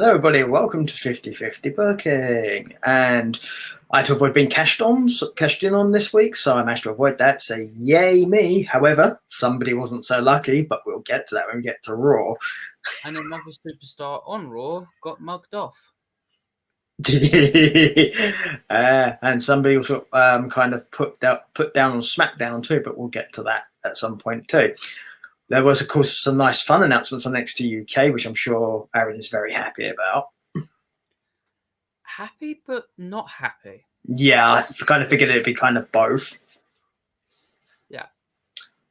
Hello, everybody, and welcome to 50/50 Booking. And I had to avoid being cashed in on this week, so I managed to avoid that. So, yay me. However, somebody wasn't so lucky, but we'll get to that when we get to Raw. And another superstar on Raw got mugged off. And somebody also kind of put down on SmackDown too, but we'll get to that at some point too. There was, of course, some nice fun announcements on NXT UK, which I'm sure Aaron is very happy about. Happy, but not happy. Yeah, I kind of figured it'd be kind of both. Yeah.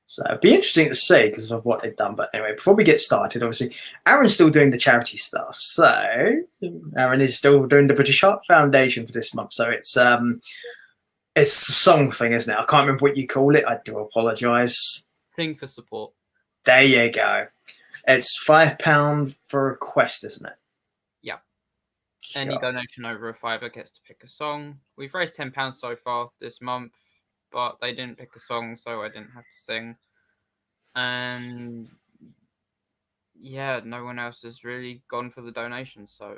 So it'd be interesting to see because of what they've done. But anyway, before we get started, obviously, Aaron's still doing the charity stuff. So Aaron is still doing the British Heart Foundation for this month. So it's a song thing, isn't it? I can't remember what you call it. I do apologise. Thing for support. There you go. It's £5 for a request, isn't it? Yeah. Any donation over a £5 gets to pick a song. We've raised £10 so far this month, but they didn't pick a song, so I didn't have to sing. And yeah, no one else has really gone for the donation, so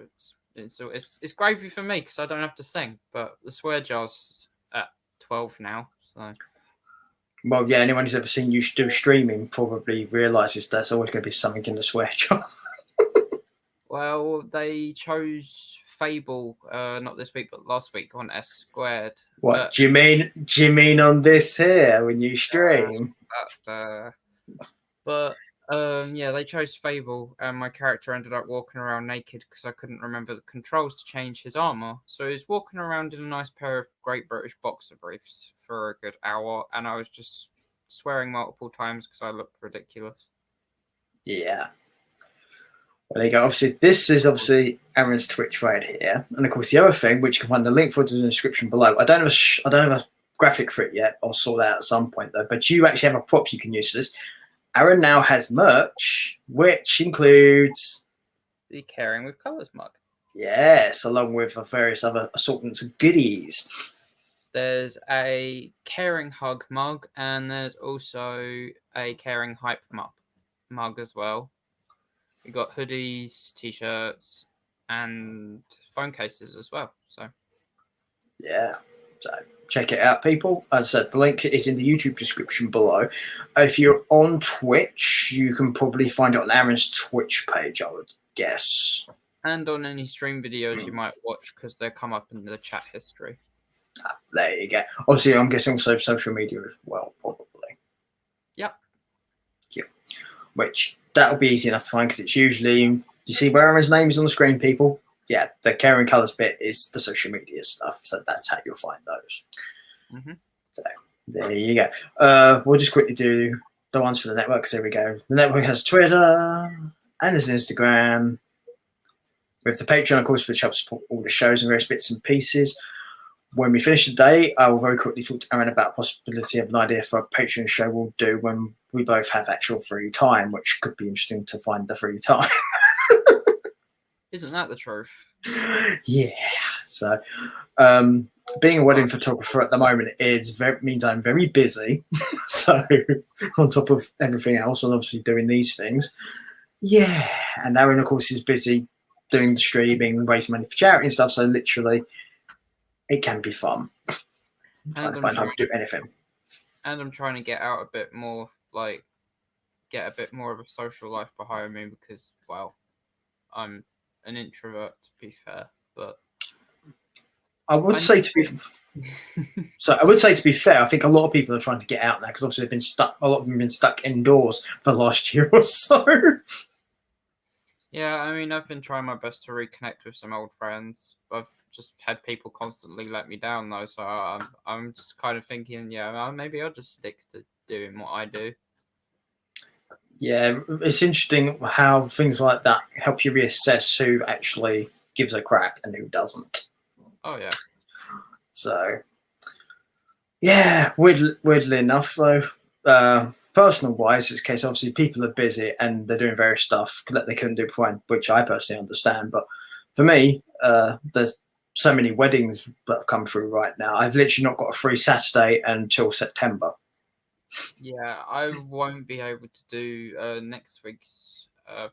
it's gravy for me because I don't have to sing. But the swear jar's at 12 now, so. Well, yeah, anyone who's ever seen you do streaming probably realises there's always going to be something in the swear jar. Well, they chose Fable, not this week, but last week on S Squared. What do you mean? Do you mean on this here when you stream? Yeah, they chose Fable, and my character ended up walking around naked because I couldn't remember the controls to change his armor. So he was walking around in a nice pair of Great British boxer briefs for a good hour, and I was just swearing multiple times because I looked ridiculous. Yeah. Well, there you go. Obviously, this is Aaron's Twitch right here, and of course the other thing, which you can find the link for in the description below. I don't have a graphic for it yet. I'll sort that out at some point though. But you actually have a prop you can use for this. Aaron now has merch, which includes the Caring with Colours mug. Yes, along with various other assortments of goodies. There's a Caring Hug mug, and there's also a Caring Hype mug as well. We got hoodies, t-shirts, and phone cases as well. So, yeah. So check it out, people. As I said, the link is in the YouTube description below. If you're on Twitch, you can probably find it on Aaron's Twitch page, I would guess. And on any stream videos you might watch because they come up in the chat history. There you go. Obviously, I'm guessing also social media as well, probably. Yep. Yeah. Which that'll be easy enough to find because it's usually, you see where Aaron's name is on the screen, people? Yeah, the Caring Colours bit is the social media stuff, so that's how you'll find those. Mm-hmm. So there you go. We'll just quickly do the ones for the network. So there we go. The network has Twitter and there's an Instagram. With the Patreon, of course, which helps support all the shows and various bits and pieces. When we finish the day, I will very quickly talk to Aaron about the possibility of an idea for a Patreon show we'll do when we both have actual free time, which could be interesting to find the free time. Isn't that the truth? Yeah. So, being a wedding photographer at the moment means I'm very busy. So, on top of everything else, and obviously doing these things, yeah. And Aaron, of course, is busy doing the streaming, raising money for charity and stuff. So, literally, it can be fun. Trying to find out how to do anything. And I'm trying to get out a bit more, get a bit more of a social life behind me because, well, I'm an introvert, to be fair, but I would say to be fair, I think a lot of people are trying to get out now because obviously they've been stuck. A lot of them have been stuck indoors for the last year or so. Yeah, I mean, I've been trying my best to reconnect with some old friends. I've just had people constantly let me down though, so I'm just kind of thinking, yeah, maybe I'll just stick to doing what I do. Yeah, it's interesting how things like that help you reassess who actually gives a crack and who doesn't. Oh, yeah. So, yeah, weirdly enough, though, personal-wise, it's a case, obviously, people are busy and they're doing various stuff that they couldn't do before, which I personally understand. But for me, there's so many weddings that have come through right now. I've literally not got a free Saturday until September. Yeah, I won't be able to do next week's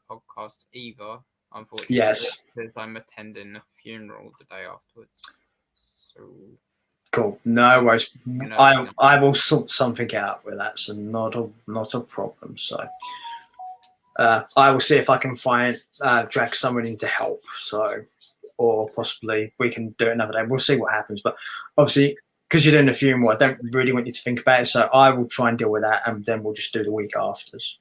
podcast either unfortunately. Yes. Because I'm attending a funeral the day afterwards. So Cool. No worries. know, I will sort something out with that. So not a problem. So I will see if I can drag someone in to help. So, or possibly we can do it another day. We'll see what happens. But obviously, because you're doing a funeral, I don't really want you to think about it. So I will try and deal with that, and then we'll just do the week afters.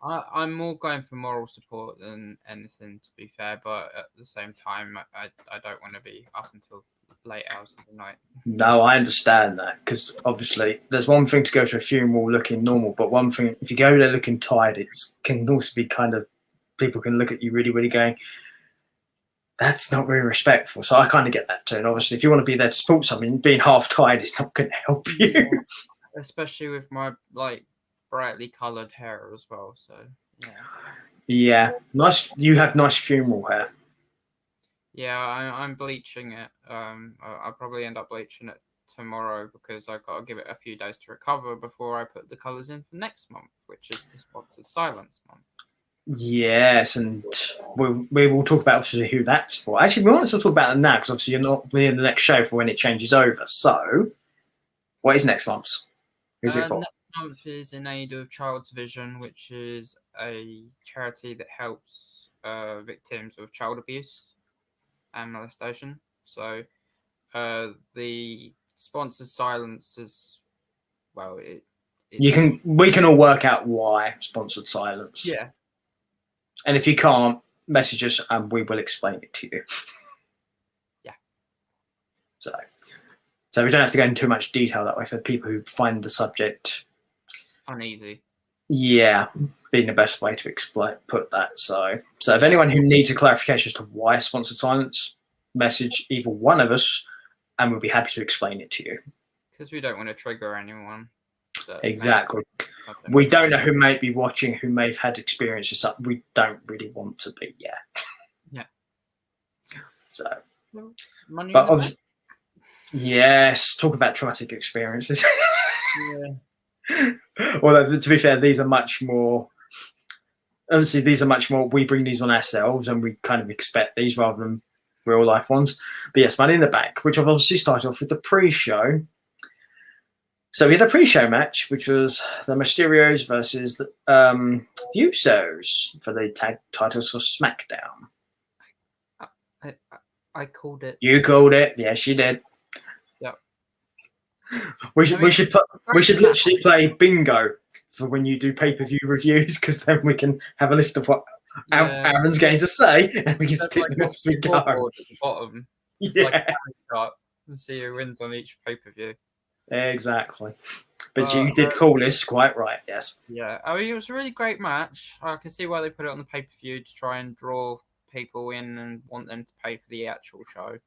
I'm more going for moral support than anything, to be fair. But at the same time, I don't want to be up until late hours of the night. No, I understand that, because obviously there's one thing to go to a funeral looking normal, but one thing, if you go there looking tired, it can also be kind of, people can look at you really, really going, that's not very respectful. So I kind of get that too. And obviously, if you want to be there to support something, being half tired is not going to help you. Yeah, especially with my brightly coloured hair as well. So yeah. Yeah, nice. You have nice funeral hair. Yeah, I'm bleaching it. I'll probably end up bleaching it tomorrow because I've got to give it a few days to recover before I put the colours in for next month, which is the Sponsored Silence month. Yes, and we will talk about obviously who that's for. Actually, we want to talk about it now because obviously you're not in the next show for when it changes over. So, what is next month's? Who's it for? Next month is in aid of Child's Vision, which is a charity that helps victims of child abuse and molestation. So, the Sponsored Silence is, well, we can all work out why Sponsored Silence. Yeah. And if you can't, message us and we will explain it to you. Yeah. So we don't have to go into too much detail that way for people who find the subject uneasy. Yeah, being the best way to put that. So if anyone who needs a clarification as to why Sponsored Silence, message either one of us and we'll be happy to explain it to you. Because we don't want to trigger anyone. Exactly. We don't know who may be watching, who may have had experiences that we don't really want to be. Yeah. Yeah. So. Money yes, talk about traumatic experiences. Yeah. Well, to be fair, these are much more. Obviously, these are much more. We bring these on ourselves, and we kind of expect these rather than real life ones. But yes, Money in the Bank, which I've obviously started off with the pre-show. So we had a pre-show match, which was the Mysterios versus the Usos for the tag titles for SmackDown. I called it. You called it. Yes, you did. Yep. We should literally play bingo for when you do pay-per-view reviews, because then we can have a list of what Aaron's going to say, and we can stick them off as we go. At the bottom, yeah, and see who wins on each pay-per-view. Exactly. But you did call this quite right, yes. Yeah, I mean, it was a really great match. I can see why they put it on the pay-per-view to try and draw people in and want them to pay for the actual show.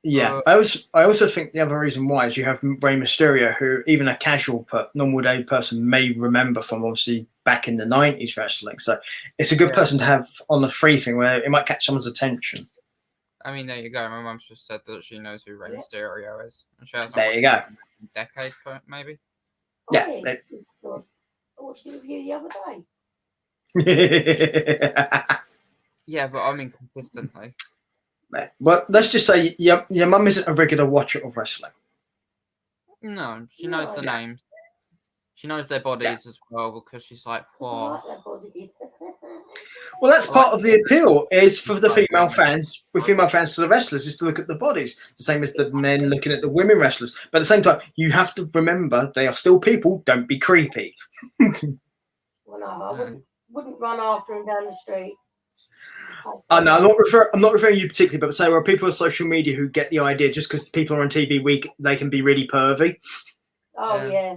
Yeah, I also think the other reason why is you have Rey Mysterio, who even a casual normal day person may remember from obviously back in the 90s wrestling. So it's a good person to have on the free thing where it might catch someone's attention. I mean, there you go. My mum's just said that she knows who Rey Mysterio is. And she hasn't there you go. A decade, maybe. Yeah. I watched the review the other day. Yeah, but I mean consistently. Well, let's just say your mum isn't a regular watcher of wrestling. No, she knows the names. She knows their bodies as well, because she's like, whoa. Well, that's part of the appeal, is for the female fans, with female fans to the wrestlers, is to look at the bodies. The same as the men looking at the women wrestlers. But at the same time, you have to remember they are still people. Don't be creepy. Well, no, I wouldn't run after him down the street. No, I'm not referring to you particularly, but say there are people on social media who get the idea just because people are on TV week, they can be really pervy. Oh, yeah.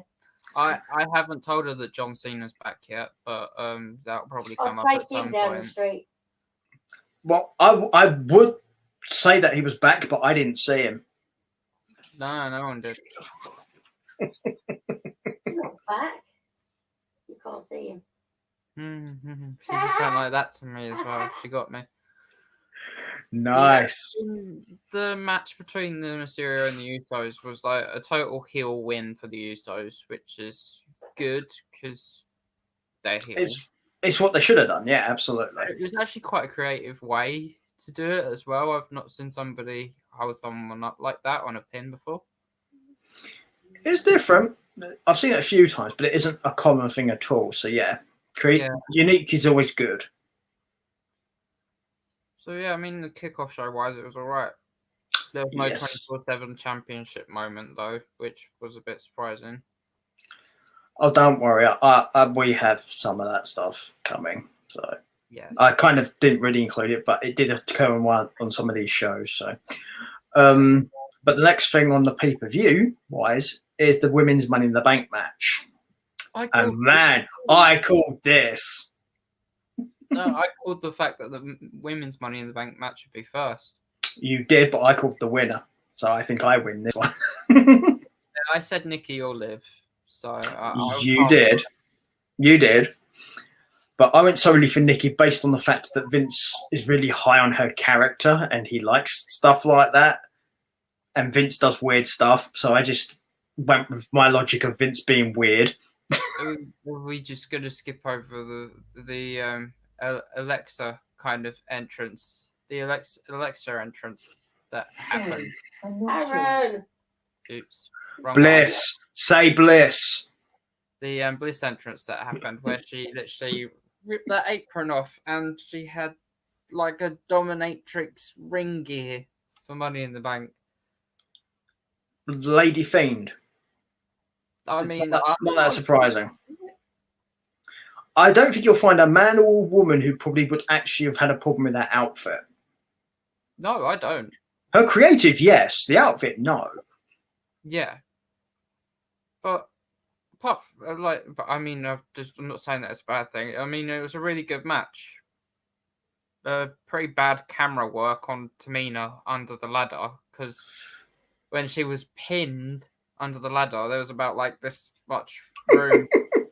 I haven't told her that John Cena's back yet, but that'll probably come up at some point. Down the street. Well, I would say that he was back, but I didn't see him. No one did. He's not back. You can't see him. She just went like that to me as well. She got me. Nice. Yeah, the match between the Mysterio and the Usos was like a total heel win for the Usos, which is good because they're heels. It's what they should have done. Yeah, absolutely. It was actually quite a creative way to do it as well. I've not seen somebody hold someone up like that on a pin before. It's different. I've seen it a few times, but it isn't a common thing at all. So yeah, unique is always good. So yeah, I mean, the kickoff show wise, it was all right. There was no 24/7 championship moment though, which was a bit surprising. Oh, don't worry. We have some of that stuff coming. So yes, I kind of didn't really include it, but it did occur on some of these shows. So, but the next thing on the pay-per-view wise is the women's Money in the Bank match. And man, I called this. No, I called the fact that the women's Money in the Bank match would be first. You did, but I called the winner. So I think I win this one. I said Nikki or Liv. So you did. But I went solely for Nikki based on the fact that Vince is really high on her character and he likes stuff like that. And Vince does weird stuff. So I just went with my logic of Vince being weird. Were we just going to skip over the Alexa kind of entrance? The Alexa entrance that happened. Aaron. Oops. Bliss. Say Bliss. The Bliss entrance that happened where she literally ripped that apron off and she had like a dominatrix ring gear for Money in the Bank. Lady Fiend. I mean, not that surprising. I don't think you'll find a man or a woman who probably would actually have had a problem with that outfit. No, I don't. Her creative, yes. The outfit, no. Yeah. But apart from, I'm not saying that it's a bad thing. I mean, it was a really good match. Pretty bad camera work on Tamina under the ladder because when she was pinned under the ladder, there was about like this much room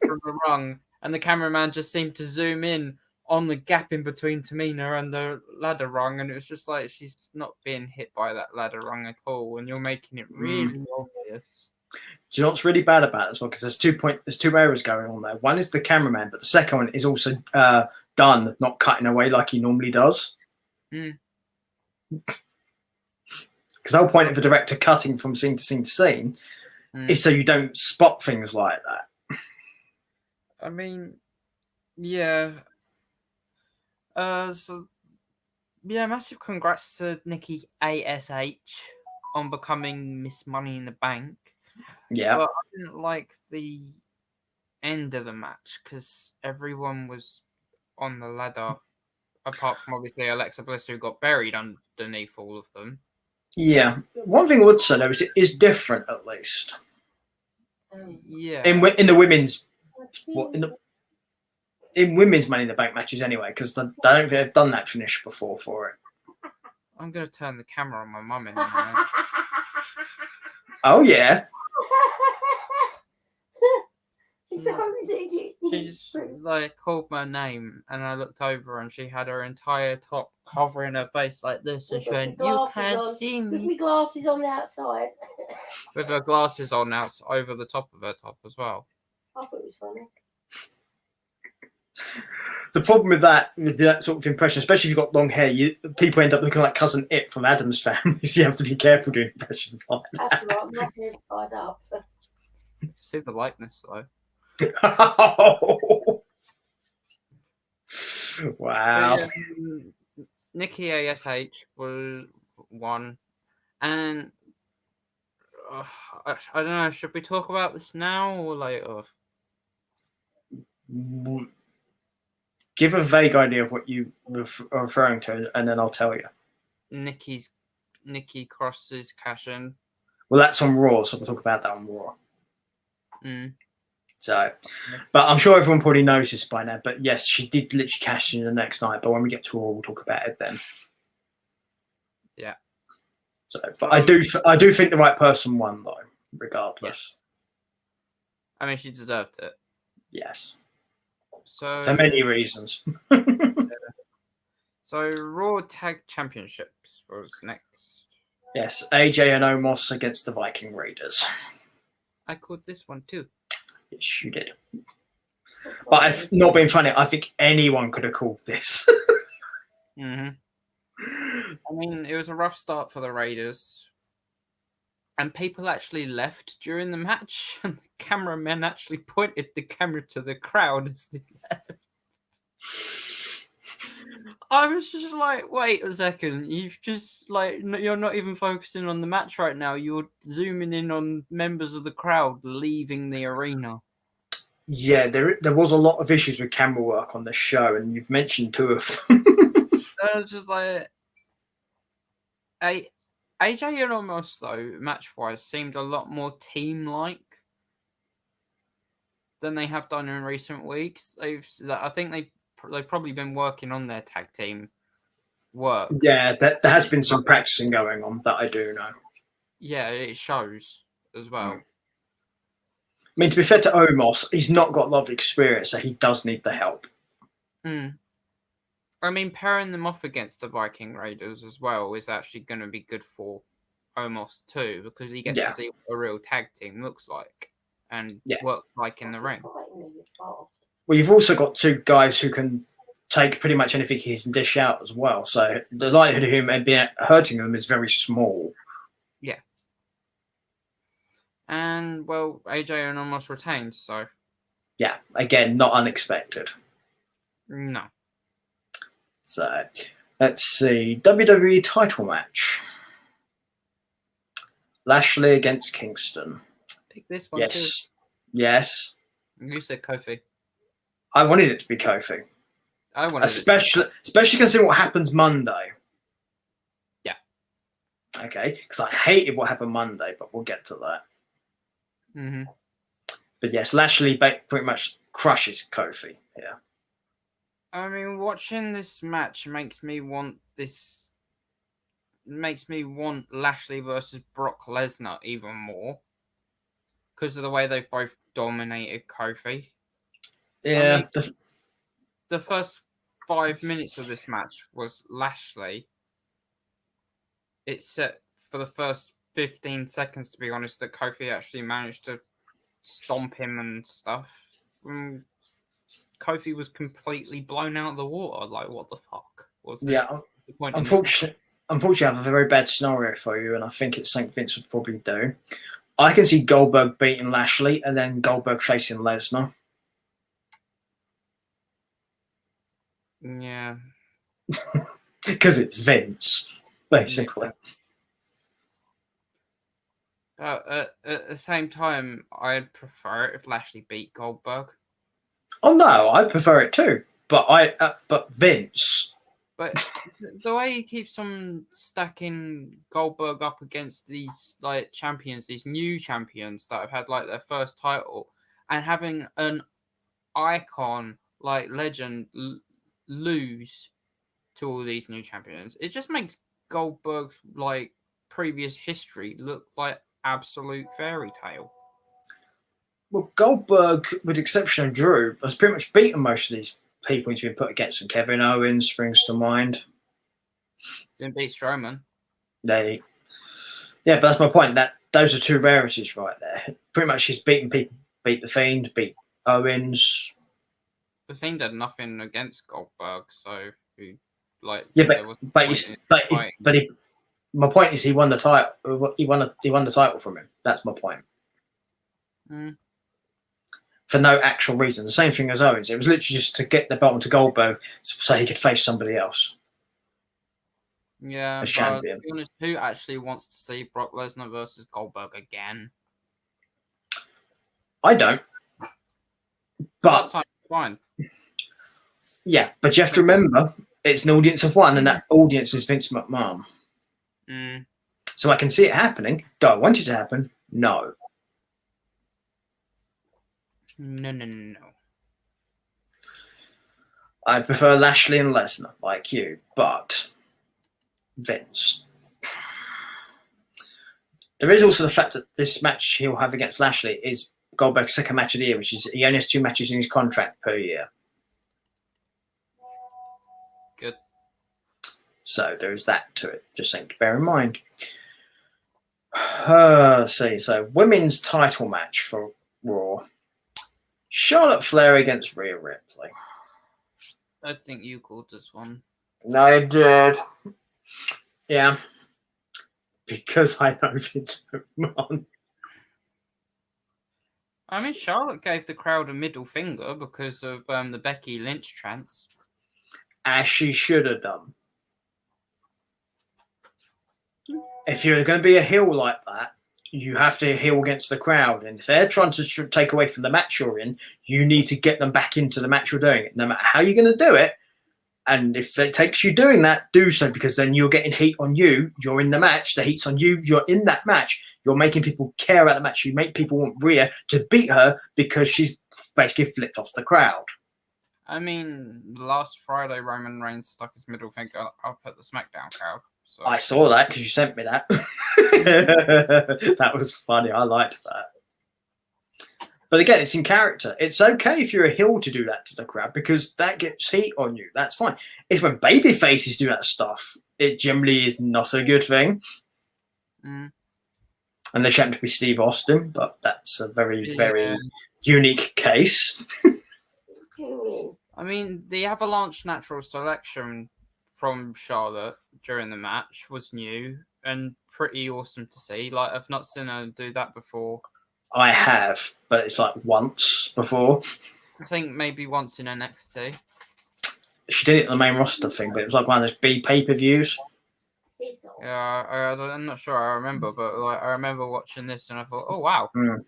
from the rung, and the cameraman just seemed to zoom in on the gap in between Tamina and the ladder rung, and it was just like she's not being hit by that ladder rung at all, and you're making it really obvious. Do you know what's really bad about it as well? Because there's two errors going on there. One is the cameraman, but the second one is also done, not cutting away like he normally does. Because the whole point of the director cutting from scene to scene to scene is so you don't spot things like that. I mean, yeah. Massive congrats to Nikki ASH on becoming Miss Money in the Bank. Yeah. But I didn't like the end of the match because everyone was on the ladder, apart from obviously Alexa Bliss, who got buried underneath all of them. Yeah. One thing I would say though is it is different at least. Yeah. In the women's, in women's Money in the Bank matches anyway, because I don't think they've done that finish before for it. I'm going to turn the camera on my mum in a minute. Oh, yeah. She just like called my name and I looked over and she had her entire top covering her face like this and she went, "You can't see me." With my glasses on the outside. With her glasses on out over the top of her top as well. I thought it was funny. The problem with that sort of impression, especially if you've got long hair, people end up looking like Cousin It from Addams Family, so you have to be careful doing impressions like that. That's right, my hair's tied up. See the likeness though. Oh. Wow. Nikki ASH was one, and I don't know. Should we talk about this now or later? Give a vague idea of what you are referring to, and then I'll tell you. Nikki Cross's cash in. Well, that's on Raw, so we'll talk about that on Raw. So, but I'm sure everyone probably knows this by now. But yes, she did literally cash in the next night. But when we get to Raw, we'll talk about it then. Yeah. So, but I do think the right person won though, regardless. I mean, she deserved it. Yes. So for many reasons. So Raw Tag Championships was next. Yes, AJ and Omos against the Viking Raiders. I called this one too. Yes, you did. But I've not been funny. I think anyone could have called this. I mean, it was a rough start for the Raiders. And people actually left during the match, and the cameramen actually pointed the camera to the crowd as they left. I was just like, wait a second, you've just like you're not even focusing on the match right now. You're zooming in on members of the crowd leaving the arena. Yeah, there was a lot of issues with camera work on the show, and you've mentioned 2 of them. I was just like, AJ and Omos though, match-wise, seemed a lot more team-like than they have done in recent weeks. I think they've probably been working on their tag team work. Yeah, there has been some practicing going on, that I do know. Yeah, it shows as well. I mean, to be fair to Omos, he's not got a lot of experience, so he does need the help. I mean, pairing them off against the Viking Raiders as well is actually going to be good for Omos too, because he gets to see what a real tag team looks like and work like in the ring. Well, you've also got 2 guys who can take pretty much anything he can dish out as well, so the likelihood of him being hurting them is very small. Yeah. And, well, AJ and Omos retained, so... Yeah, again, not unexpected. No. So, let's see. WWE title match. Lashley against Kingston. Pick this one, Yes. too. Yes. You said Kofi. I wanted it to be Kofi. I wanted especially considering what happens Monday. Yeah. Okay, because I hated what happened Monday, but we'll get to that. But yes, Lashley pretty much crushes Kofi here. I mean, watching this match makes me want Lashley versus Brock Lesnar even more because of the way they've both dominated Kofi. Yeah. I mean, the first 5 minutes of this match was Lashley. It's set for the first 15 seconds, to be honest, that Kofi actually managed to stomp him and stuff. Kofi was completely blown out of the water. Like, what the fuck was this? Yeah, unfortunately, I have a very bad scenario for you, and I think it's something Vince would probably do. I can see Goldberg beating Lashley and then Goldberg facing Lesnar. Yeah. Because it's Vince, basically. At the same time, I'd prefer it if Lashley beat Goldberg. Oh no, I prefer it too. But Vince. But the way he keeps on stacking Goldberg up against these like champions, these new champions that have had like their first title, and having an icon like legend lose to all these new champions, it just makes Goldberg's like previous history look like absolute fairy tale. Well, Goldberg, with the exception of Drew, has pretty much beaten most of these people he's been put against. And Kevin Owens springs to mind. Didn't beat Strowman. Yeah, but that's my point. That those are 2 rarities right there. Pretty much, he's beaten people. Beat the Fiend, beat Owens. The Fiend had nothing against Goldberg, so my point is he won the title. He won the title from him. That's my point. For no actual reason. The same thing as Owens. It was literally just to get the belt to Goldberg so he could face somebody else. Yeah, as but champion. to be honest, who actually wants to see Brock Lesnar versus Goldberg again? I don't. But that's fine. Yeah, but you have to remember it's an audience of 1, and that audience is Vince McMahon. So I can see it happening. Do I want it to happen? No. No. I prefer Lashley and Lesnar, like you, but Vince. There is also the fact that this match he'll have against Lashley is Goldberg's 2nd match of the year, which is he only has 2 matches in his contract per year. Good. So there is that to it. Just something to bear in mind. Let's see. So women's title match for Raw. Charlotte Flair against Rhea Ripley. I think you called this one. No, I did. Yeah. Because I know Vince McMahon. I mean, Charlotte gave the crowd a middle finger because of the Becky Lynch chants. As she should have done. If you're going to be a heel like that, you have to heel against the crowd. And if they're trying to take away from the match you're in, you need to get them back into the match you're doing. No matter how you're going to do it. And if it takes you doing that, do so, because then you're getting heat on you. You're in the match. The heat's on you. You're in that match. You're making people care about the match. You make people want Rhea to beat her because she's basically flipped off the crowd. I mean, last Friday, Roman Reigns stuck his middle finger up at the SmackDown crowd. So. I saw that because you sent me that. That was funny. I liked that. But again, it's in character. It's okay if you're a heel to do that to the crowd because that gets heat on you. That's fine. It's when baby faces do that stuff, it generally is not a good thing. Mm. And they happen to be Steve Austin, but that's a very, very unique case. I mean, the Avalanche natural selection from Charlotte during the match was new and pretty awesome to see. Like, I've not seen her do that before. I have, but it's like once before. I think maybe once in NXT. She did it in the main roster thing, but it was like one of those B pay-per-views. Yeah, I'm not sure I remember, but like I remember watching this and I thought, oh wow. Mm.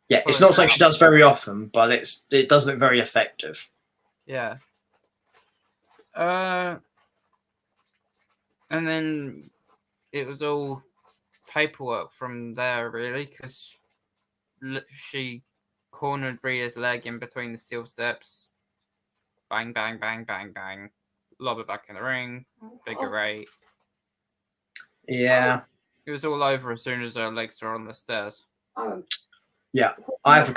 Yeah, it's not something she does very often, but it does look very effective. Yeah. And then it was all paperwork from there, really, because she cornered Rhea's leg in between the steel steps. Bang, bang, bang, bang, bang. Lob it back in the ring. Figure eight. Yeah. It was all over as soon as her legs were on the stairs. Yeah. I have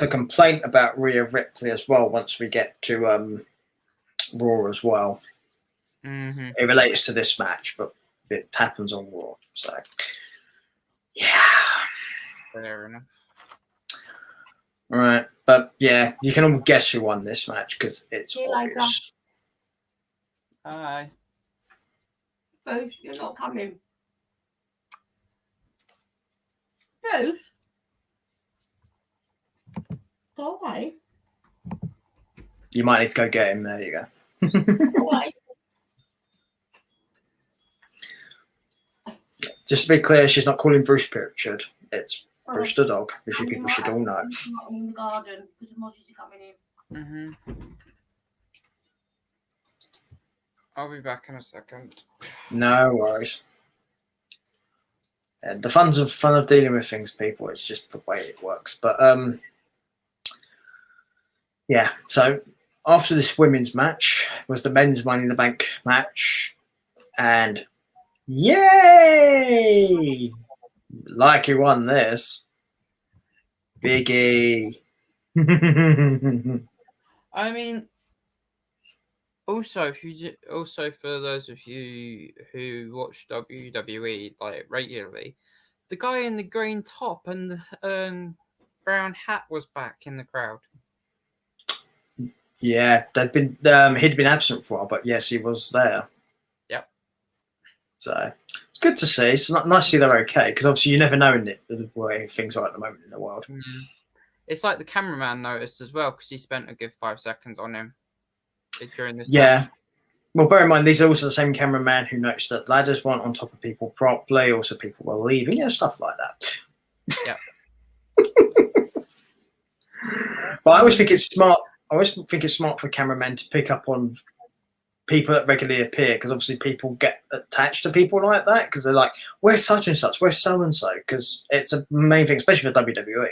a complaint about Rhea Ripley as well once we get to Raw as well. Mm-hmm. It relates to this match, but it happens on Raw. So, yeah. Fair enough. All right. But, yeah, you can all guess who won this match because it's obvious. Hi. Bruce, you're not coming. Bruce? Go away. You might need to go get him. There you go. Go away. Just to be clear, she's not calling Bruce Pritchard. It's Bruce the dog, which you people should all know. He's not in the garden because the monsters are coming in. Mm-hmm. I'll be back in a second. No worries. The fun of dealing with things, people. It's just the way it works. But yeah. So after this women's match was the men's Money in the Bank match, and yay! Like he won this, Biggie. I mean, also, for those of you who watch WWE like regularly, the guy in the green top and the brown hat was back in the crowd. Yeah, he'd been absent for a while, but yes, he was there. Yep. So it's good to see. It's nice to see they're okay because obviously you never know in the way things are at the moment in the world. Mm-hmm. It's like the cameraman noticed as well because he spent a good 5 seconds on him during this. Yeah. match. Well, bear in mind, these are also the same cameraman who noticed that ladders weren't on top of people properly. Also, people were leaving. Yeah, stuff like that. Yeah. But I always think it's smart. I always think it's smart for cameramen to pick up on people that regularly appear because obviously people get attached to people like that because they're like, "Where's such and such? Where's so and so?" Because it's a main thing, especially for WWE.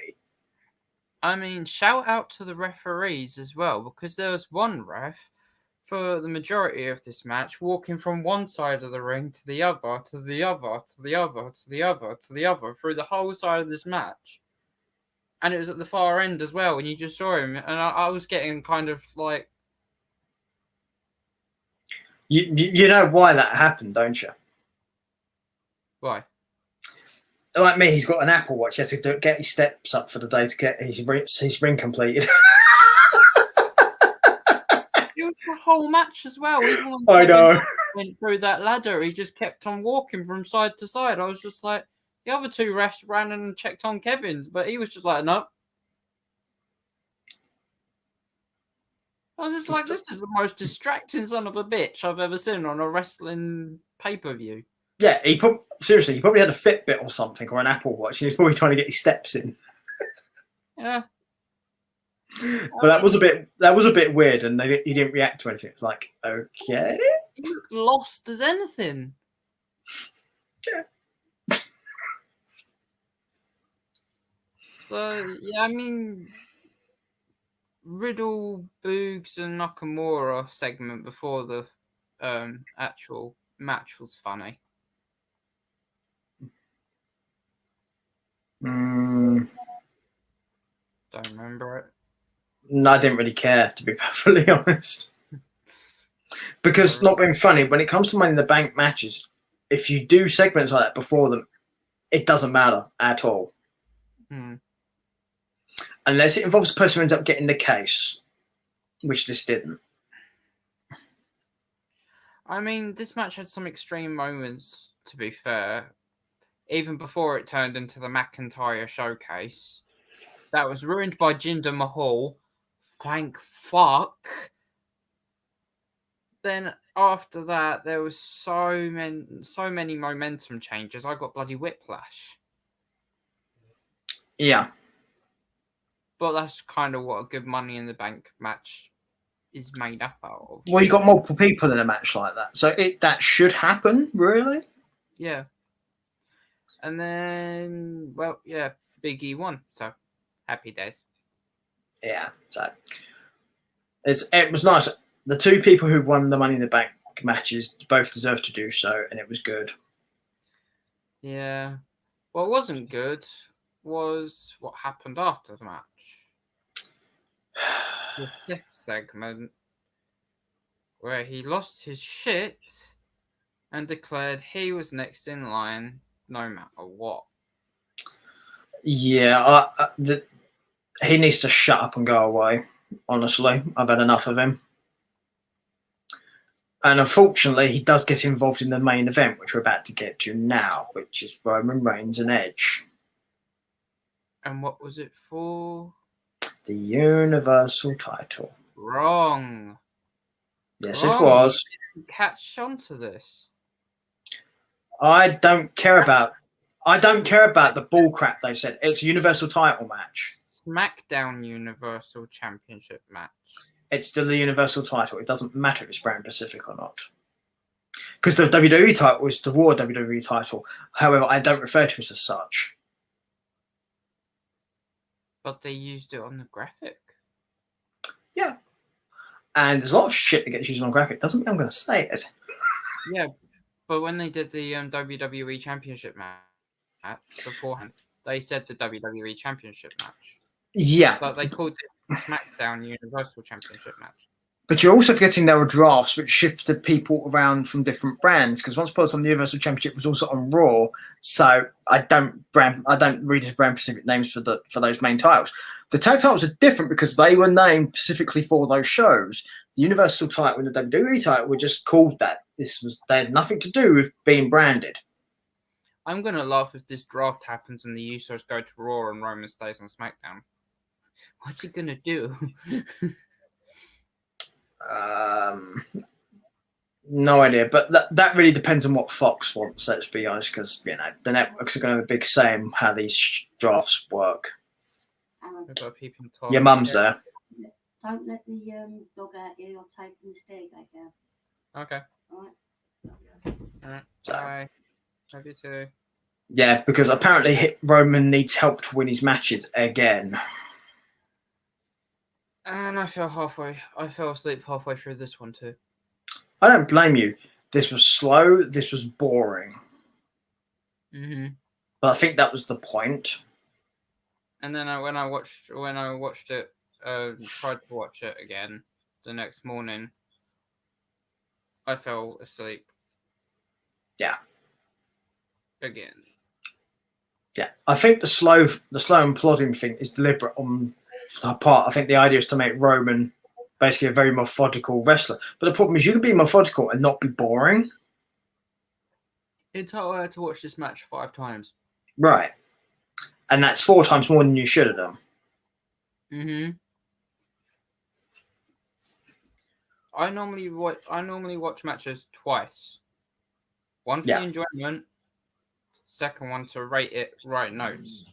I mean, shout out to the referees as well because there was one ref for the majority of this match walking from one side of the ring to the other, to the other, to the other, to the other, to the other through the whole side of this match. And it was at the far end as well, and you just saw him, and I was getting kind of like... You know why that happened, don't you? Why? like me, he's got an Apple Watch. He had to get his steps up for the day to get his ring completed. It was the whole match as well. Even when I know. went through that ladder, he just kept on walking from side to side. I was just like, the other two refs ran and checked on Kevin's, but he was just like, no. I was just like, this is the most distracting son of a bitch I've ever seen on a wrestling pay-per-view. Yeah, he probably had a Fitbit or something, or an Apple Watch. He was probably trying to get his steps in. Yeah. But that was a bit weird, and he didn't react to anything. It's like, okay. He looked lost as anything. Yeah. So, yeah, I mean, Riddle, Boogs, and Nakamura segment before the actual match was funny. Mm, Don't remember it. no, I didn't really care, to be perfectly honest. Because not being funny, when it comes to Money in the Bank matches, if you do segments like that before them, it doesn't matter at all. Unless it involves the person who ends up getting the case, which this didn't. I mean, this match had some extreme moments, to be fair. Even before it turned into the McIntyre showcase. That was ruined by Jinder Mahal. Thank fuck. Then after that, there was so many momentum changes. I got bloody whiplash. Yeah. But that's kind of what a good Money in the Bank match is made up out of. Well, you got multiple people in a match like that, so that should happen, really. Yeah. And then, well, yeah, Big E won, so happy days. Yeah, so it was nice. The two people who won the Money in the Bank matches both deserved to do so, and it was good. Yeah. What wasn't good was what happened after the match. The fifth segment, where he lost his shit and declared he was next in line no matter what. Yeah, he needs to shut up and go away. Honestly, I've had enough of him. And unfortunately, he does get involved in the main event, which we're about to get to now, which is Roman Reigns and Edge. And what was it for? The Universal title. Wrong. Yes, it was. You didn't catch on to this. I don't care about the bull crap they said. It's a Universal title match. SmackDown Universal Championship match. It's still the Universal title. It doesn't matter if it's Brand Pacific or not. Because the WWE title is the Raw WWE title. However, I don't refer to it as such. But they used it on the graphic. Yeah. And there's a lot of shit that gets used on graphic. Doesn't mean I'm going to say it. Yeah, but when they did the WWE Championship match beforehand, they said the WWE Championship match. Yeah. But they called it SmackDown Universal Championship match. But you're also forgetting there were drafts which shifted people around from different brands. Because once upon a time, the Universal Championship was also on Raw, so I don't read as brand specific names for those main titles. The tag titles are different because they were named specifically for those shows. The Universal title and the WWE title were just called that. They had nothing to do with being branded. I'm gonna laugh if this draft happens and the Usos go to Raw and Roman stays on SmackDown. What's he gonna do? No idea, but that really depends on what Fox wants. Let's be honest, because the networks are going to have a big say in how these drafts work. Your mum's there. Don't let the dog out here. I'll take the stairgate down. Okay. All right. Bye. Love you too. Yeah, because apparently Roman needs help to win his matches again. And I fell asleep halfway through this one too. I don't blame you. This was slow. This was boring. Mm-hmm. But I think that was the point. And then when I watched it, tried to watch it again the next morning, I fell asleep. Yeah. Again. Yeah, I think the slow and plodding thing is deliberate on the part. I think the idea is to make Roman basically a very methodical wrestler. But the problem is you can be methodical and not be boring. Entitled her to watch this match 5 times. Right. And that's 4 times more than you should have done. Mm-hmm. I normally watch matches twice. One for the enjoyment, second one to rate it, write notes.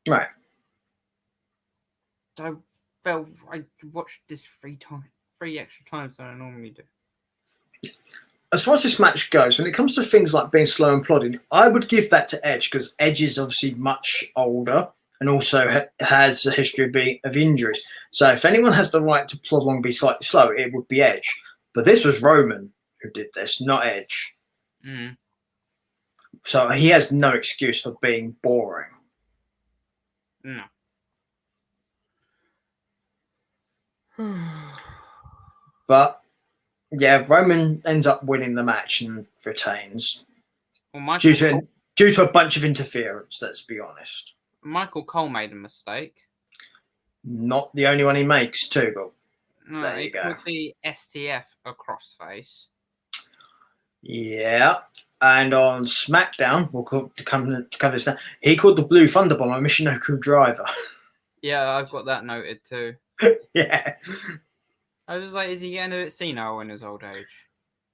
Right. I watched this 3 extra times than I normally do. As far as this match goes, when it comes to things like being slow and plodding, I would give that to Edge because Edge is obviously much older and also has a history of injuries. So if anyone has the right to plod along and be slightly slow, it would be Edge. But this was Roman who did this, not Edge. Mm. So he has no excuse for being boring. No. But yeah, Roman ends up winning the match and retains Well, due to a bunch of interference. Let's be honest. Michael Cole made a mistake. Not the only one he makes, too. But No, there you he go. called the STF a crossface. Yeah, and on SmackDown, we'll cover this now. He called the Blue Thunderbomb a Michinoku driver. Yeah, I've got that noted too. Yeah. I was like, is he getting a bit senile in his old age?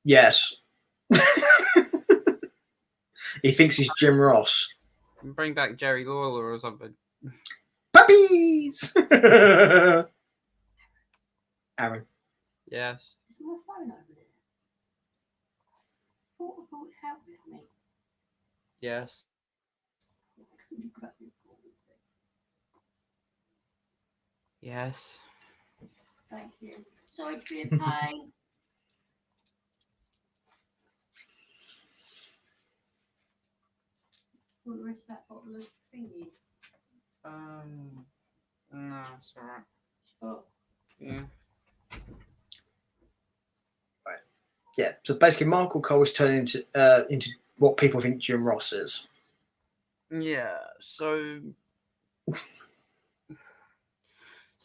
Yes. He thinks he's Jim Ross. Bring back Jerry Lawler or something. Puppies! Aaron. Yes. Is there a phone over there? I thought it helped me. Yes. Yes. Thank you. Sorry to be a pain. Want the rest of that bottle of thingy? No, it's alright. Sure. Yeah. Right. Yeah. So basically, Michael Cole is turning into what people think Jim Ross is. Yeah. So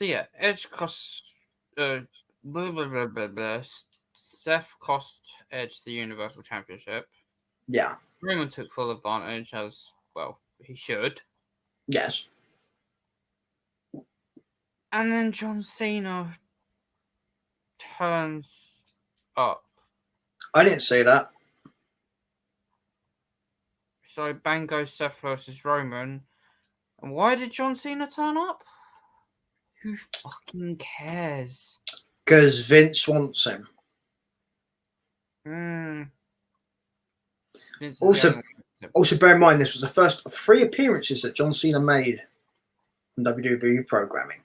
yeah, Edge cost Seth cost Edge the Universal Championship. Yeah. Roman took full advantage, as well he should. Yes. And then John Cena turns up. I didn't see that. So bang goes Seth versus Roman. And why did John Cena turn up? Who fucking cares? Because Vince wants him. Also, bear in mind, this was the first of 3 appearances that John Cena made in WWE programming.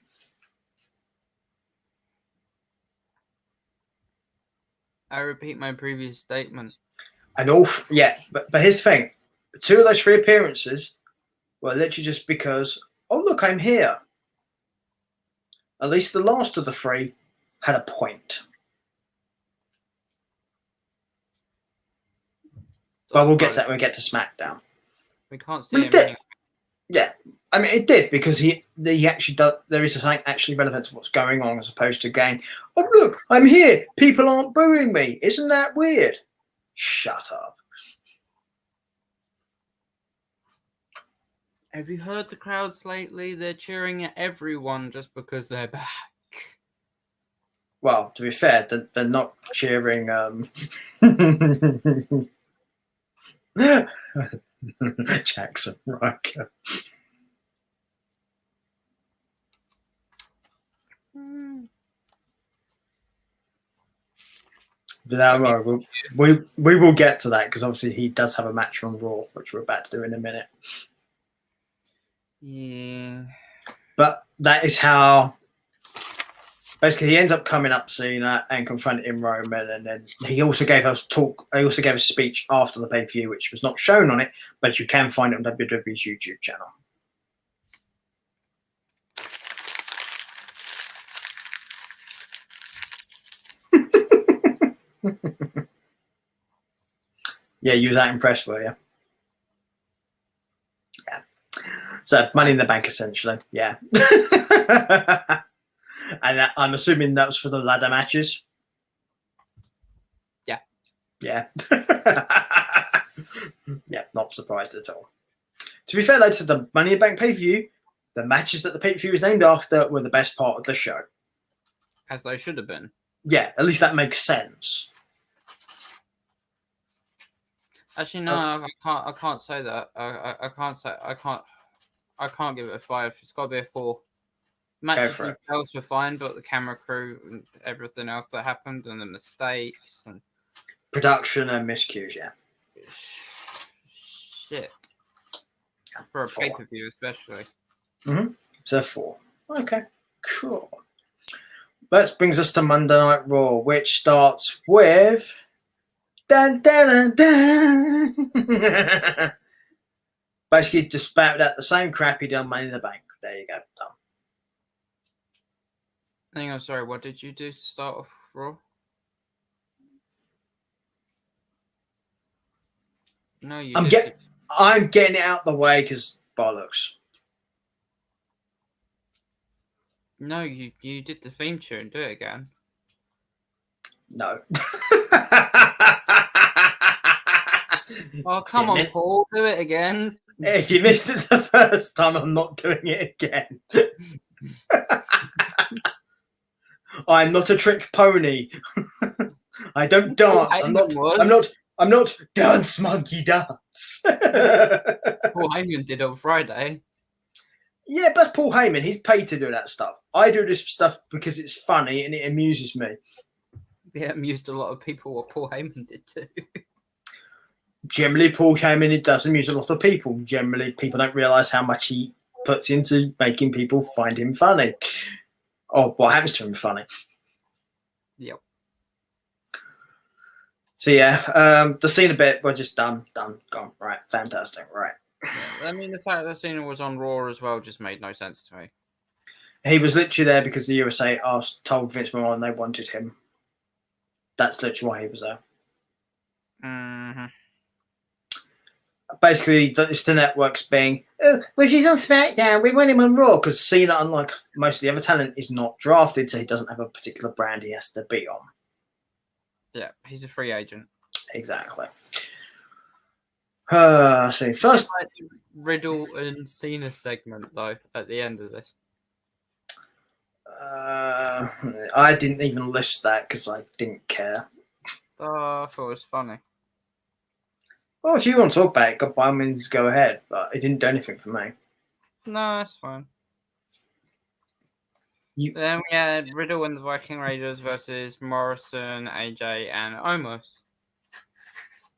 I repeat my previous statement. And but here's the thing: 2 of those 3 appearances were literally just because, oh look, I'm here. At least the last of the 3 had a point. But we'll get to that when we get to SmackDown. We can't see him. Yeah, I mean it did because he actually does. There is something actually relevant to what's going on as opposed to going, oh look, I'm here. People aren't booing me. Isn't that weird? Shut up. Have you heard the crowds lately? They're cheering at everyone just because they're back. Well, to be fair, they're not cheering. Jackson Riker. No, we will get to that because obviously he does have a match on Raw, which we're about to do in a minute. Yeah. But that is how basically he ends up coming up Cena and confronting Roman, and then he also gave us talk. He also gave a speech after the pay-per-view, which was not shown on it, but you can find it on WWE's YouTube channel. Yeah, you was that impressed, were you? Yeah. So Money in the Bank, essentially. Yeah. And I'm assuming that was for the ladder matches. Yeah. Yeah. Yeah, not surprised at all. To be fair, though, to the Money in the Bank pay-per-view, the matches that the pay-per-view was named after were the best part of the show. As they should have been. Yeah, at least that makes sense. Actually, no, I can't say that. I can't give it a 5. It's got to be a 4. Matches themselves were fine, but the camera crew and everything else that happened, and the mistakes and production and miscues, yeah. Shit. For a pay-per-view, especially. It's a 4. Okay, cool. That brings us to Monday Night Raw, which starts with dun, dun, dun, dun. Basically just spouted out the same crap he did on Money in the Bank. There you go, done. Hang on, sorry, what did you do to start off Raw? No, you didn't. I'm getting it out the way because bollocks. No, you did the theme tune. Do it again. No. Oh, come on, Paul. Do it again. If you missed it the first time, I'm not doing it again. I'm not a trick pony. I don't dance. I'm not dance monkey dance. Paul Heyman did on Friday. Yeah, but that's Paul Heyman. He's paid to do that stuff. I do this stuff because it's funny and it amuses me. Yeah, it amused a lot of people what Paul Heyman did too. Generally, Paul Heyman, it does amuse a lot of people. Generally, people don't realise how much he puts into making people find him funny. Or what happens to him funny. Yep. So yeah, the Cena bit, we're just done, gone. Right, fantastic, right. Yeah, I mean, the fact that Cena was on Raw as well just made no sense to me. He was literally there because the USA told Vince McMahon they wanted him. That's literally why he was there. Mm-hmm. Basically, it's the networks being, well, she's on SmackDown, we want him on Raw, because Cena, unlike most of the other talent, is not drafted, so he doesn't have a particular brand he has to be on. Yeah, he's a free agent. Exactly. See, first Riddle and Cena segment though at the end of this. I didn't even list that because I didn't care. I thought it was funny. Well, if you want to talk about it, by all means, go ahead. But it didn't do anything for me. No, that's fine. Then we had Riddle and the Viking Raiders versus Morrison, AJ, and Omos.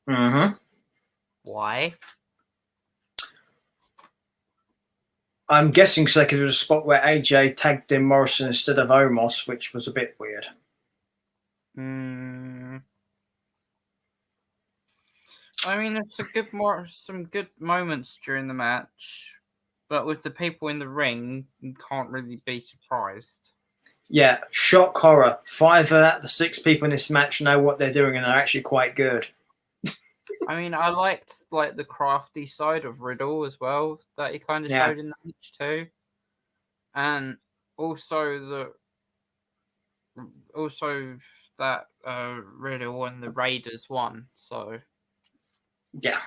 Mm-hmm. Why? I'm guessing so they could do a spot where AJ tagged in Morrison instead of Omos, which was a bit weird. I mean, it's some good moments during the match, but with the people in the ring, you can't really be surprised. Yeah, shock horror. 5 out of the 6 people in this match know what they're doing and are actually quite good. I mean, I liked the crafty side of Riddle as well that he kind of showed in the match too, and also that Riddle and the Raiders won, so yeah,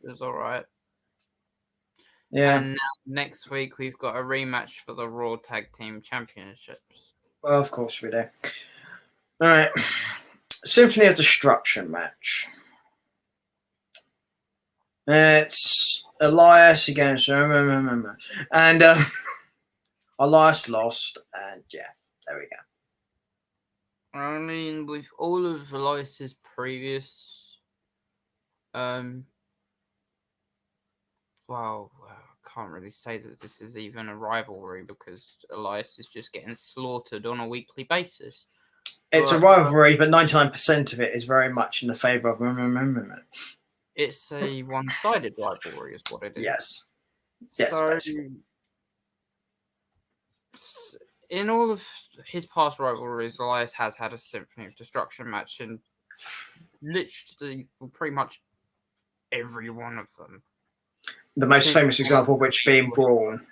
it was all right. Yeah. And now next week we've got a rematch for the Raw Tag Team Championships. Well, of course we do. All right, Symphony of Destruction match. It's Elias against and Elias lost, and yeah, there we go. I mean, with all of Elias's previous, well, I can't really say that this is even a rivalry because Elias is just getting slaughtered on a weekly basis. It's a rivalry, but 99% of it is very much in the favour of It's a one-sided rivalry, is what it is. Yes. So, basically. in all of his past rivalries, Elias has had a Symphony of Destruction match in literally pretty much every one of them. The most People famous example of which being Braun.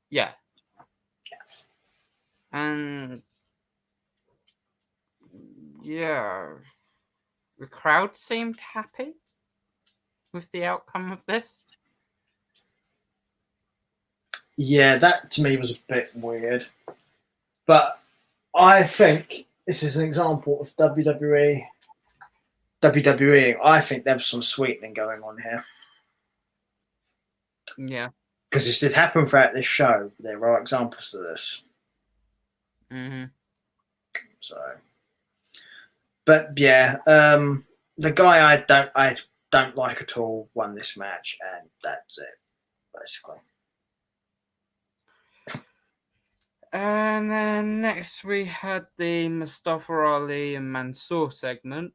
Yeah. And yeah, the crowd seemed happy with the outcome of this. Yeah, that to me was a bit weird. But I think this is an example of WWE. I think there was some sweetening going on here. Yeah. Because this did happen throughout this show. There are examples of this. Mm-hmm. So, but yeah, the guy I don't like at all won this match, and that's it, basically. And then next we had the Mustafa Ali and Mansoor segment.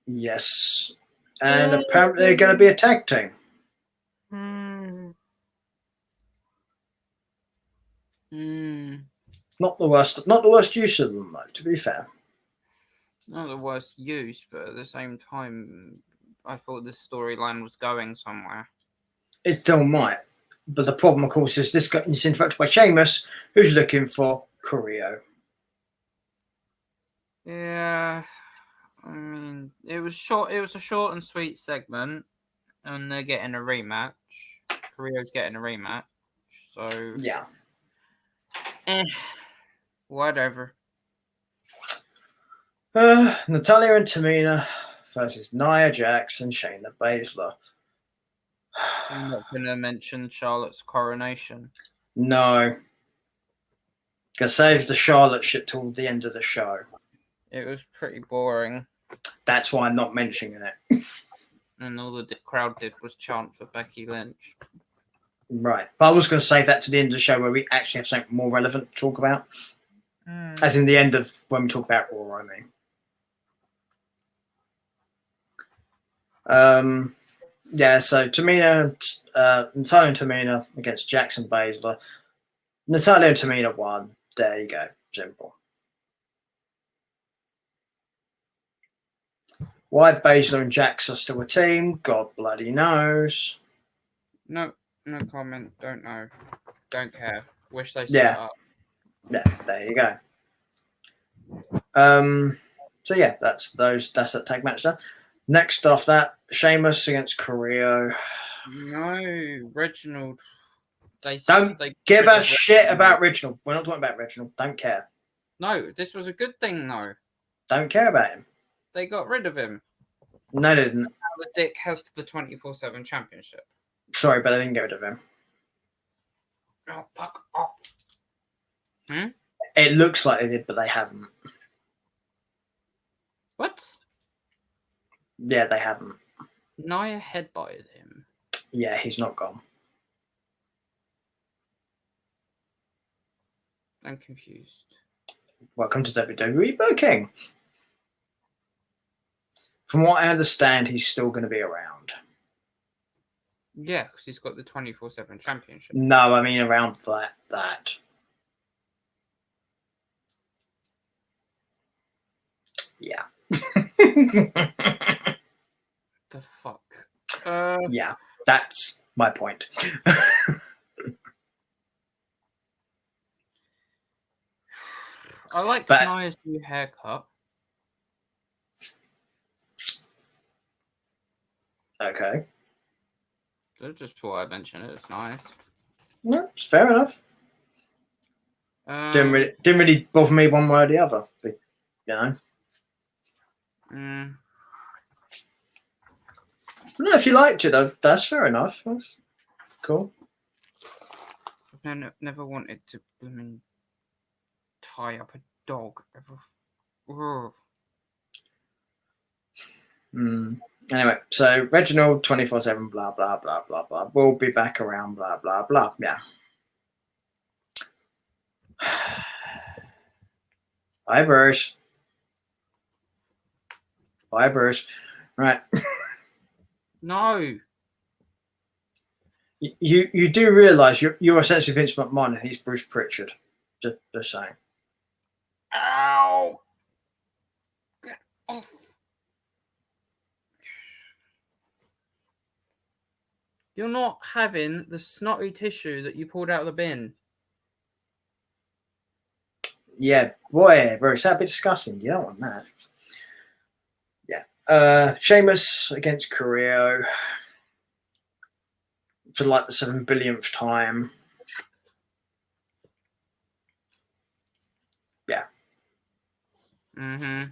Yes, and apparently they're going to be a tag team. Not the worst use of them though. To be fair, not the worst use, but at the same time, I thought this storyline was going somewhere. it still might. But the problem, of course, is this is interrupted by Sheamus, who's looking for Carrillo. Yeah, I mean, it was short. It was a short and sweet segment, and they're getting a rematch. Carrillo's getting a rematch, so Yeah. Whatever. Natalya and Tamina versus Nia Jax and Shayna Baszler. I'm not going to mention Charlotte's coronation. No. Gonna save the Charlotte shit till the end of the show. It was pretty boring. That's why I'm not mentioning it. And all the crowd did was chant for Becky Lynch. Right. But I was going to save that to the end of the show where we actually have something more relevant to talk about. As in the end of when we talk about Raw, I mean. Yeah, so Natalya and Tamina against Jax and Baszler. Natalya and Tamina won. There you go. Simple. Why Baszler and Jax are still a team, God bloody knows. No comment. Don't know. Don't care. Wish they split up. Yeah, there you go. So yeah, that's that tag match done. Next off that, Sheamus against Carrillo. No, Reginald. They give a shit about Reginald. We're not talking about Reginald. Don't care. No, this was a good thing though. Don't care about him. They got rid of him. No, they didn't. Now the Dick has the 24/7 championship. Sorry, but they didn't get rid of him. Oh, fuck off. It looks like they did, but they haven't. What? Yeah, they haven't. Nia headbutted him. Yeah, he's not gone. I'm confused. Welcome to WWE booking. From what I understand, he's still going to be around. Yeah, because he's got the 24/7 championship. No, I mean around that. Yeah. The fuck? Yeah, that's my point. I liked Nia's new haircut. Okay. I just thought I'd mention it. It's nice. No, it's fair enough. Didn't really bother me one way or the other. But, you know. No, if you liked it, though, that's fair enough. That's cool. I've never wanted to tie up a dog ever. Anyway, so Reginald 24/7, blah blah blah blah blah. We'll be back around, blah blah blah. Yeah. Bye, Bruce. Bye, Bruce. Right. No. You do realise you're essentially Vince McMahon and he's Bruce Pritchard. Just saying. Ow! Get off. You're not having the snotty tissue that you pulled out of the bin. Yeah, boy, bro, it's a bit disgusting. You don't want that. Yeah. Sheamus against Carrillo for like the 7 billionth time. Yeah. Mm-hmm.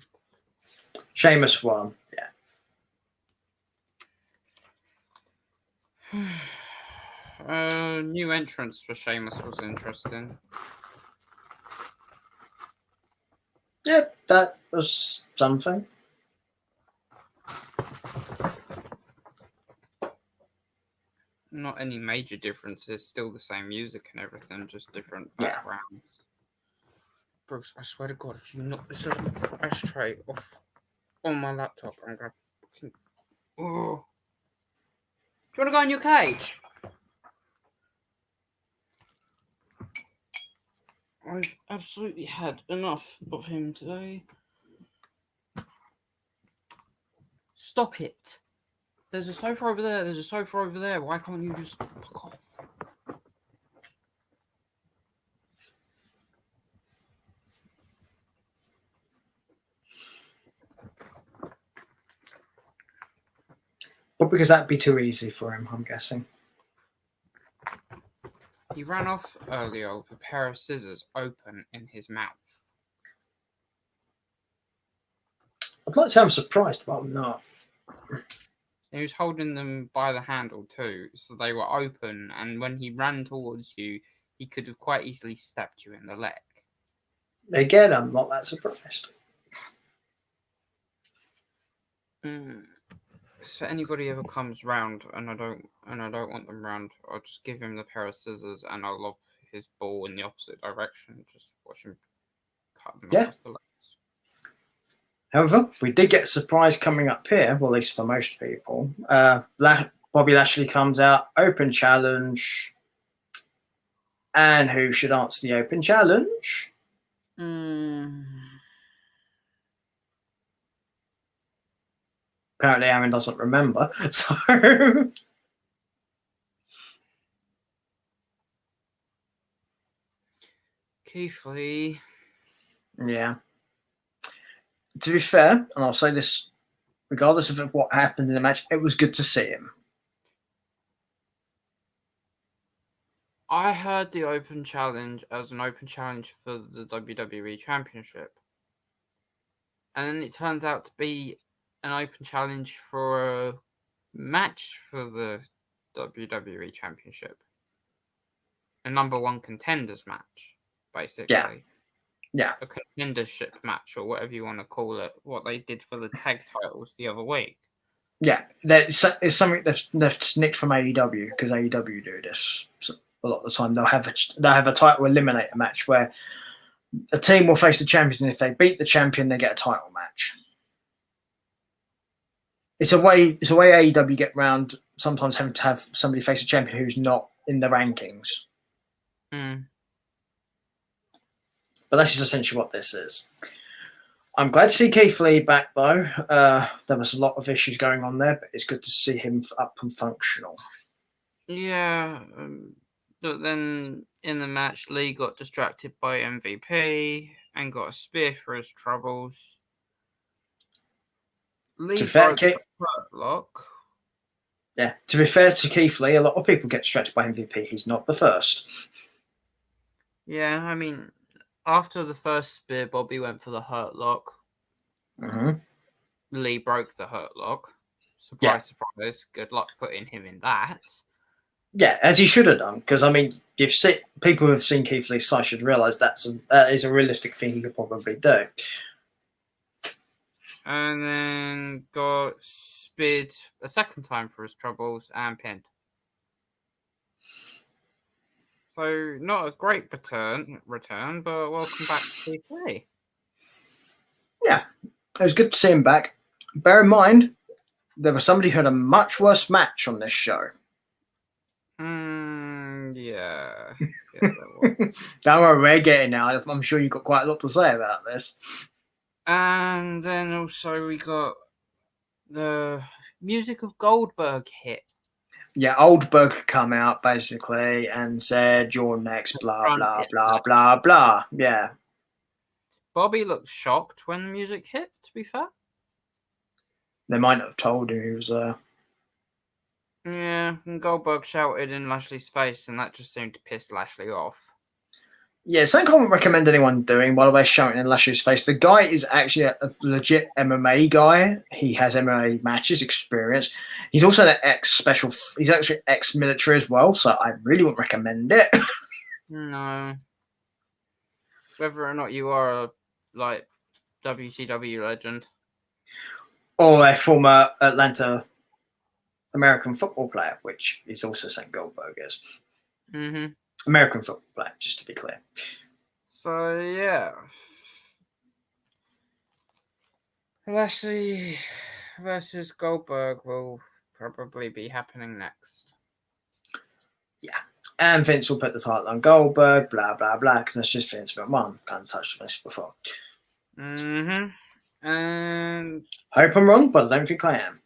Sheamus won. Yeah. New entrance for Sheamus was interesting. Yeah, that was something. Not any major differences. Still the same music and everything, just different backgrounds. Bruce, I swear to God, if you knock this ashtray off on my laptop, I'm gonna fucking. Oh. Do you want to go in your cage? I've absolutely had enough of him today. Stop it. There's a sofa over there. There's a sofa over there. Why can't you just fuck off? But because that'd be too easy for him, I'm guessing. He ran off earlier with a pair of scissors open in his mouth. I'd like to say I'm surprised, but I'm not. He was holding them by the handle too, so they were open, and when he ran towards you, he could have quite easily stabbed you in the leg. Again, I'm not that surprised. If anybody ever comes round and I don't want them round, I'll just give him the pair of scissors and I'll lob his ball in the opposite direction. Just watch him cut them across the legs. However, we did get a surprise coming up here, well, at least for most people. Bobby Lashley comes out, open challenge. And who should answer the open challenge? Apparently, Aaron doesn't remember. So, Keith Lee. Yeah. To be fair, and I'll say this regardless of what happened in the match, it was good to see him. I heard the open challenge as an open challenge for the WWE Championship. And then it turns out to be an open challenge for a match for the WWE Championship. A number one contenders match, basically. Yeah. A contendership match, or whatever you want to call it, what they did for the tag titles the other week. Yeah, it's something they've snicked from AEW, because AEW do this a lot of the time. They'll have a title eliminator match where a team will face the champion, and if they beat the champion, they get a title match. It's a way AEW get round sometimes having to have somebody face a champion who's not in the rankings. But that's just essentially what this is. I'm glad to see Keith Lee back, though. There was a lot of issues going on there, but it's good to see him up and functional. Yeah, but then in the match, Lee got distracted by MVP and got a spear for his troubles. Lee broke the lock. Yeah, to be fair to Keith Lee, a lot of people get distracted by MVP. He's not the first. Yeah, I mean, after the first spear, Bobby went for the hurt lock. Lee broke the hurt lock. Surprise, surprise. Good luck putting him in that. Yeah, as he should have done. Because, I mean, people who have seen Keith Lee's side should realise that is a realistic thing he could probably do. And then got speared a second time for his troubles and pinned. So, not a great return, but welcome back to Keith Lee. Yeah, it was good to see him back. Bear in mind, there was somebody who had a much worse match on this show. Yeah. Don't worry, we're getting now. I'm sure you've got quite a lot to say about this. And then also we got the music of Goldberg hit. Yeah, Oldberg come out basically and said, "You're next." Blah Front blah hit blah match. blah blah. Yeah, Bobby looked shocked when the music hit, to be fair. they might not have told him he was there. Yeah, and Goldberg shouted in Lashley's face, and that just seemed to piss Lashley off. Yeah, something I wouldn't recommend anyone doing while they're shouting in Lashley's face. The guy is actually a legit MMA guy. He has MMA matches experience. He's also an ex-special. He's actually ex-military as well, so I really wouldn't recommend it. No. Whether or not you are a, like, WCW legend. Or a former Atlanta American football player, which is also St. Goldberg is. Mm-hmm. American football player, just to be clear. So, yeah. Lashley versus Goldberg will probably be happening next. Yeah. And Vince will put the title on Goldberg, blah, blah, blah, because that's just Vince McMahon. Kind of touched on this before. Mm-hmm. And Hope I'm wrong, but I don't think I am.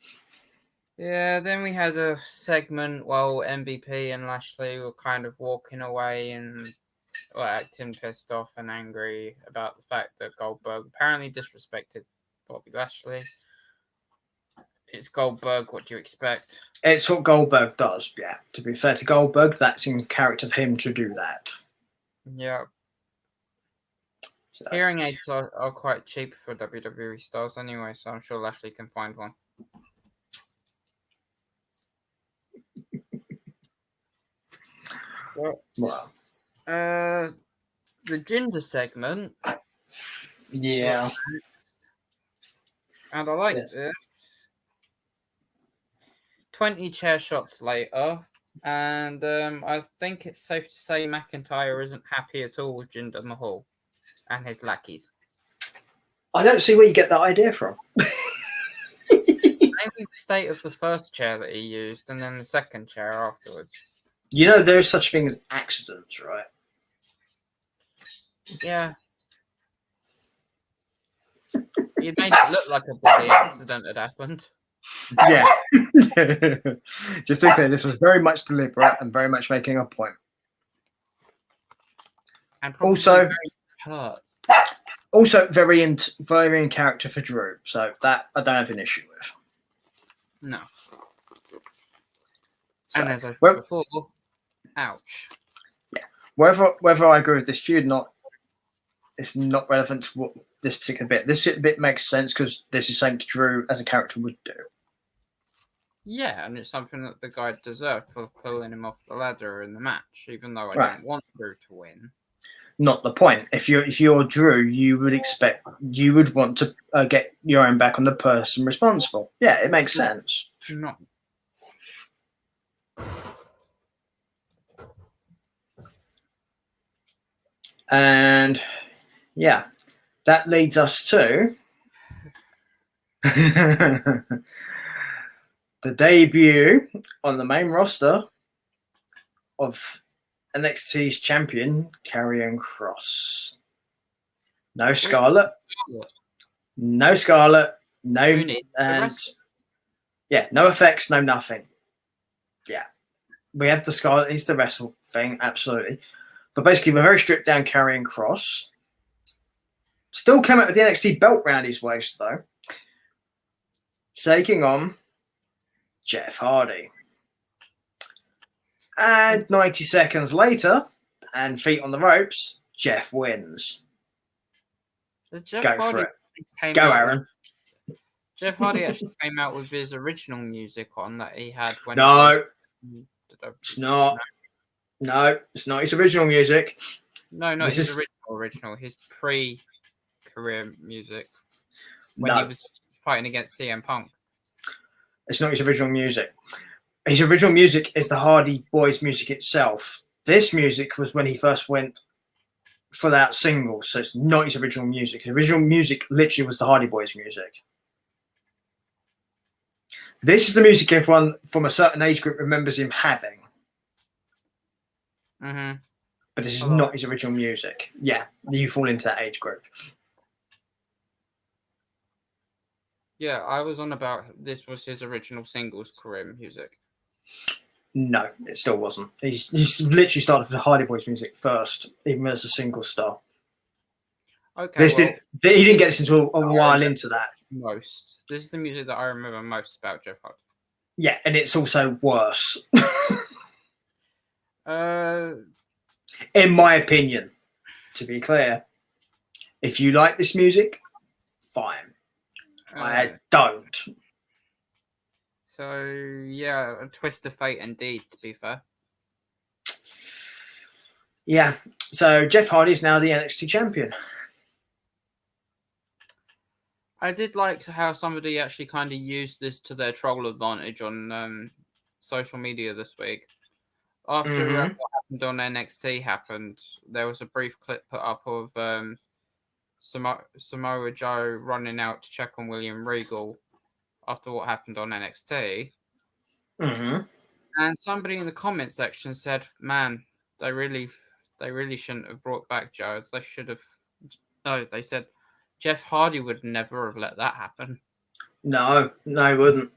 yeah, then we had a segment while MVP and Lashley were kind of walking away and were acting pissed off and angry about the fact that Goldberg apparently disrespected Bobby Lashley. It's Goldberg, what do you expect? It's what Goldberg does, yeah. To be fair to Goldberg, that's in character of him to do that. Yeah. So, Hearing aids are quite cheap for WWE stars anyway, so I'm sure Lashley can find one. well, The gender segment. yeah. And I like Yes. this. 20 chair shots later, and I think it's safe to say McIntyre isn't happy at all with Jinder Mahal and his lackeys. I don't see where you get that idea from. Maybe the state of the first chair that he used, and then the second chair afterwards. You know, there's such thing as accidents, right? Yeah. You made it look like a bloody accident had happened. Yeah. Just to clear, this was very much deliberate and very much making a point. And Also, very hurt. Also very in character for Drew, so that I don't have an issue with. No. So, And as I said before, ouch. Yeah. Whether I agree with this feud, it's not relevant to what this particular bit. This bit makes sense because this is something Drew as a character would do. Yeah, and it's something that the guy deserved for pulling him off the ladder in the match, even though I Right. don't want Drew to win. Not the point. If you're Drew, you would want to get your own back on the person responsible. Yeah, it makes sense. No. And yeah, that leads us to the debut on the main roster of NXT's champion, Karrion Kross. No Scarlett. No Scarlett. No, and yeah, no effects, no nothing. Yeah, we have the Scarlett needs to wrestle thing, absolutely. But basically, we're very stripped down Karrion Kross. Still came out with the NXT belt round his waist, though. Taking on Jeff Hardy. And 90 seconds later, and feet on the ropes, Jeff wins. Go for it. Go, Aaron. Jeff Hardy actually came out with his original music on that he had when No, it's not. No, it's not his original music. No, not his original. His pre-career music when he was fighting against CM Punk. It's not his original music. His original music is the Hardy Boys music itself. This music was when he first went for that single, so it's not his original music. His original music literally was the Hardy Boys music. This is the music everyone from a certain age group remembers him having. Mm-hmm. But this is not his original music. Yeah, you fall into that age group. Yeah, I was on about this was his original singles career music. No, it still wasn't. He's literally started with the Hardy Boys music first, even as a single star. Okay, He didn't get this until a while into that. Most. This is the music that I remember most about Jeff Hardy. Yeah, and it's also worse. In my opinion, to be clear. If you like this music, fine. I don't. So, yeah, a twist of fate indeed, to be fair. Yeah, so Jeff Hardy is now the NXT champion. I did like how somebody actually kind of used this to their troll advantage on social media this week. After what happened on NXT happened, there was a brief clip put up of Samoa Joe running out to check on William Regal after what happened on NXT. And somebody in the comment section said, "Man, they really shouldn't have brought back Joe. They should have." No, they said Jeff Hardy would never have let that happen. No, he wouldn't.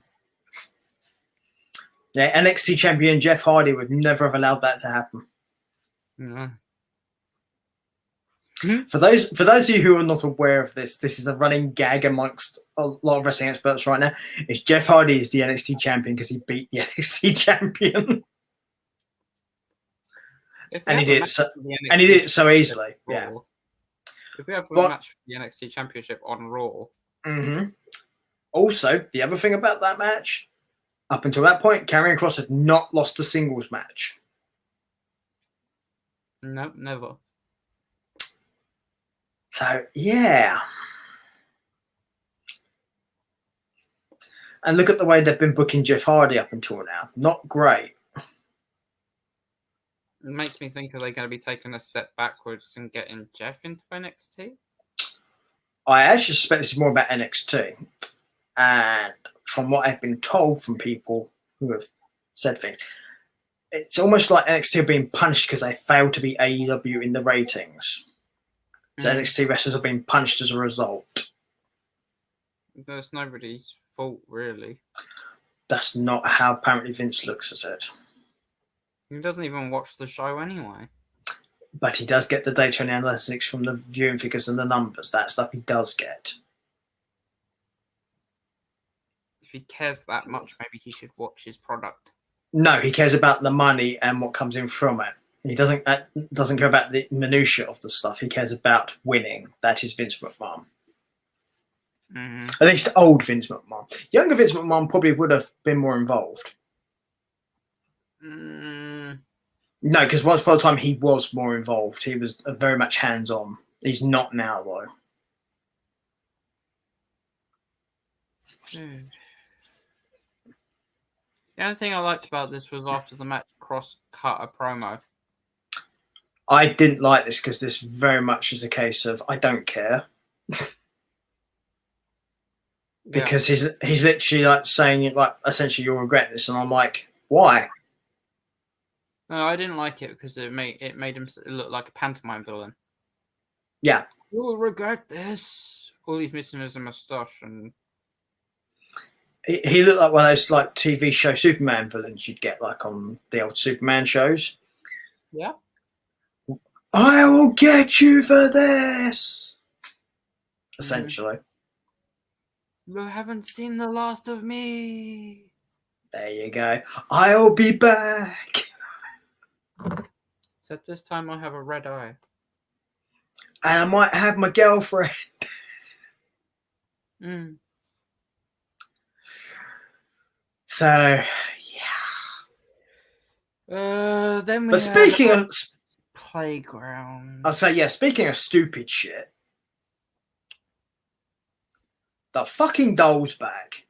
Yeah, NXT champion Jeff Hardy would never have allowed that to happen. No. For those of you who are not aware of this, this is a running gag amongst a lot of wrestling experts right now. Is Jeff Hardy is the NXT champion because he beat the NXT champion, and he did it so easily. Yeah. If we have a match for the NXT Championship on Raw. Also, the other thing about that match, up until that point, Karrion Kross had not lost a singles match. No, never. So, yeah. And look at the way they've been booking Jeff Hardy up until now. Not great. It makes me think, are they going to be taking a step backwards and getting Jeff into NXT? I actually suspect this is more about NXT. And from what I've been told from people who have said things, it's almost like NXT are being punished because they failed to be AEW in the ratings. So NXT wrestlers are being punished as a result. There's nobody's fault, really. That's not how apparently Vince looks at it. He doesn't even watch the show anyway. But he does get the data and analytics from the viewing figures and the numbers. That stuff he does get. If he cares that much, maybe he should watch his product. No, he cares about the money and what comes in from it. He doesn't care about the minutiae of the stuff. He cares about winning. That is Vince McMahon. At least old Vince McMahon. Younger Vince McMahon probably would have been more involved. No, because once upon a time he was more involved. He was very much hands-on. He's not now, though. The only thing I liked about this was after the match, Cross cut a promo. I didn't like this because this very much is a case of I don't care. Because he's literally like saying like essentially you'll regret this, and I'm like, why? No, I didn't like it because it made him look like a pantomime villain. Yeah, you'll regret this. All he's missing is a moustache, and he looked like one of those like TV show Superman villains you'd get like on the old Superman shows. Yeah. I will get you for this. Essentially. You haven't seen the last of me. There you go. I'll be back. Except this time I have a red eye. And I might have my girlfriend. So, yeah. Then we but speaking of playground, I'll say, yeah, speaking of stupid shit, the fucking doll's back.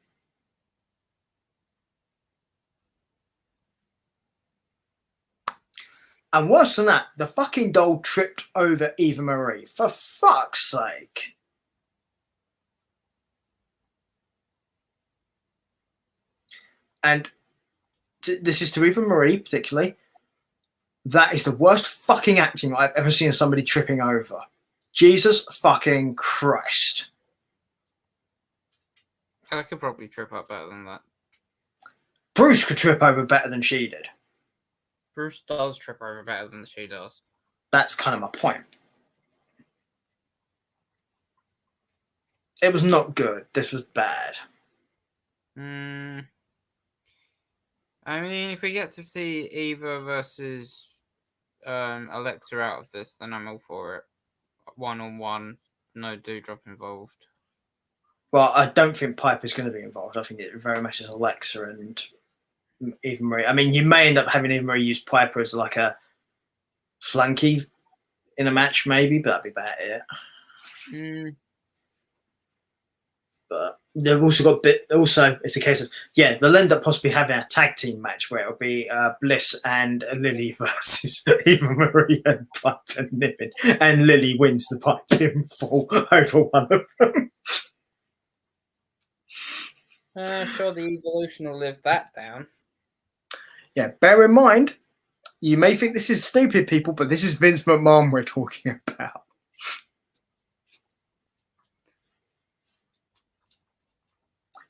And worse than that, the fucking doll tripped over Eva Marie. For fuck's sake. And this is to Eva Marie particularly. That is the worst fucking acting I've ever seen somebody tripping over. Jesus fucking Christ. I could probably trip up better than that. Bruce could trip over better than she did. Bruce does trip over better than she does. That's kind of my point. It was not good. This was bad. I mean, if we get to see Eva versus Alexa out of this, then I'm all for it. 1-on-1, no Doudrop involved. Well, I don't think Piper's going to be involved. I think it very much is Alexa and Eva Marie. I mean, you may end up having Eva Marie use Piper as like a flunky in a match, maybe, but that'd be about it. But they've also got also it's a case of they'll end up possibly having a tag team match where it'll be Bliss and Lily versus Eva Marie and Piper Niven, and Lily wins the pipe pinfall over one of them. Sure, the Evolution will live that down. Yeah, bear in mind, you may think this is stupid, people, but this is Vince McMahon we're talking about.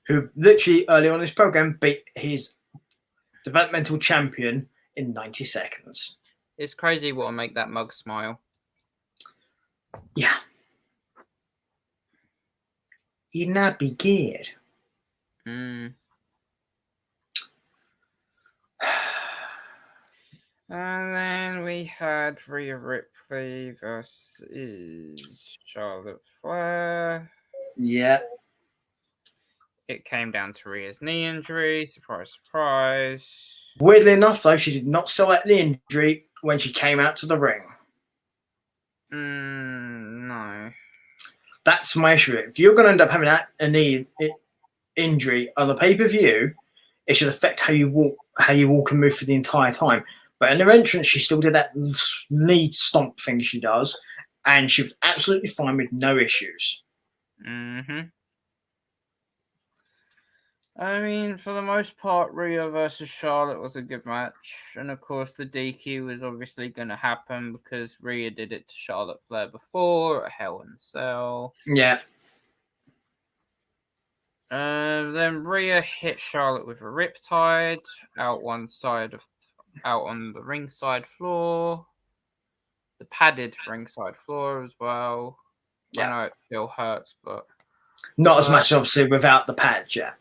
Who literally early on in his program beat his developmental champion in 90 seconds. It's crazy what will make that mug smile. Yeah. He'd not be good. And then we had Rhea Ripley versus Charlotte Flair. Yeah. It came down to Rhea's knee injury. Surprise, surprise. Weirdly enough, though, she did not sell out the injury when she came out to the ring. No. That's my issue. If you're going to end up having a knee injury on the pay-per-view, it should affect how you walk and move for the entire time. But in her entrance, she still did that knee stomp thing she does, and she was absolutely fine with no issues. I mean, for the most part, Rhea versus Charlotte was a good match. And of course, the DQ was obviously going to happen because Rhea did it to Charlotte Flair before at Hell in a Cell. Yeah. Then Rhea hit Charlotte with a Riptide out on the ringside floor. The padded ringside floor as well. Yeah. I know it still hurts, but... Not as much, obviously, without the pads, yeah.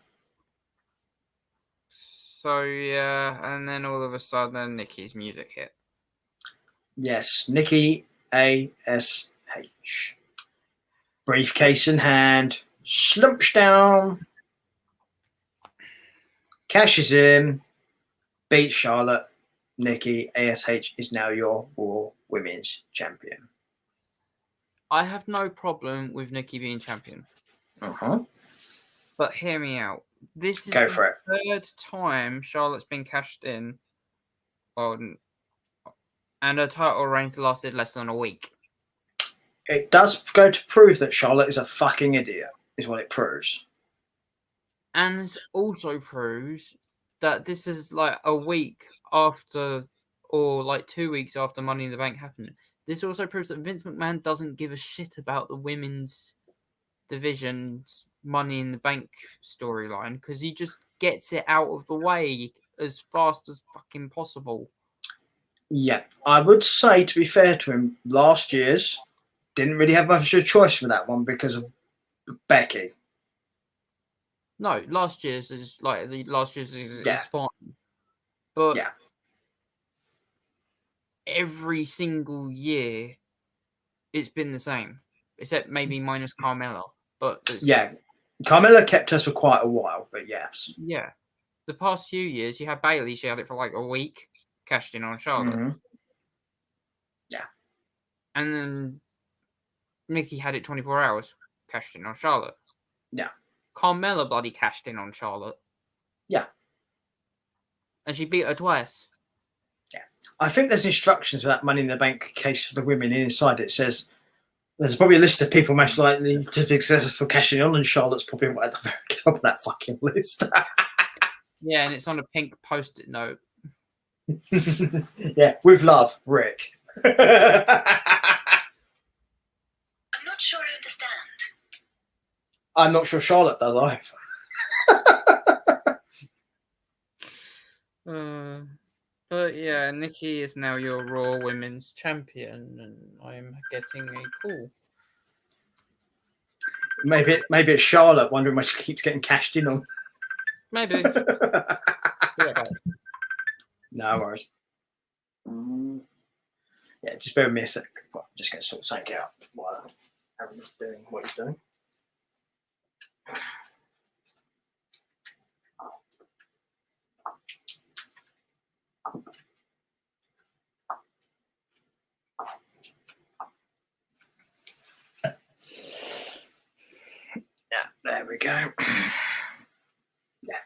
So, yeah, and then all of a sudden, Nikki's music hit. Yes, Nikki ASH. Briefcase in hand, slumps down, cashes in, beats Charlotte. Nikki ASH is now your Raw Women's Champion. I have no problem with Nikki being champion. But hear me out. This is the third time Charlotte's been cashed in and her title reigns lasted less than a week. It does go to prove that Charlotte is a fucking idiot, is what it proves. And it also proves that this is like a week after, or like 2 weeks after Money in the Bank happened. This also proves that Vince McMahon doesn't give a shit about the women's division's Money in the Bank storyline because he just gets it out of the way as fast as fucking possible. Yeah, I would say, to be fair to him, last year's didn't really have much of a choice for that one because of Becky. No, last year's is fine. But every single year it's been the same. Except maybe minus Carmella. But Carmella kept us for quite a while, but yes. Yeah. The past few years, you had Bayley, she had it for like a week, cashed in on Charlotte. Yeah. And then Nikki had it 24 hours, cashed in on Charlotte. Yeah. Carmella bloody cashed in on Charlotte. Yeah. And she beat her twice. Yeah. I think there's instructions for that Money in the Bank case for the women inside. It says there's probably a list of people most likely to be successful cashing on, and Charlotte's probably right at the very top of that fucking list. Yeah, and it's on a pink post-it note. Yeah, with love, Rick. I'm not sure I understand. I'm not sure Charlotte does either. But yeah, Nikki is now your Raw Women's Champion, and I'm getting a call. Maybe it's Charlotte wondering why she keeps getting cashed in on. Maybe. No worries. Yeah, just bear with me a sec. I'm just going to sort something out while Aaron is doing what he's doing. Yeah, there we go. Yeah.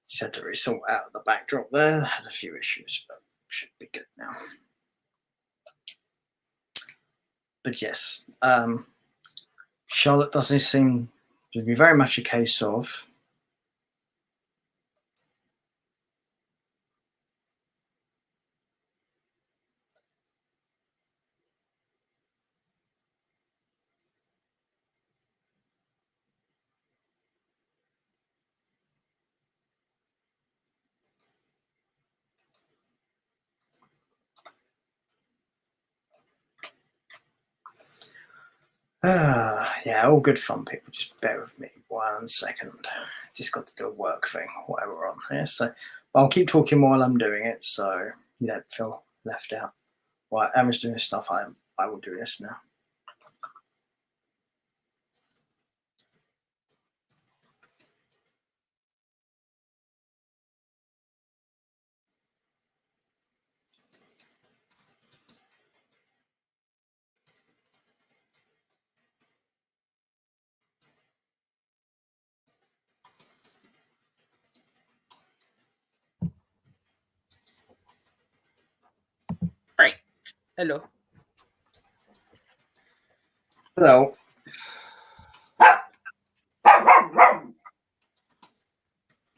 Just had to resort out the backdrop there. Had a few issues, but should be good now. But yes, Charlotte doesn't seem to be very much a case of yeah, all good fun, people. Just bear with me 1 second. Just got to do a work thing while we're on here. So I'll keep talking while I'm doing it, so you don't feel left out. While Emma's doing stuff, I will do this now. Right. Hello. Hello.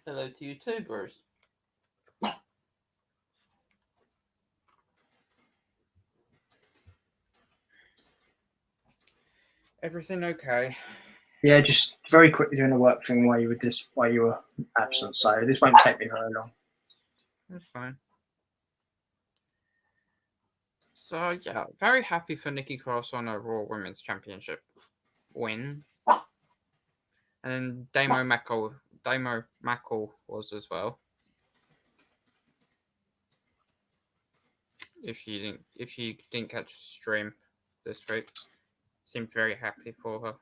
Hello to you too, Bruce. Everything okay? Yeah, just very quickly doing a work thing while you were absent. So this won't take me very long. That's fine. So yeah, very happy for Nikki Cross on a Raw Women's Championship win. And then Damo Mackel was as well. If you didn't catch the stream this week, seemed very happy for her.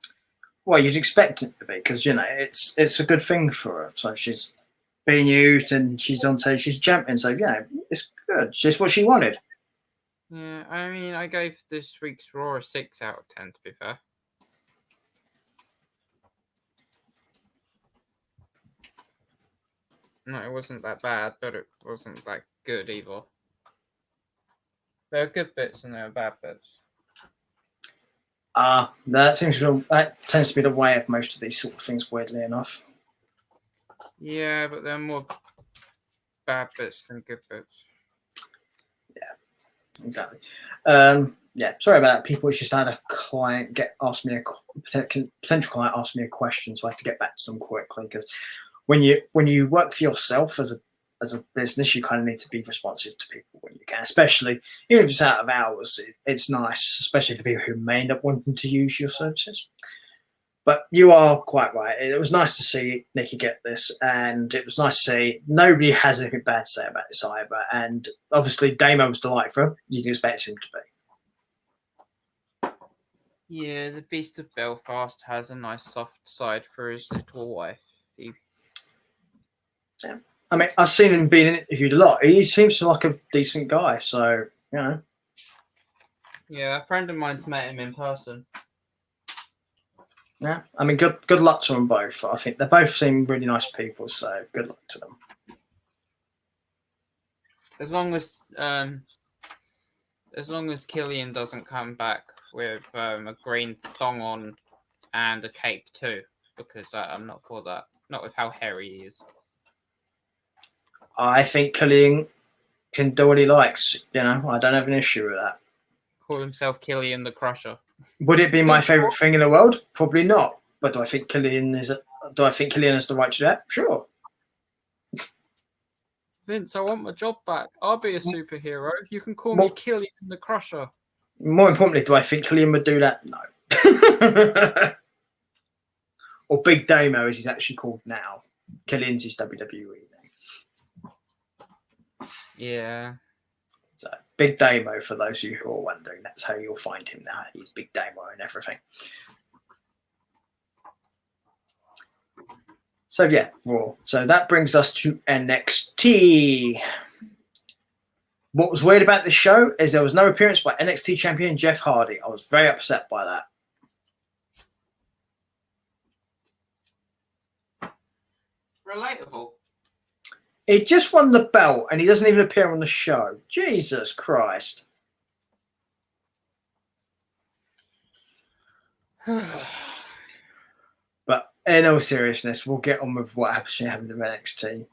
Well, you'd expect it to be because it's a good thing for her. So she's being used and she's on stage, she's champion. So it's good. It's just what she wanted. Yeah, I mean, I gave this week's Raw a 6 out of 10. To be fair. No, it wasn't that bad, but it wasn't that good either. There are good bits and there are bad bits. That tends to be the way of most of these sort of things, weirdly enough. Yeah, but there are more bad bits than good bits. Yeah, exactly. Yeah, sorry about that, people. It's just I had a client potential client ask me a question, so I had to get back to them quickly because when you work for yourself as a business, you kind of need to be responsive to people when you can, especially even if it's out of hours. It's nice, especially for people who may end up wanting to use your services. But you are quite right. It was nice to see Nikki get this, and it was nice to see nobody has anything bad to say about this either. And obviously, Damo was delightful. You can expect him to be. Yeah, the Beast of Belfast has a nice soft side for his little wife. Yeah. I mean, I've seen him being interviewed a lot. He seems like a decent guy, so Yeah, a friend of mine's met him in person. Yeah, I mean, good luck to them both. I think they both seem really nice people, so good luck to them. As long as Killian doesn't come back with a green thong on and a cape too, because I'm not for that. Not with how hairy he is. I think Killian can do what he likes. I don't have an issue with that. Call himself Killian the Crusher. Would it be my favourite thing in the world? Probably not. But do I think Killian has the right to do that? Sure. Vince, I want my job back. I'll be a superhero. You can call me Killian the Crusher. More importantly, do I think Killian would do that? No. Or Big Damo, as he's actually called now. Killian's his WWE name. Yeah. So Big Damo, for those of you who are wondering, that's how you'll find him now. He's Big Damo and everything. So yeah, Raw. So that brings us to NXT. What was weird about this show is there was no appearance by NXT champion Jeff Hardy. I was very upset by that. Relatable. He just won the belt and he doesn't even appear on the show. Jesus Christ. But in all seriousness, we'll get on with what happened in NXT.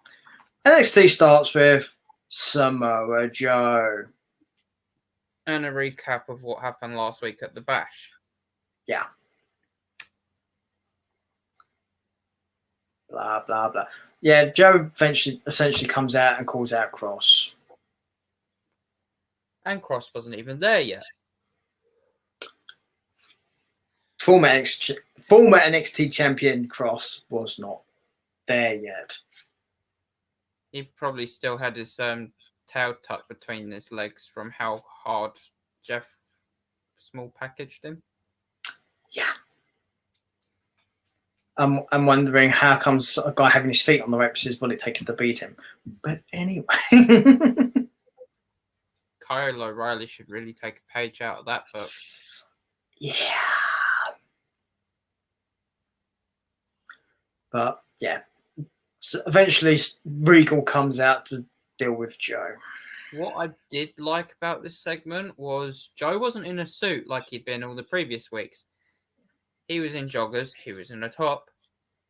NXT starts with Samoa Joe. And a recap of what happened last week at the Bash. Yeah. Blah, blah, blah. Yeah, Joe essentially comes out and calls out Cross. And Cross wasn't even there yet. Former NXT champion Cross was not there yet. He probably still had his tail tucked between his legs from how hard Jeff Small packaged him. Yeah. I'm wondering how comes a guy having his feet on the ropes is what it takes to beat him. But anyway. Kyle O'Reilly should really take a page out of that book. Yeah. But yeah. So eventually Regal comes out to deal with Joe. What I did like about this segment was Joe wasn't in a suit like he'd been all the previous weeks. He was in joggers. He was in a top.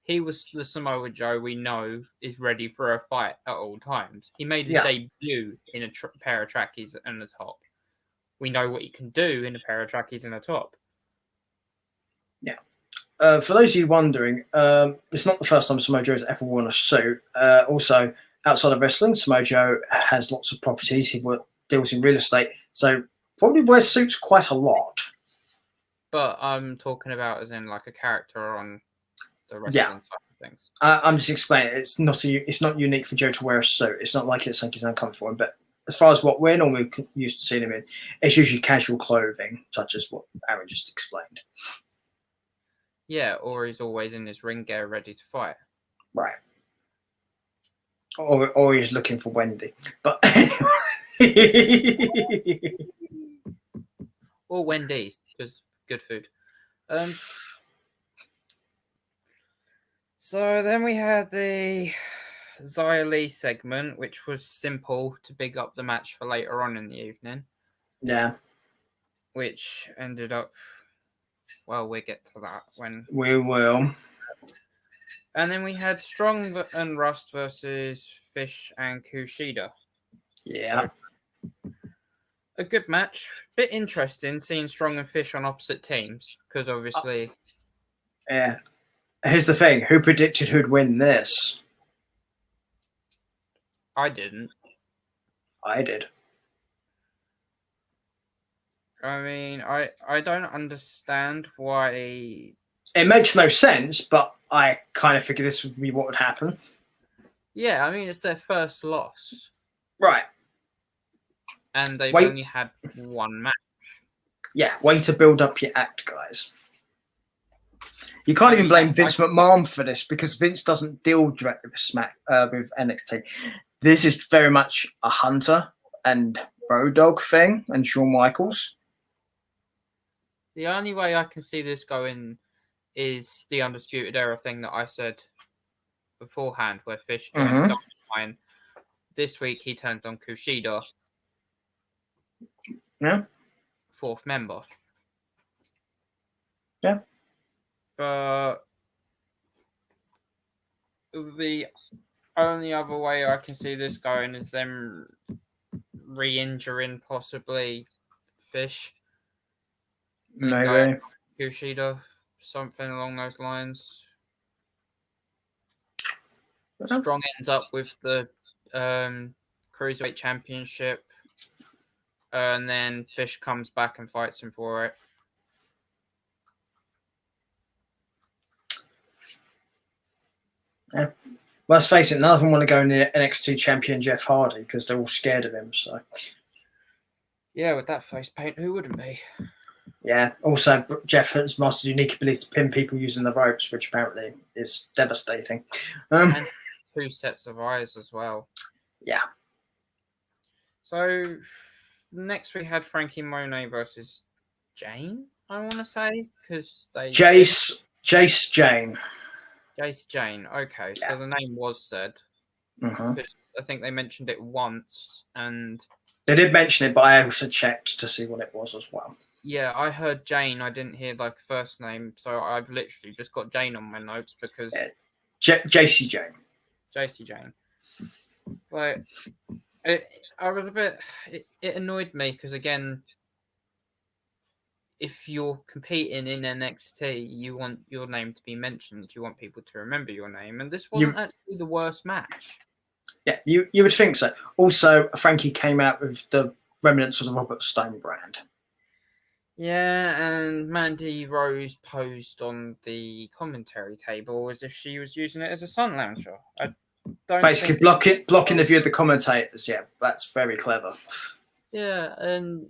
He was the Samoa Joe we know is ready for a fight at all times. He made his debut in a pair of trackies and a top. We know what he can do in a pair of trackies and a top. Yeah. For those of you wondering, it's not the first time Samoa Joe has ever worn a suit. Also, outside of wrestling, Samoa Joe has lots of properties. He deals in real estate, so probably wears suits quite a lot. But I'm talking about as in like a character on the wrestling side of things. I'm just explaining. It's not unique for Joe to wear a suit. It's not like it's something he's uncomfortable in. But as far as what we're normally used to seeing him in, it's usually casual clothing, such as what Aaron just explained. Yeah, or he's always in his ring gear ready to fight. Right. Or he's looking for Wendy. But anyway. Or Wendy's, because good food. So then we had the Xia Li segment, which was simple to big up the match for later on in the evening. Yeah. Which ended up, well, we'll get to that when we will. And then we had Strong and Rust versus Fish and Kushida. Yeah. So, a good match. Bit interesting seeing Strong and Fish on opposite teams because obviously. Yeah. Here's the thing. Who predicted who'd win this? I didn't. I did. I mean, I don't understand why. It makes no sense, but I kind of figured this would be what would happen. Yeah, I mean, it's their first loss. Right. And they've only had one match. Yeah, way to build up your act, guys. You can't even blame Vince McMahon for this because Vince doesn't deal directly with NXT. This is very much a Hunter and Road Dogg thing and Shawn Michaels. The only way I can see this going is the Undisputed Era thing that I said beforehand, where Fish joins Dynamite. This week he turns on Kushida. Yeah. Fourth member. Yeah. But the only other way I can see this going is them re-injuring possibly Fish. Maybe. Kushida, something along those lines. Yeah. Strong ends up with the Cruiserweight Championship. And then Fish comes back and fights him for it. Yeah. Well, let's face it, none of them want to go in the NXT champion Jeff Hardy because they're all scared of him. So, Yeah, with that face paint, who wouldn't be? yeah. Also, Jeff has mastered unique ability to pin people using the ropes, which apparently is devastating. And 2 sets of eyes as well. Yeah. So next we had Frankie Monet versus Jane, I want to say, because they Jace Jane. Jace Jane. Okay, Yeah. so the name was said. Mm-hmm. I think they mentioned it once, and They did mention it, but I also checked to see what it was as well. yeah, I heard Jane. I didn't hear like first name, so I've literally just got Jane on my notes because JC Jane. JC Jane. Like, I was a bit. It annoyed me because again, if you're competing in NXT, you want your name to be mentioned. You want people to remember your name, and this wasn't actually the worst match. Yeah, you would think so. Also, Frankie came out with the remnants of the Robert Stone brand. Yeah, and Mandy Rose posed on the commentary table as if she was using it as a sun lounger. I don't Basically, think blocking the view of the commentators. Yeah, that's very clever. Yeah, and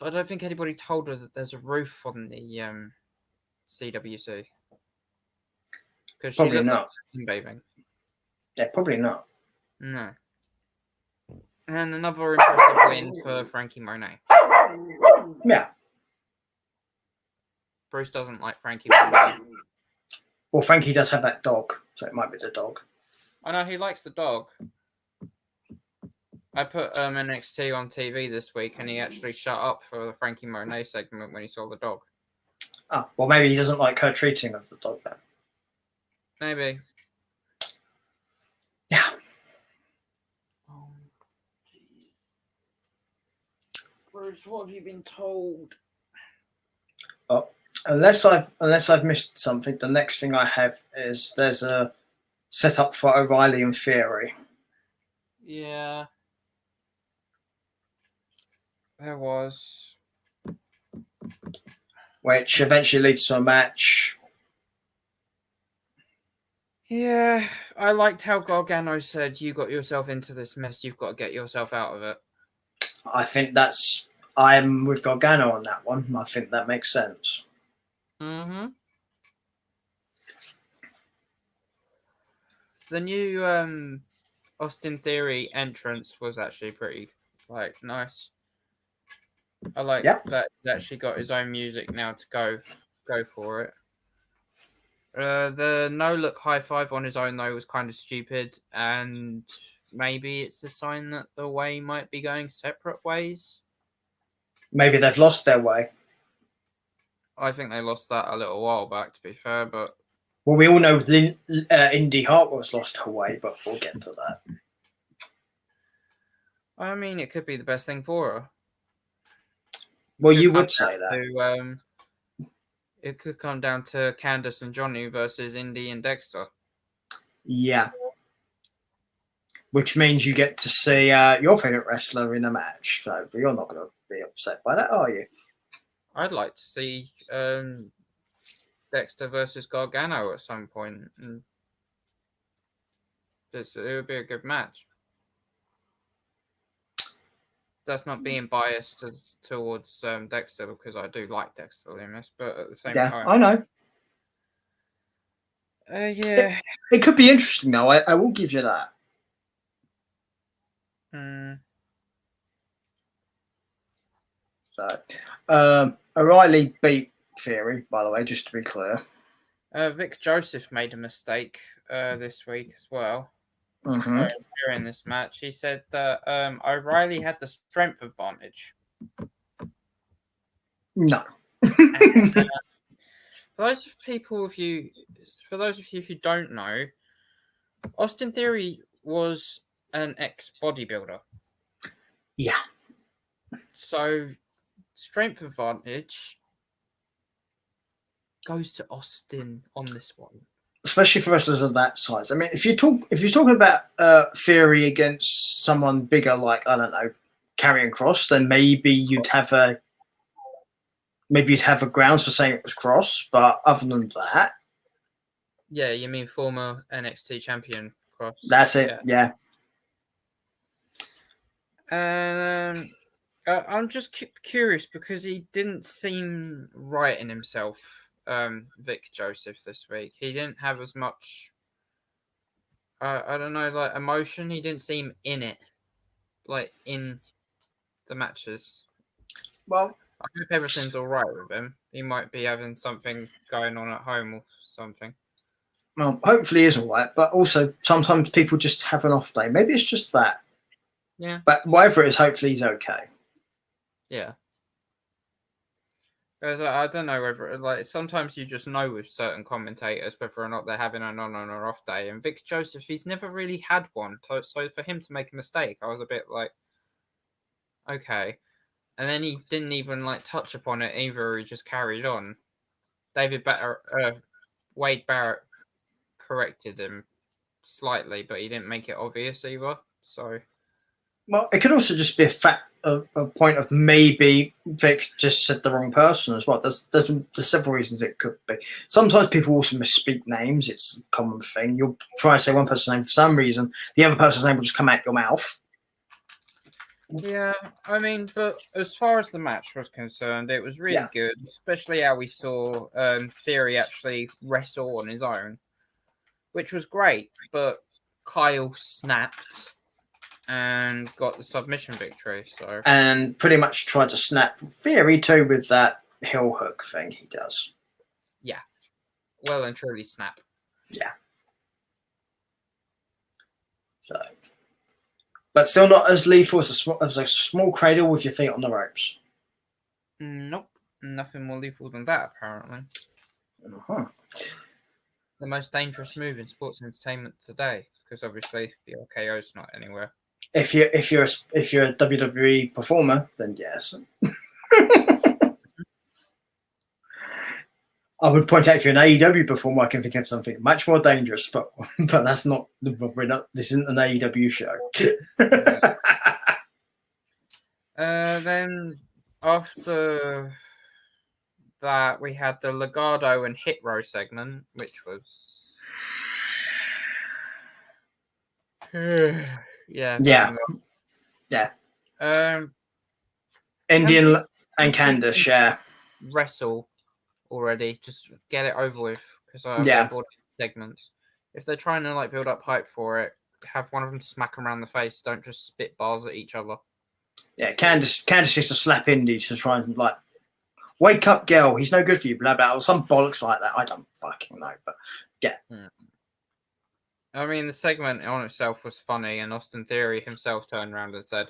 I don't think anybody told her that there's a roof on the CWC. Because she Probably looked not. like bathing. Yeah, probably not. No. And another impressive win for Frankie Monet. Yeah. Bruce doesn't like Frankie Monet. Well, Frankie does have that dog, so it might be the dog. I know he likes the dog. I put NXT on TV this week, and he actually shut up for the Frankie Monet segment when he saw the dog. Oh, well, maybe he doesn't like her treating of the dog then. Maybe. Yeah. Oh, Bruce, what have you been told? Oh, unless I've missed something, the next thing I have is there's a setup for O'Reilly and Theory. Yeah. There was. Which eventually leads to a match. Yeah, I liked how Gargano said, "You got yourself into this mess. You've got to get yourself out of it." I think I'm with Gargano on that one. I think that makes sense. Mm-hmm. The new Austin Theory entrance was actually pretty nice. I like that he actually got his own music now to go for it. The no look high five on his own though was kind of stupid, and maybe it's a sign that the way might be going separate ways. Maybe they've lost their way. I think they lost that a little while back, to be fair, but well, we all know Indy Hartwell's lost her way, but we'll get to that. I mean, it could be the best thing for her. Well, you would say that. It could come down to Candice and Johnny versus Indy and Dexter. Yeah. Which means you get to see your favourite wrestler in a match. So you're not going to be upset by that, are you? I'd like to see Dexter versus Gargano at some point. And it would be a good match. That's not being biased towards Dexter, because I do like Dexter Lumis, but at the same time, I know. Yeah, it could be interesting though. I will give you that. So, O'Reilly beat Theory, by the way, just to be clear. Vic Joseph made a mistake this week as well. Mm-hmm. During this match, he said that O'Reilly had the strength advantage. No. For those of you who don't know, Austin Theory was an ex-bodybuilder. Yeah. So, strength advantage goes to Austin on this one. especially for wrestlers of that size. I mean, if you're talking about Theory against someone bigger, like I don't know, Karrion Kross, then maybe you'd have a grounds for saying it was Cross. But other than that, Yeah, you mean former NXT champion Cross? that's it. Yeah. I'm just curious because he didn't seem right in himself, Vic Joseph, this week. He didn't have as much, I don't know, like emotion. He didn't seem in it, like in the matches. Well, I hope everything's all right with him. He might be having something going on at home or something. Well, hopefully he is all right. But also, sometimes people just have an off day. Maybe it's just that. Yeah. But whatever it is, hopefully he's okay. Yeah. Because I don't know whether, like, sometimes you just know with certain commentators whether or not they're having an on or off day. And Vic Joseph, he's never really had one. So for him to make a mistake, I was a bit like, okay. And then he didn't even, like, touch upon it either. He just carried on. Wade Barrett corrected him slightly, but he didn't make it obvious either. So, well, it could also just be a point of maybe Vic just said the wrong person as well. There's several reasons it could be. Sometimes people also misspeak names. It's a common thing. You'll try to say one person's name for some reason, the other person's name will just come out your mouth. yeah, I mean, but as far as the match was concerned, it was really good, especially how we saw Theory actually wrestle on his own, which was great. But Kyle snapped and got the submission victory. So, and pretty much tried to snap Theory too with that heel hook thing he does. Yeah, well and truly snap. Yeah. So, but still not as lethal as a small cradle with your feet on the ropes. Nope, nothing more lethal than that apparently. Uh-huh. The most dangerous move in sports entertainment today, because obviously the RKO's not anywhere. If you're a WWE performer, then yes. I would point out if you're an AEW performer, I can think of something much more dangerous, but that's not. We're not. This isn't an AEW show. Then after that, we had the Legado and Hit Row segment, which was yeah. Indian and Candice, yeah. Wrestle already, just get it over with because I'm bored of segments. If they're trying to like build up hype for it, have one of them smack them around the face. Don't just spit bars at each other. Yeah, Candice used to slap Indy to try and like, wake up, girl. He's no good for you. Blah blah, or some bollocks like that. I don't fucking know, but yeah. I mean, the segment on itself was funny, and Austin Theory himself turned around and said,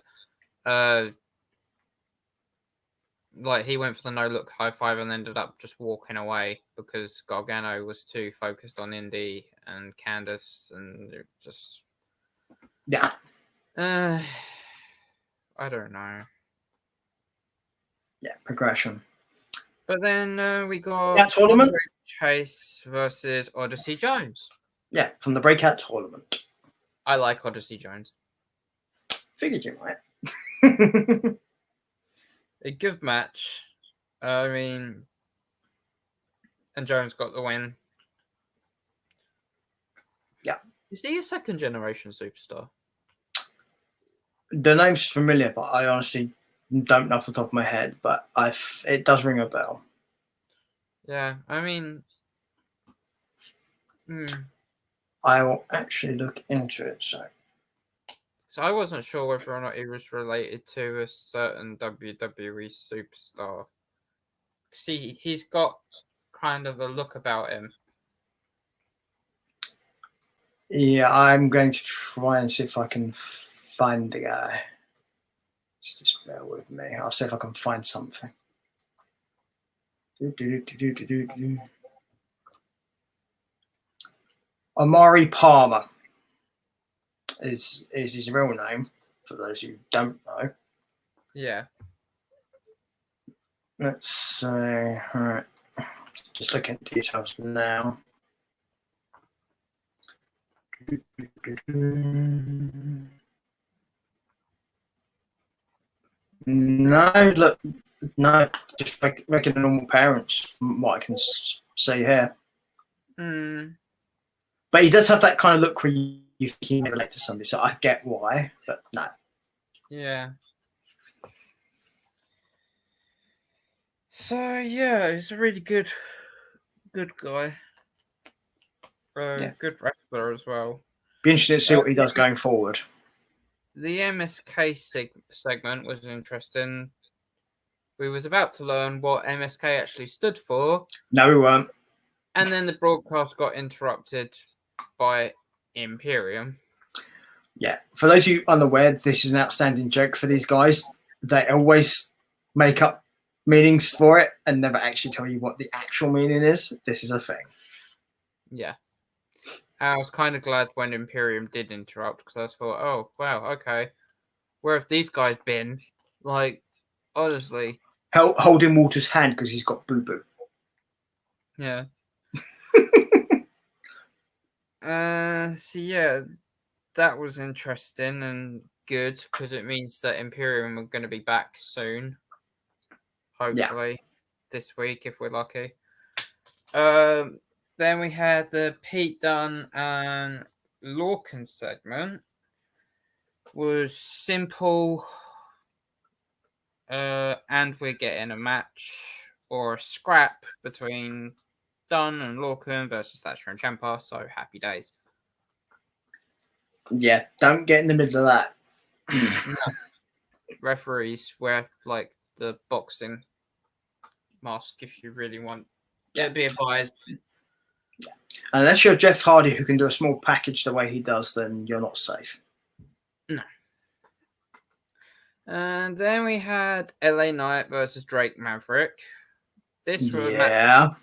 like he went for the no-look high five and ended up just walking away because Gargano was too focused on Indy and Candice, and just I don't know. Yeah, progression. But then we got tournament Chase versus Odyssey Jones. Yeah, from the breakout tournament. I like Odyssey Jones. Figured you might. A good match. I mean, and Jones got the win. Yeah. Is he a second generation superstar? The name's familiar, but I honestly don't know off the top of my head. But it does ring a bell. Yeah, I mean, I will actually look into it. So I wasn't sure whether or not he was related to a certain WWE superstar. See, he's got kind of a look about him. Yeah, I'm going to try and see if I can find the guy. Just bear with me. I'll see if I can find something. Amari Palmer is his real name, for those who don't know. Yeah. Let's see. All right. Just looking at details now. No, look, no, just regular normal parents, from what I can see here. But he does have that kind of look where you think he may relate to somebody, so I get why, but no. Yeah. So yeah, he's a really good guy. Good wrestler as well. Be interesting to see what he does going forward. The MSK segment was interesting. We was about to learn what MSK actually stood for. No, we weren't. And then the broadcast got interrupted by Imperium. Yeah. For those of you unaware, this is an outstanding joke for these guys. They always make up meanings for it and never actually tell you what the actual meaning is. This is a thing. Yeah. I was kind of glad when Imperium did interrupt because I thought, oh, wow, okay. Where have these guys been? Like, honestly. Holding Walter's hand because he's got boo-boo. Yeah. So, yeah, that was interesting and good because it means that Imperium are going to be back soon. Hopefully. This week, if we're lucky. Then we had the Pete Dunne and Lorcan segment. Was simple, and we're getting a match or a scrap between Dunne and Lorcan versus Thatcher and Ciampa. So happy days. Yeah, don't get in the middle of that. No. Referees wear like the boxing mask if you really want. Yeah, be advised. Unless you're Jeff Hardy who can do a small package the way he does, then you're not safe. No. And then we had LA Knight versus Drake Maverick. This was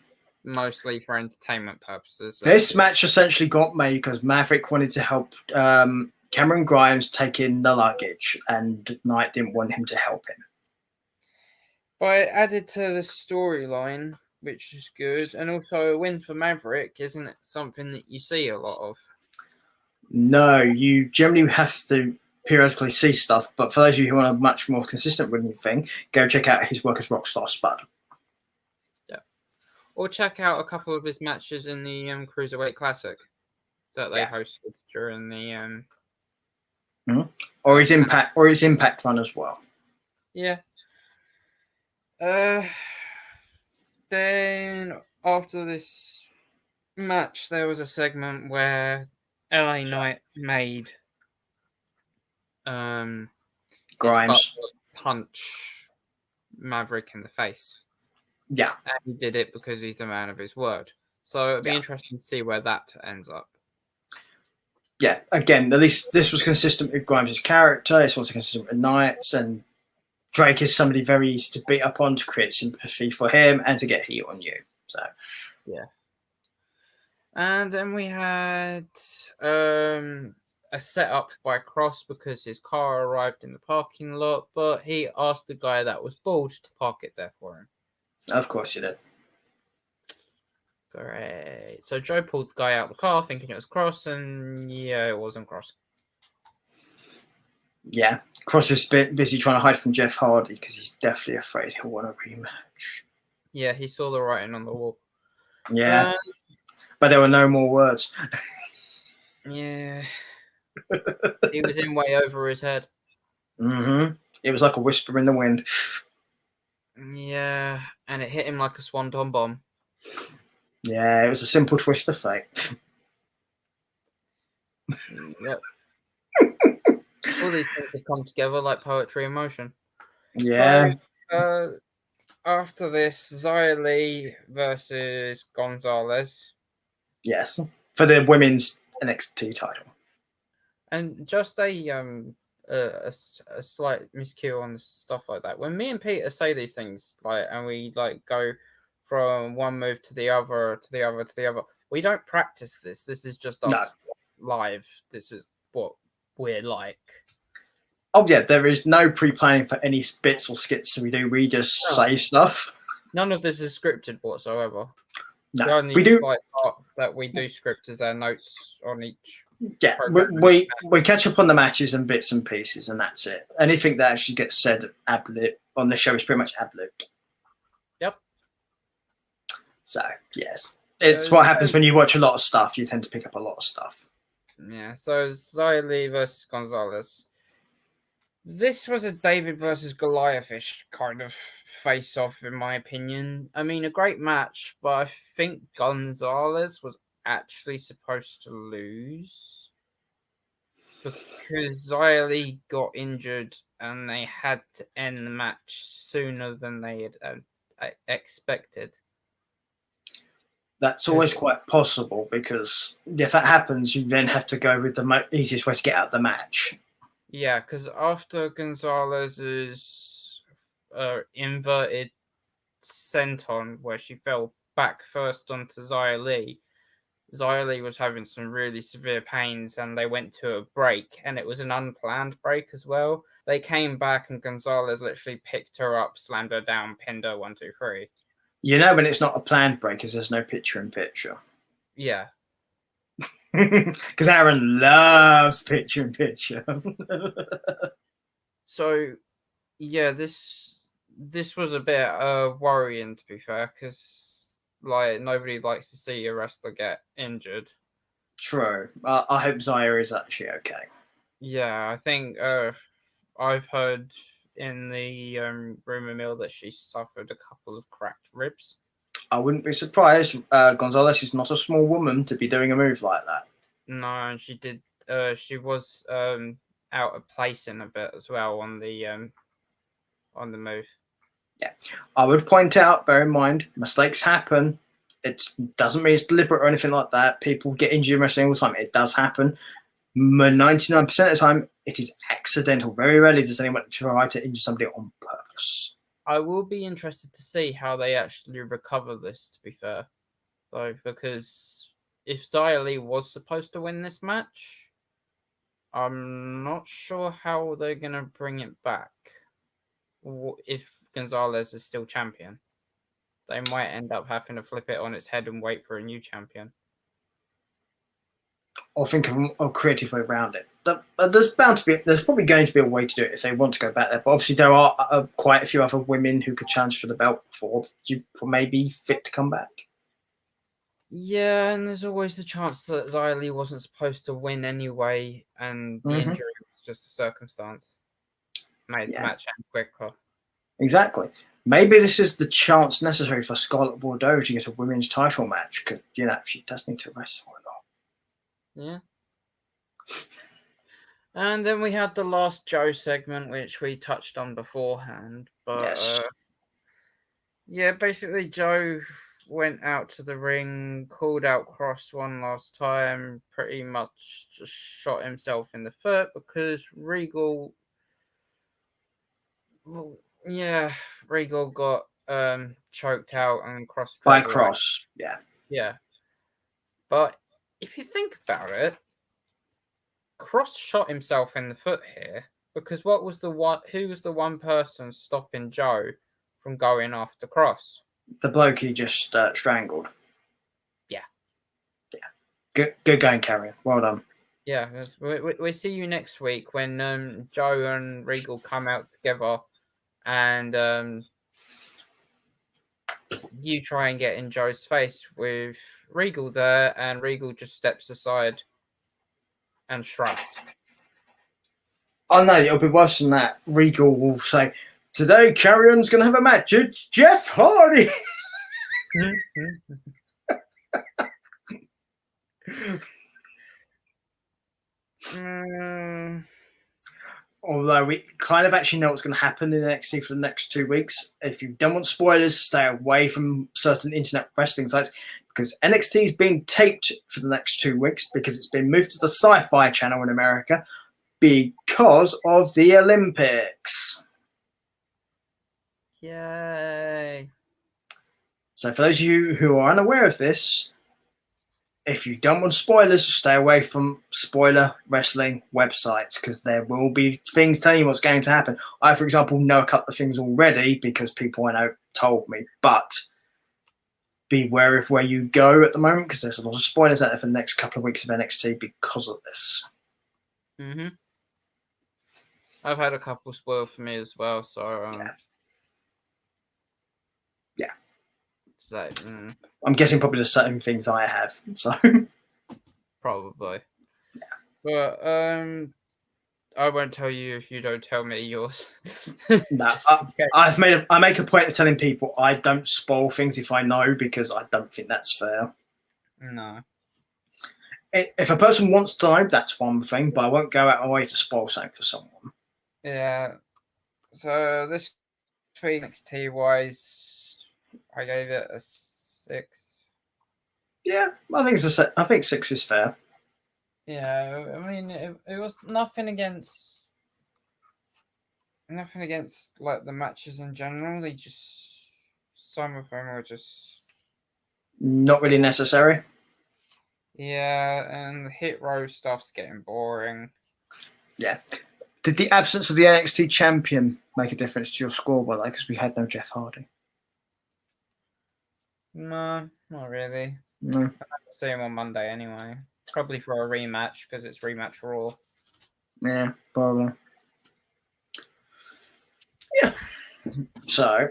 mostly for entertainment purposes. This match essentially got made because Maverick wanted to help Cameron Grimes take in the luggage, and Knight didn't want him to help him. But it added to the storyline, which is good, and also a win for Maverick. Isn't it something that you see a lot of? No, you generally have to periodically see stuff, but for those of you who want a much more consistent winning thing, go check out his work as Rockstar Spud. Yeah. Or check out a couple of his matches in the Cruiserweight Classic that they hosted during the or his Impact run as well. Yeah. Then after this match, there was a segment where LA Knight made Grimes punch Maverick in the face. Yeah. And he did it because he's a man of his word. So it'd be interesting to see where that ends up. Yeah, again, at least this was consistent with Grimes' character. It's also consistent with Knight's, and Drake is somebody very easy to beat up on to create sympathy for him and to get heat on you. So, yeah. And then we had a setup by Cross because his car arrived in the parking lot, but he asked the guy that was bald to park it there for him. Of course you did. Great. So Joe pulled the guy out of the car thinking it was Cross, and yeah, it wasn't Cross. Yeah, Cross is busy trying to hide from Jeff Hardy because he's definitely afraid he'll want a rematch. Yeah, he saw the writing on the wall. Yeah, but there were no more words. Yeah. He was in way over his head. Mm-hmm. It was like a whisper in the wind. Yeah, and it hit him like a swanton bomb. Yeah, it was a simple twist of fate. Yep. All these things have come together like poetry in motion. Yeah. So, after this, Xia Li versus Gonzalez. Yes, for the women's NXT title. And just a slight miscue on stuff like that. When me and Peter say these things, and we go from one move to the other, we don't practice this. This is just us live. This is what we're like. Oh yeah, there is no pre-planning for any bits or skits we do. We just say stuff. None of this is scripted whatsoever. No, the only we do. part that we do script is our notes on each Yeah, we catch up on the matches and bits and pieces, and that's it. Anything that actually gets said ad-lib on the show is pretty much ad-libbed. Yep. So, yes. It's what happens when you watch a lot of stuff. You tend to pick up a lot of stuff. Yeah, so Xia Li versus Gonzalez. This was a David versus Goliath-ish kind of face-off, in my opinion. I mean, a great match, but I think Gonzalez was actually supposed to lose because Xia Li got injured and they had to end the match sooner than they had expected. That's always quite possible because if that happens, you then have to go with the easiest way to get out of the match. Yeah, because after Gonzalez's inverted senton, where she fell back first onto Xia Li was having some really severe pains and they went to a break, and it was an unplanned break as well. They came back and Gonzalez literally picked her up, slammed her down, pinned her 1, 2, 3. You know when it's not a planned break because there's no picture-in-picture. Yeah. Because Aaron loves picture-in-picture. So, yeah, this was a bit worrying, to be fair, because like nobody likes to see a wrestler get injured. True. I hope Xia is actually okay. Yeah, I think I've heard in the rumor mill that she suffered a couple of cracked ribs. I wouldn't be surprised. Gonzalez is not a small woman to be doing a move like that. No, and she did. She was out of place in a bit as well on the move. Yeah, I would point out. Bear in mind, mistakes happen. It doesn't mean it's deliberate or anything like that. People get injured in wrestling all the time. It does happen. 99% of the time, it is accidental. Very rarely does anyone try to injure somebody on purpose. I will be interested to see how they actually recover this, to be fair, though, because if Xia Li was supposed to win this match, I'm not sure how they're going to bring it back if Gonzalez is still champion. They might end up having to flip it on its head and wait for a new champion. Or think of a creative way around it. There's probably going to be a way to do it if they want to go back there. But obviously, there are quite a few other women who could challenge for the belt before maybe fit to come back. Yeah, and there's always the chance that Xia Li wasn't supposed to win anyway, and the injury was just a circumstance. Made the match end quicker. Exactly. Maybe this is the chance necessary for Scarlett Bordeaux to get a women's title match because she does need to wrestle a lot. Yeah. And then we had the last Joe segment, which we touched on beforehand. But yes. Yeah, basically Joe went out to the ring, called out Cross one last time, pretty much just shot himself in the foot because Regal got choked out and Cross by Cross. Yeah. But if you think about it, Cross shot himself in the foot here because who was the one person stopping Joe from going after Cross? The bloke he just strangled. Yeah. Good going, Carrier. Well done. Yeah, we see you next week when Joe and Regal come out together and you try and get in Joe's face with Regal there, and Regal just steps aside and shrugs. Oh no, it'll be worse than that. Regal will say, "Today, Carrion's going to have a match. It's Jeff Hardy." Although we kind of actually know what's going to happen in NXT for the next 2 weeks. If you don't want spoilers, stay away from certain internet wrestling sites because NXT is being taped for the next 2 weeks because it's been moved to the Sci-Fi channel in America because of the Olympics. Yay. So for those of you who are unaware of this, if you don't want spoilers, stay away from spoiler wrestling websites because there will be things telling you what's going to happen. I, for example, know a couple of things already because people I know told me. But be wary of where you go at the moment because there's a lot of spoilers out there for the next couple of weeks of NXT because of this. Mm-hmm. I've had a couple spoiled for me as well, so Yeah. So, I'm guessing probably the same things I have. So probably. Yeah. But I won't tell you if you don't tell me yours. No, I make a point of telling people I don't spoil things if I know because I don't think that's fair. No. If a person wants to know, that's one thing, but I won't go out of my way to spoil something for someone. Yeah. So this week NXT wise, I gave it a 6. Yeah, I think 6 is fair. Yeah, I mean it was nothing against like the matches in general. They just some of them were just Not really necessary. yeah, and the hit row stuff's getting boring. Yeah. Did the absence of the NXT champion make a difference to your score, by the way? Because we had no Jeff Hardy. No, not really. No. I'll see him on Monday anyway. Probably for a rematch because it's rematch Raw. Yeah, probably. Yeah. So,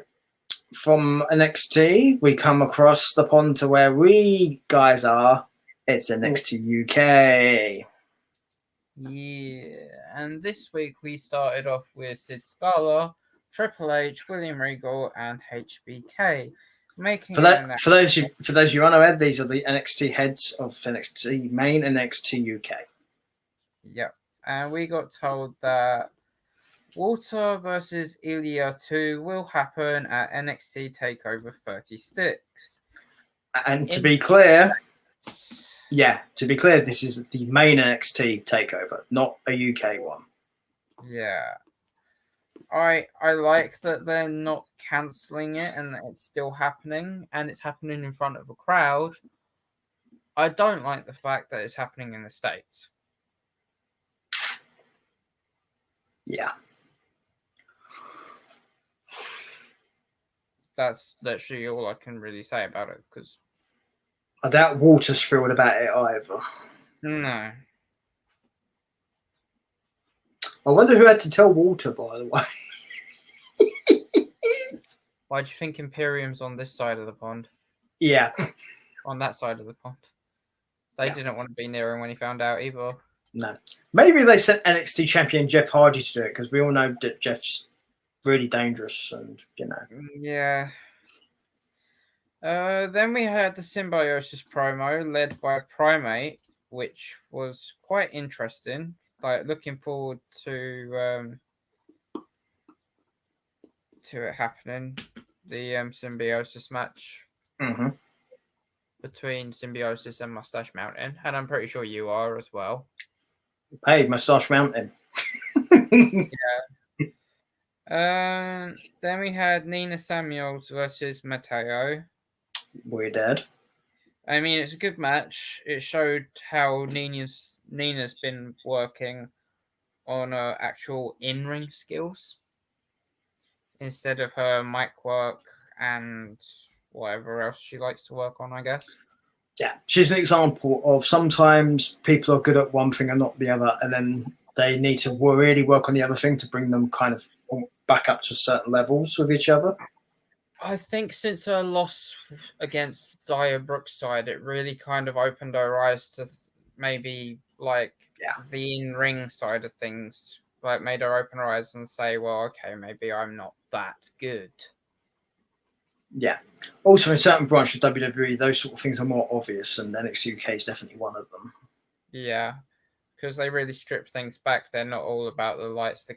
from NXT, we come across the pond to where we guys are. It's NXT UK. Yeah, and this week we started off with Sid Scala, Triple H, William Regal, and HBK. For those of you unaware, these are the NXT heads of NXT main and NXT UK. Yep, and we got told that Walter versus Ilya 2 will happen at NXT Takeover 36. And to be clear, this is the main NXT takeover, not a UK one. Yeah. I like that they're not cancelling it and that it's still happening and it's happening in front of a crowd. I don't like the fact that it's happening in the States. Yeah. That's literally all I can really say about it because I doubt Walter's thrilled about it either. no. I wonder who had to tell Walter, by the way. Why do you think Imperium's on this side of the pond? Yeah. On that side of the pond. They didn't want to be near him when he found out either. No. Maybe they sent NXT champion Jeff Hardy to do it because we all know that Jeff's really dangerous and, you know. Yeah. Then we had the Symbiosis promo led by Primate, which was quite interesting. Like looking forward to it happening. The Symbiosis match between Symbiosis and Mustache Mountain, and I'm pretty sure you are as well. Hey, Mustache Mountain. Yeah. Then we had Nina Samuels versus Mateo. We're dead. I mean, it's a good match. It showed how Nina's been working on her actual in-ring skills instead of her mic work and whatever else she likes to work on, I guess. Yeah, she's an example of sometimes people are good at one thing and not the other, and then they need to really work on the other thing to bring them kind of back up to certain levels with each other. I think since her loss against Zaya Brookside, it really kind of opened her eyes to maybe like the in-ring side of things. Like made her open her eyes and say, well, okay, maybe I'm not that good. Yeah. Also, in certain branches of WWE, those sort of things are more obvious, and NXT UK is definitely one of them. Yeah, because they really strip things back. They're not all about the lights and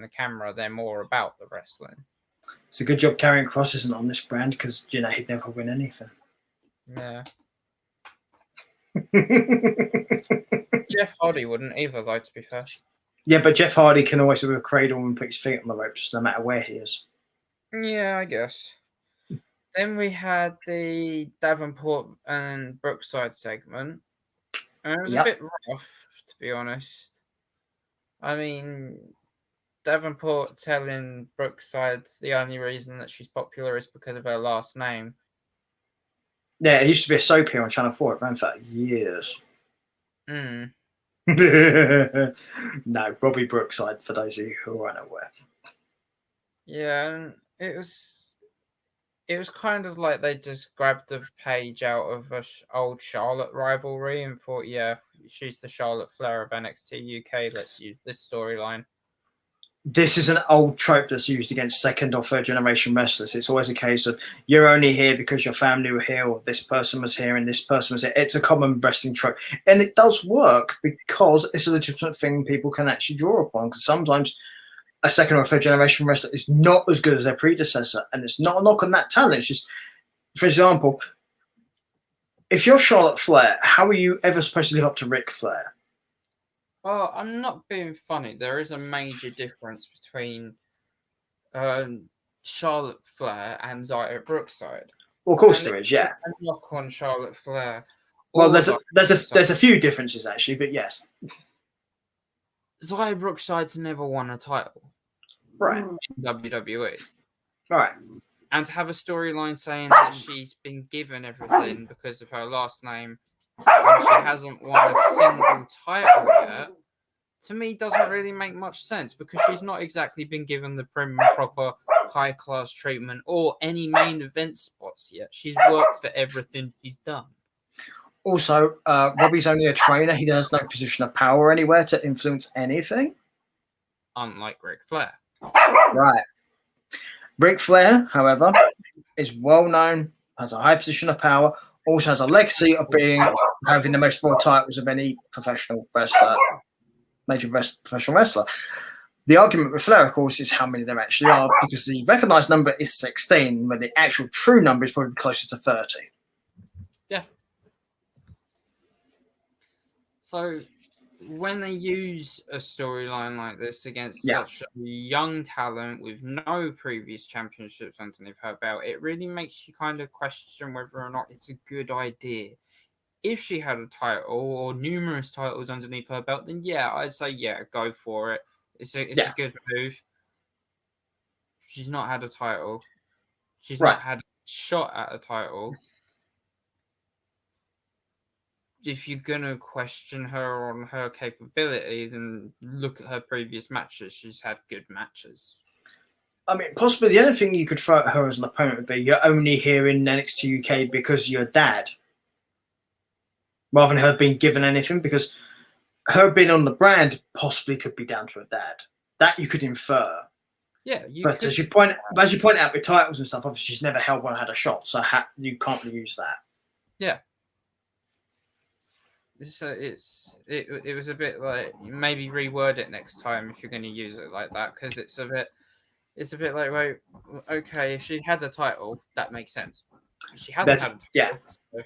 the camera. They're more about the wrestling. It's a good job Karrion Kross isn't on this brand because, you know, he'd never win anything. Yeah. Jeff Hardy wouldn't either, though, to be fair. Yeah, but Jeff Hardy can always do a cradle and put his feet on the ropes no matter where he is. Yeah, I guess. Then we had the Davenport and Brookside segment. And it was a bit rough, to be honest. I mean, Davenport telling Brookside the only reason that she's popular is because of her last name. Yeah, it used to be a soap here on Channel 4. It ran for years. Mm. No, Robbie Brookside, for those of you who are unaware. Yeah, and it was kind of like they just grabbed the page out of a old Charlotte rivalry and thought, yeah, she's the Charlotte Flair of NXT UK. Let's use this storyline. This is an old trope that's used against second or third generation wrestlers. It's always a case of you're only here because your family were here, or this person was here and this person was here. It's a common wrestling trope. And it does work because it's a legitimate thing people can actually draw upon. Because sometimes a second or third generation wrestler is not as good as their predecessor. And it's not a knock on that talent. It's just, for example, if you're Charlotte Flair, how are you ever supposed to live up to Ric Flair? Well, I'm not being funny. There is a major difference between Charlotte Flair and Xia Brookside. Well, of course there is, yeah. A knock on Charlotte Flair. Well, there's a few differences actually, but yes. Xia Brookside's never won a title, right, in WWE. Right. And to have a storyline saying that she's been given everything because of her last name when she hasn't won a single title yet, to me doesn't really make much sense because she's not exactly been given the prim and proper high-class treatment or any main event spots yet. She's worked for everything she's done. Also, Robbie's only a trainer. He has no position of power anywhere to influence anything. Unlike Ric Flair. Right. Ric Flair, however, is well known, has a high position of power, also has a legacy of having the most world titles of any professional wrestler, professional wrestler. The argument with Flair, of course, is how many there actually are, because the recognised number is 16, but the actual true number is probably closer to 30. Yeah. So when they use a storyline like this against such a young talent with no previous championships underneath her belt, it really makes you kind of question whether or not it's a good idea. If she had a title or numerous titles underneath her belt, then yeah, I'd say go for it. It's a good move. She's not had a title. She's not had a shot at a title. If you're gonna question her on her capability, then look at her previous matches. She's had good matches. I mean, possibly the only thing you could throw at her as an opponent would be you're only here in NXT UK because you're dad. Rather than her being given anything, because her being on the brand possibly could be down to her dad. That you could infer. Yeah, but as you point out with titles and stuff, obviously she's never held one, had a shot, so you can't really use that. Yeah. So it was a bit like maybe reword it next time if you're going to use it like that, because it's a bit like, well, okay, if she had the title, that makes sense. She hasn't had a title. Yeah. So.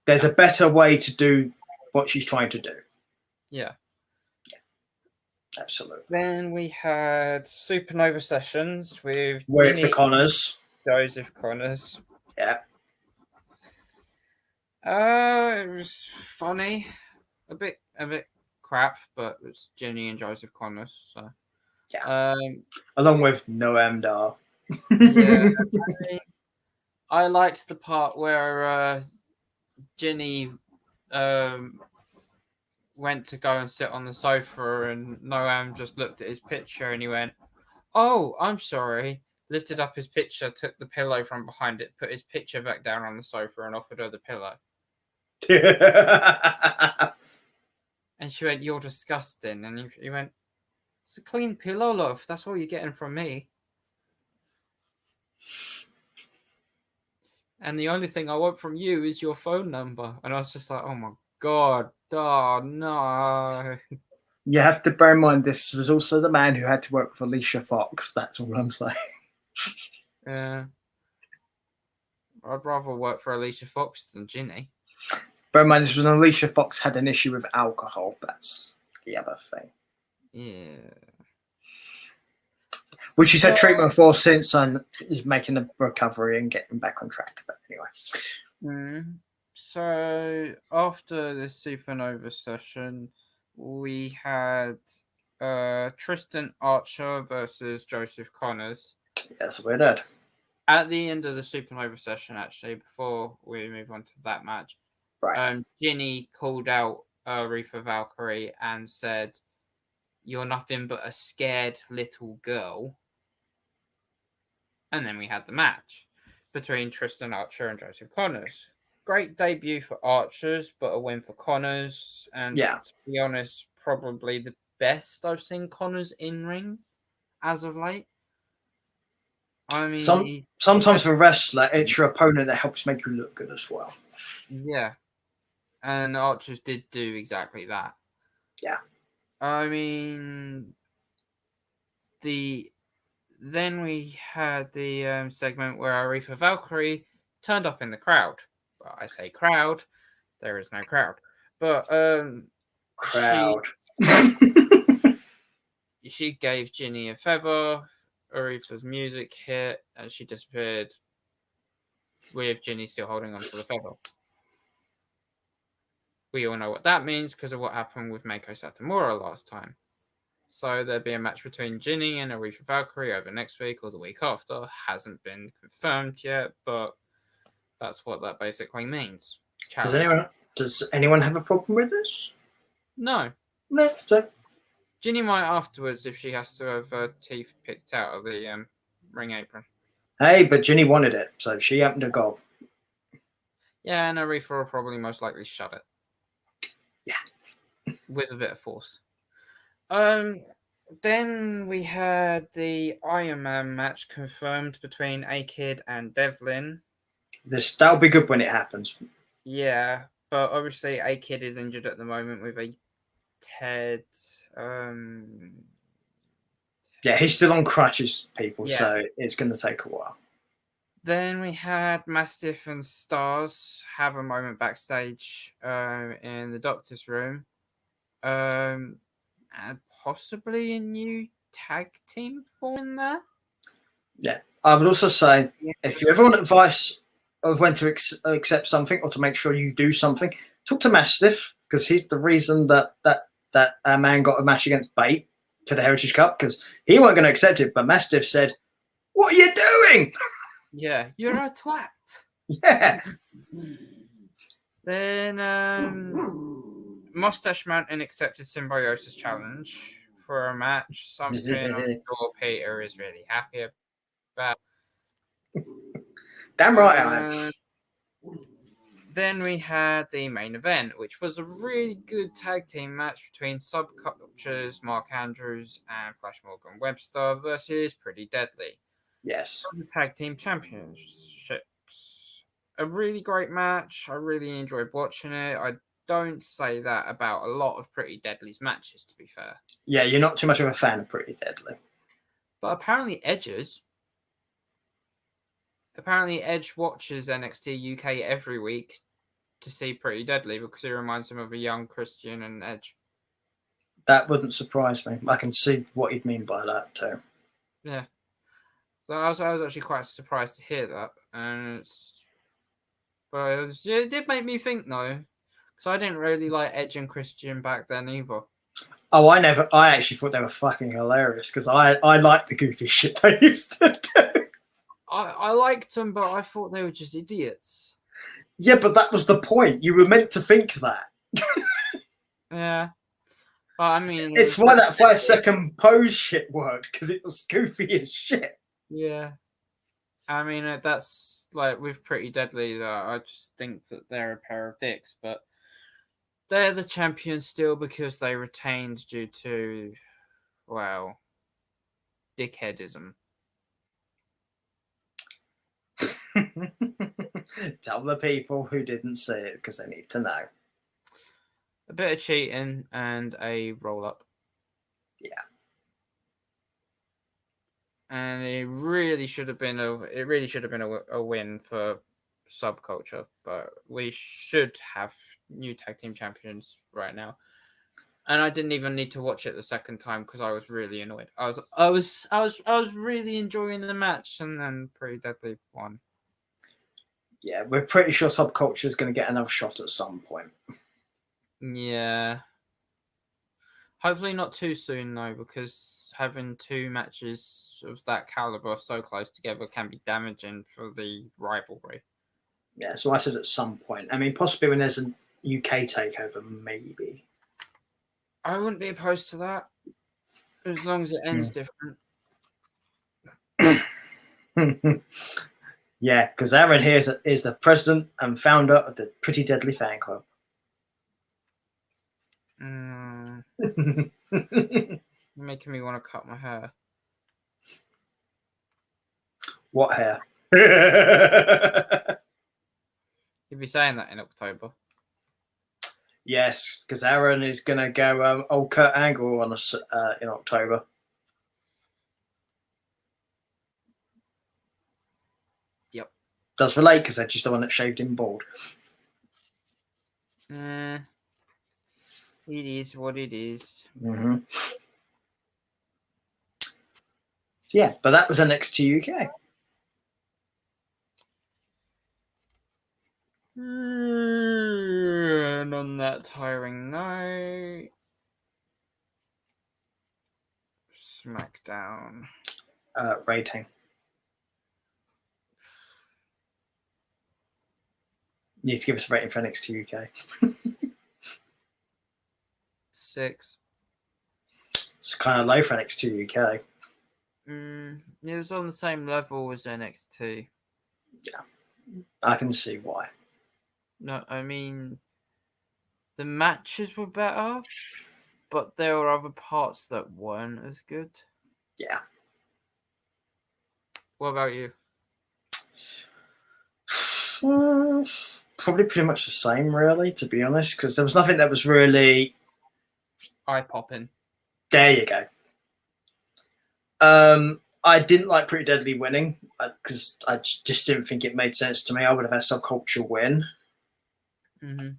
There's a better way to do what she's trying to do. Yeah. Absolutely. Then we had Supernova sessions with the Connors. Joseph Connors. Yeah. It was funny. A bit crap, but it's Jenny and Joseph Connors, so yeah. Along with Noam Dar. Yeah. I liked the part where Ginny went to go and sit on the sofa and Noam just looked at his picture and he went, "Oh, I'm sorry." Lifted up his picture, took the pillow from behind it, put his picture back down on the sofa and offered her the pillow. And she went, "You're disgusting." And he went, "It's a clean pillow, love. That's all you're getting from me. And the only thing I want from you is your phone number." And I was just like, oh my God. Oh, no. You have to bear in mind, this was also the man who had to work with Alicia Fox. That's all I'm saying. Yeah. I'd rather work for Alicia Fox than Ginny. Bear in mind, this was when Alicia Fox had an issue with alcohol. That's the other thing. Yeah. Which she's had treatment for since and is making a recovery and getting back on track. But anyway. So after the Supernova session, we had Tristan Archer versus Joseph Connors. That's what we did. At the end of the Supernova session, actually, before we move on to that match, Right. Ginny called out Aretha Valkyrie and said, "You're nothing but a scared little girl." And then we had the match between Tristan Archer and Joseph Connors. Great debut for Archers, but a win for Connors. And to be honest, probably the best I've seen Connors in ring as of late. I mean, sometimes for a wrestler, it's your opponent that helps make you look good as well. Yeah. And Archers did do exactly that. Yeah. I mean, then we had the segment where Aretha Valkyrie turned up in the crowd. Well, I say crowd, there is no crowd. But crowd. She gave Ginny a feather. Aretha's music hit, and she disappeared with Ginny still holding on to the feather. We all know what that means because of what happened with Meiko Satomura last time. So there'll be a match between Ginny and Aretha Valkyrie over next week or the week after. Hasn't been confirmed yet, but that's what that basically means. Does anyone have a problem with this? No. No. So Ginny might afterwards if she has to have her teeth picked out of the ring apron. Hey, but Ginny wanted it, so she happened to go. Yeah, and Aretha will probably most likely shut it. Yeah. With a bit of force. Then we had the Iron Man match confirmed between A-Kid and Devlin. That'll be good when it happens. Yeah, but obviously A-Kid is injured at the moment with a Ted. Yeah, he's still on crutches, people, Yeah. so it's going to take a while. Then we had Mastiff and Stars have a moment backstage in the doctor's room. And possibly a new tag team forming there. Yeah, I would also say if you ever want advice of when to accept something or to make sure you do something, talk to Mastiff because he's the reason that man got a match against Bate for the Heritage Cup because he weren't going to accept it, but Mastiff said, "What are you doing?" Yeah, you're a twat. Yeah. Then Mustache Mountain accepted Symbiosis challenge for a match. Something I'm sure Peter is really happy about. Damn right I am. Then we had the main event, which was a really good tag team match between Subcultures, Mark Andrews and Flash Morgan Webster versus Pretty Deadly. Yes. The tag team championships. A really great match. I really enjoyed watching it. I don't say that about a lot of Pretty Deadly's matches, to be fair. Yeah, you're not too much of a fan of Pretty Deadly. But apparently Edge is. Apparently Edge watches NXT UK every week to see Pretty Deadly because he reminds him of a young Christian and Edge. That wouldn't surprise me. I can see what you'd mean by that too. Yeah. So I was actually quite surprised to hear that. It did make me think though. Because I didn't really like Edge and Christian back then either. Oh, I actually thought they were fucking hilarious because I liked the goofy shit they used to do. I liked them, but I thought they were just idiots. Yeah, but that was the point. You were meant to think that. Yeah. But I mean... It's why that 5-second pose shit worked, because it was goofy as shit. Yeah. I mean, that's like with Pretty Deadly, I just think that they're a pair of dicks, but they're the champions still because they retained due to, well, dickheadism. Tell the people who didn't see it because they need to know. A bit of cheating and a roll up. Yeah. And it really should have been a win for Subculture, but we should have new tag team champions right now. And I didn't even need to watch it the second time because I was really annoyed. I was really enjoying the match, and then Pretty Deadly won. Yeah, we're pretty sure Subculture is going to get another shot at some point. Yeah. Hopefully not too soon though, because having 2 matches of that caliber so close together can be damaging for the rivalry. Yeah, so I said at some point. I mean, possibly when there's a UK takeover, maybe. I wouldn't be opposed to that, as long as it ends different. Yeah, because Aaron here is the president and founder of the Pretty Deadly Fan Club. You're making me want to cut my hair. What hair? You'd be saying that in October. Yes, because Aaron is going to go old Kurt Angle on us in October. Yep. Does relate because they're just the one that shaved him bald. It is what it is. Mm-hmm. So yeah, but that was NXT UK. And on that tiring note, Smackdown. Rating. You need to give us a rating for NXT UK. 6. It's kind of low for NXT UK. It was on the same level as NXT. Yeah, I can see why. No, I mean, the matches were better, but there were other parts that weren't as good. Yeah. What about you? Probably pretty much the same, really, to be honest, because there was nothing that was really... Eye-popping. There you go. I didn't like Pretty Deadly winning because I just didn't think it made sense to me. I would have had Subculture win. Mm-hmm.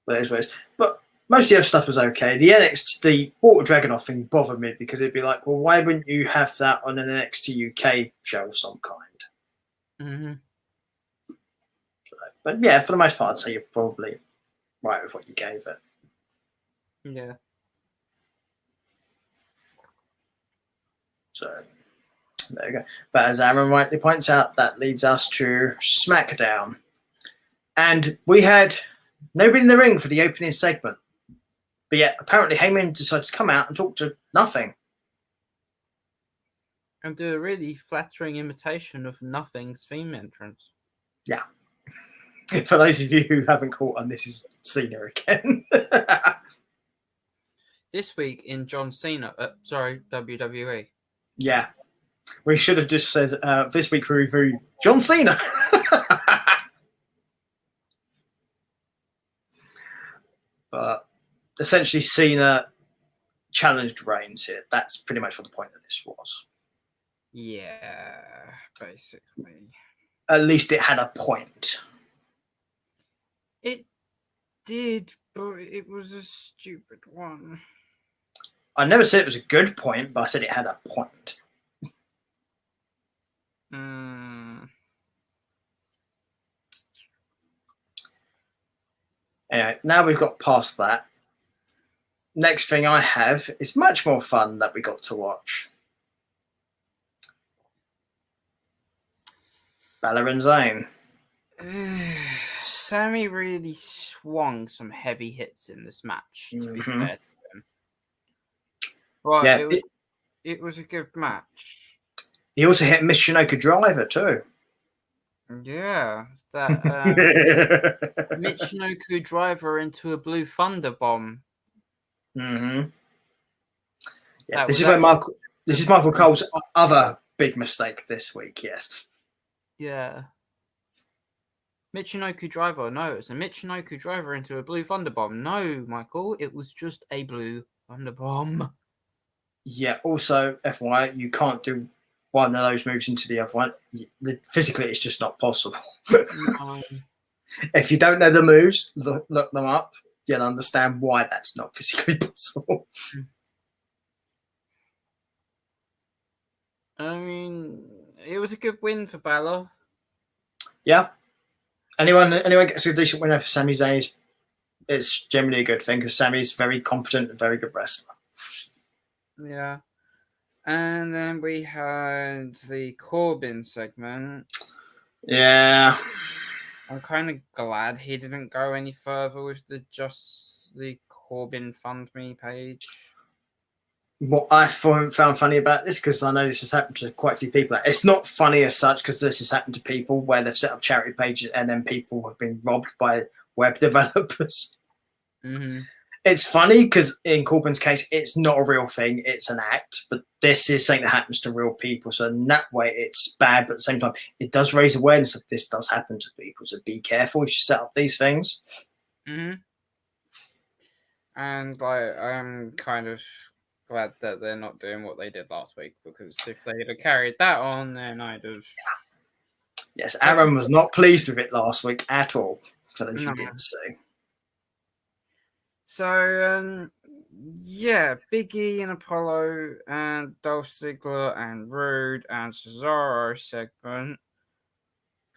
But it is what it is. But most of the other stuff was okay. The Water Dragonov thing bothered me because it'd be like, well, why wouldn't you have that on an NXT UK show of some kind? Mm-hmm. But yeah, for the most part, I'd say you're probably right with what you gave it. Yeah. So there you go. But as Aaron rightly points out, that leads us to SmackDown. And we had nobody in the ring for the opening segment. But yet, apparently, Heyman decided to come out and talk to nothing. And do a really flattering imitation of Nothing's theme entrance. Yeah. For those of you who haven't caught on, this is Cena again. This week in John Cena, WWE. Yeah. We should have just said, this week we review John Cena. But essentially, Cena challenged Reigns here. That's pretty much what the point of this was. Yeah, basically. At least it had a point. It did, but it was a stupid one. I never said it was a good point, but I said it had a point. Anyway, now we've got past that. Next thing I have is much more fun that we got to watch. Balor and Zayn. Sammy really swung some heavy hits in this match, to be fair to him. Well, yeah, it was a good match. He also hit Michinoku Driver too. Yeah, that Michinoku Driver into a Blue Thunder Bomb. Mm-hmm. Yeah, That this was is where actually- This is Michael Cole's other big mistake this week. Yes. Yeah. Michinoku Driver. No, it's a Michinoku Driver into a Blue Thunder Bomb. No, Michael, it was just a Blue Thunder Bomb. Yeah. Also, FYI, you can't do one of those moves into the other one. Physically, it's just not possible. If you don't know the moves, look them up. You'll understand why that's not physically possible. I mean, it was a good win for Balor. Yeah. Anyone gets a decent win over Sami Zayn is it's generally a good thing because Sammy's very competent and very good wrestler. Yeah. And then we had the Corbin segment. Yeah. I'm kind of glad he didn't go any further with the Corbin Fund Me page. What I found funny about this, because I know this has happened to quite a few people, it's not funny as such because this has happened to people where they've set up charity pages and then people have been robbed by web developers. Mm-hmm. It's funny because in Corbin's case, it's not a real thing. It's an act. But this is something that happens to real people. So in that way, it's bad. But at the same time, it does raise awareness that this does happen to people. So be careful if you set up these things. Mm-hmm. And I'm kind of glad that they're not doing what they did last week, because if they had carried that on, then I'd have... Yes, Aaron was not pleased with it last week at all, for those No. you didn't see. So, yeah, Big E and Apollo and Dolph Ziggler and Rude and Cesaro segment.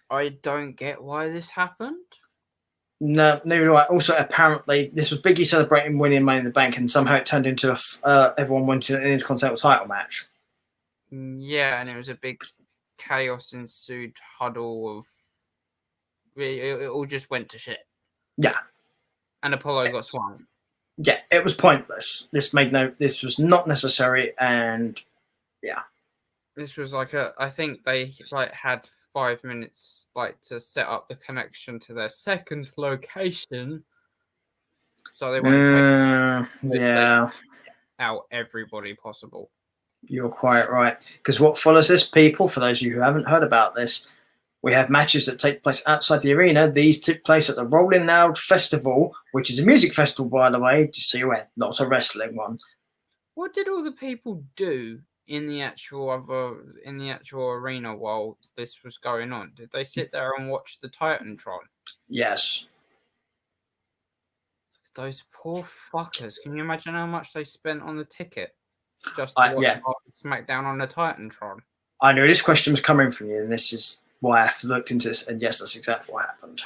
I don't get why this happened. No, neither do I. Also, apparently, this was Biggie celebrating winning Money in the Bank, and somehow it turned into everyone went to an Intercontinental title match. Yeah, and it was a big chaos ensued huddle of... It all just went to shit. Yeah. And Apollo got swung. Yeah, it was pointless. This was not necessary, and yeah. This was I think they had 5 minutes to set up the connection to their second location. So they wanted to out everybody possible. You're quite right. Because what follows this, people, for those of you who haven't heard about this, we have matches that take place outside the arena. These took place at the Rolling Loud Festival, which is a music festival, by the way, just so you're aware, not a wrestling one. What did all the people do in the actual arena while this was going on? Did they sit there and watch the Titantron? Yes. Those poor fuckers. Can you imagine how much they spent on the ticket just to watch SmackDown on the Titantron? I knew this question was coming from you, and this is why I've looked into this, and yes, that's exactly what happened.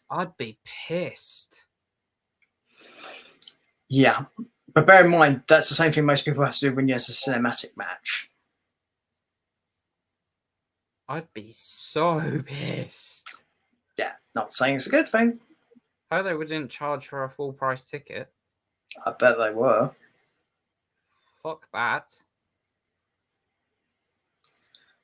I'd be pissed. Yeah. But bear in mind, that's the same thing most people have to do when there's a cinematic match. I'd be so pissed. Yeah, not saying it's a good thing. How they didn't charge for a full price ticket? I bet they were. Fuck that.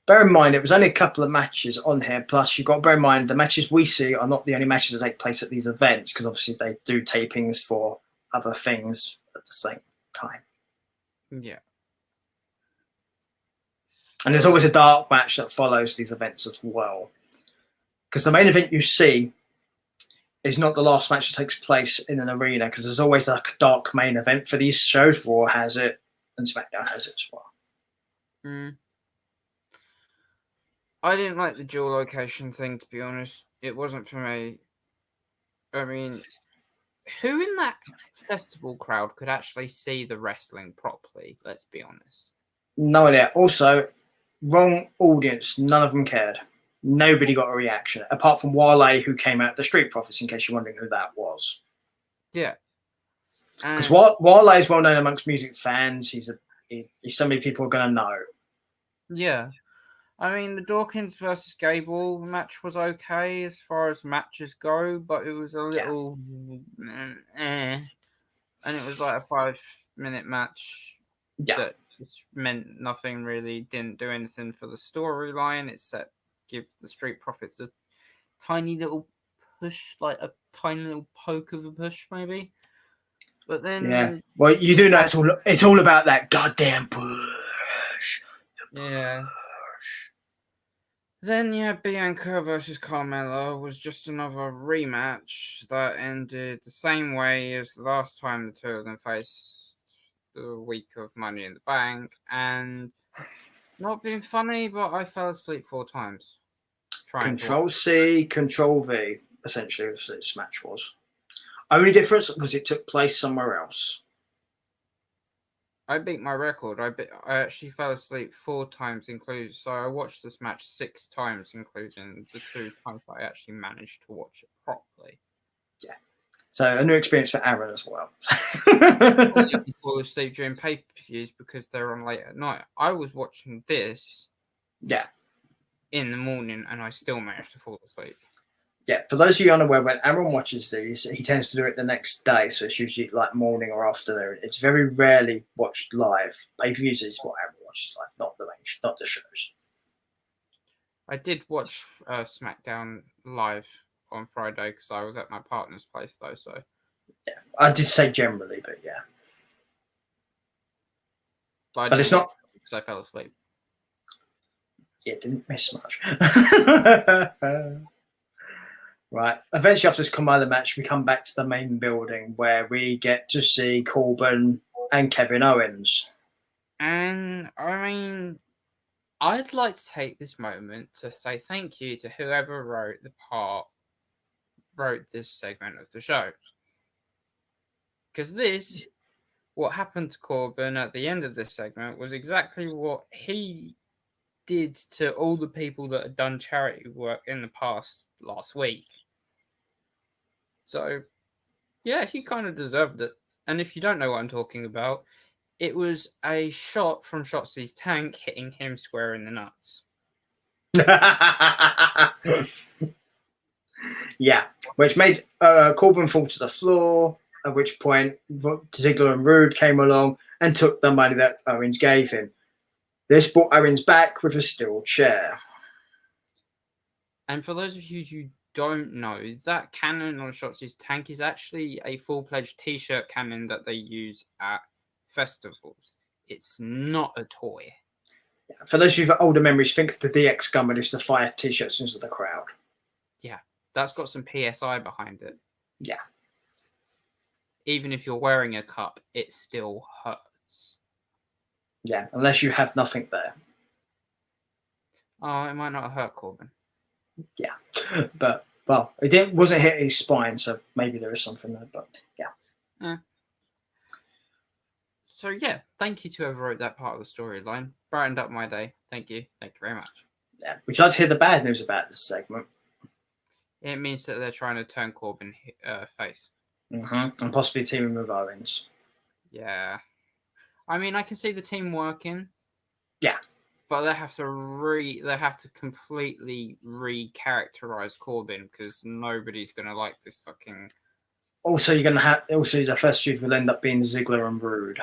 Bear in mind, it was only a couple of matches on here. Plus, you've got to bear in mind, the matches we see are not the only matches that take place at these events, because obviously they do tapings for other things at the same time. Yeah. And there's always a dark match that follows these events as well. Because the main event you see is not the last match that takes place in an arena, because there's always like a dark main event for these shows. Raw has it, and SmackDown has it as well. Mm. I didn't like the dual location thing, to be honest. It wasn't for me. I mean, who in that festival crowd could actually see the wrestling properly? Let's be honest. No idea. Also, wrong audience. None of them cared. Nobody got a reaction, apart from Wale, who came out the Street Profits, in case you're wondering who that was. Yeah. Because Wale is well known amongst music fans. He's somebody people are going to know. Yeah. I mean, the Dawkins versus Gable match was okay as far as matches go, but it was a little and it was like a 5-minute match that just meant nothing really, didn't do anything for the storyline, except give the Street Profits a tiny little push, like a tiny little poke of a push, maybe. But then, well, you do know it's all about that goddamn push. Yeah. Then, Bianca versus Carmella was just another rematch that ended the same way as the last time the two of them faced the week of Money in the Bank, and not being funny, but I fell asleep 4 times. Control C, Control V, essentially, as this match was. Only difference was it took place somewhere else. I beat my record. I actually fell asleep 4 times, including. So I watched this match 6 times, including the 2 times that I actually managed to watch it properly. Yeah. So a new experience for Aaron as well. People fall asleep during pay-per-views because they're on late at night. I was watching this Yeah. in the morning and I still managed to fall asleep. Yeah, for those of you unaware, when Aaron watches these, he tends to do it the next day, so it's usually like morning or afternoon. It's very rarely watched live. Pay-per-views is what Aaron watches live, not the shows. I did watch SmackDown live on Friday because I was at my partner's place though. So yeah, I did say generally, but yeah. But it's not because I fell asleep. Yeah, didn't miss much. Right. Eventually, after this Kamala match, we come back to the main building where we get to see Corbin and Kevin Owens. And I mean, I'd like to take this moment to say thank you to whoever wrote this segment of the show. Because what happened to Corbin at the end of this segment was exactly what he did to all the people that had done charity work in the past last week. So, yeah, he kind of deserved it. And if you don't know what I'm talking about, it was a shot from Shotzi's tank hitting him square in the nuts. Yeah, which made Corbin fall to the floor, at which point Ziggler and Rude came along and took the money that Owens gave him. This brought Owens back with a steel chair. And for those of you who don't know, that cannon on Shotzi's tank is actually a full-fledged t-shirt cannon that they use at festivals. It's not a toy. Yeah. For those of you with older memories, think the DX gun used to fire t-shirts into the crowd. Yeah, that's got some PSI behind it. Yeah. Even if you're wearing a cup, it still hurts. Yeah, unless you have nothing there. Oh, it might not hurt Corbin. Yeah, but well, it wasn't hitting his spine, so maybe there is something there. But yeah. So yeah, thank you to whoever wrote that part of the storyline. Brightened up my day. Thank you very much. Yeah, would you like to hear the bad news about this segment? It means that they're trying to turn Corbin face. And possibly teaming with Owens. Yeah, I mean, I can see the team working. Yeah. But they have to completely recharacterize Corbin because nobody's gonna like this fucking. Also, you're gonna have the first feud will end up being Ziggler and Rude.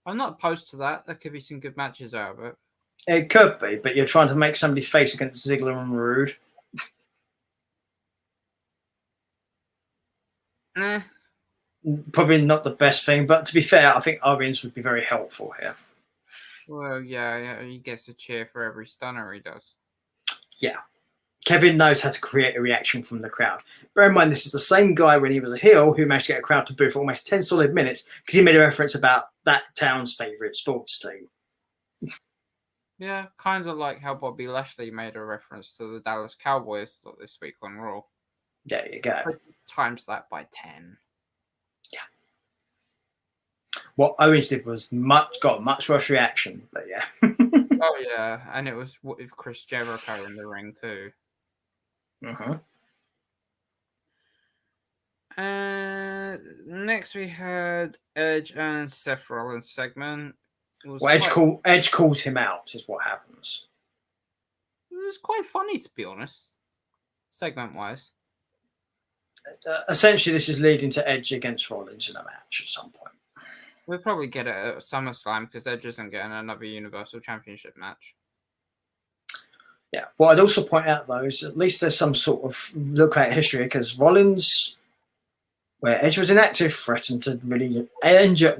I'm not opposed to that. There could be some good matches out of it. It could be, but you're trying to make somebody face against Ziggler and Rude. Probably not the best thing, but to be fair, I think Owens would be very helpful here. Well, yeah, he gets a cheer for every stunner he does. Yeah. Kevin knows how to create a reaction from the crowd. Bear in mind, this is the same guy when he was a heel who managed to get a crowd to boo for almost 10 solid minutes because he made a reference about that town's favourite sports team. Yeah, kind of like how Bobby Lashley made a reference to the Dallas Cowboys this week on Raw. There you go. Times that by 10. Yeah. What Owens did was got a much worse reaction, but yeah. Oh yeah, and it was with Chris Jericho in the ring too. Next we had Edge and Seth Rollins segment. Edge calls him out, is what happens. It was quite funny, to be honest, segment-wise. Essentially, this is leading to Edge against Rollins in a match at some point. We'll probably get it at SummerSlam because Edge isn't getting another Universal Championship match. Yeah. What I'd also point out, though, is at least there's some sort of look at history because Rollins, where Edge was inactive, threatened to really injure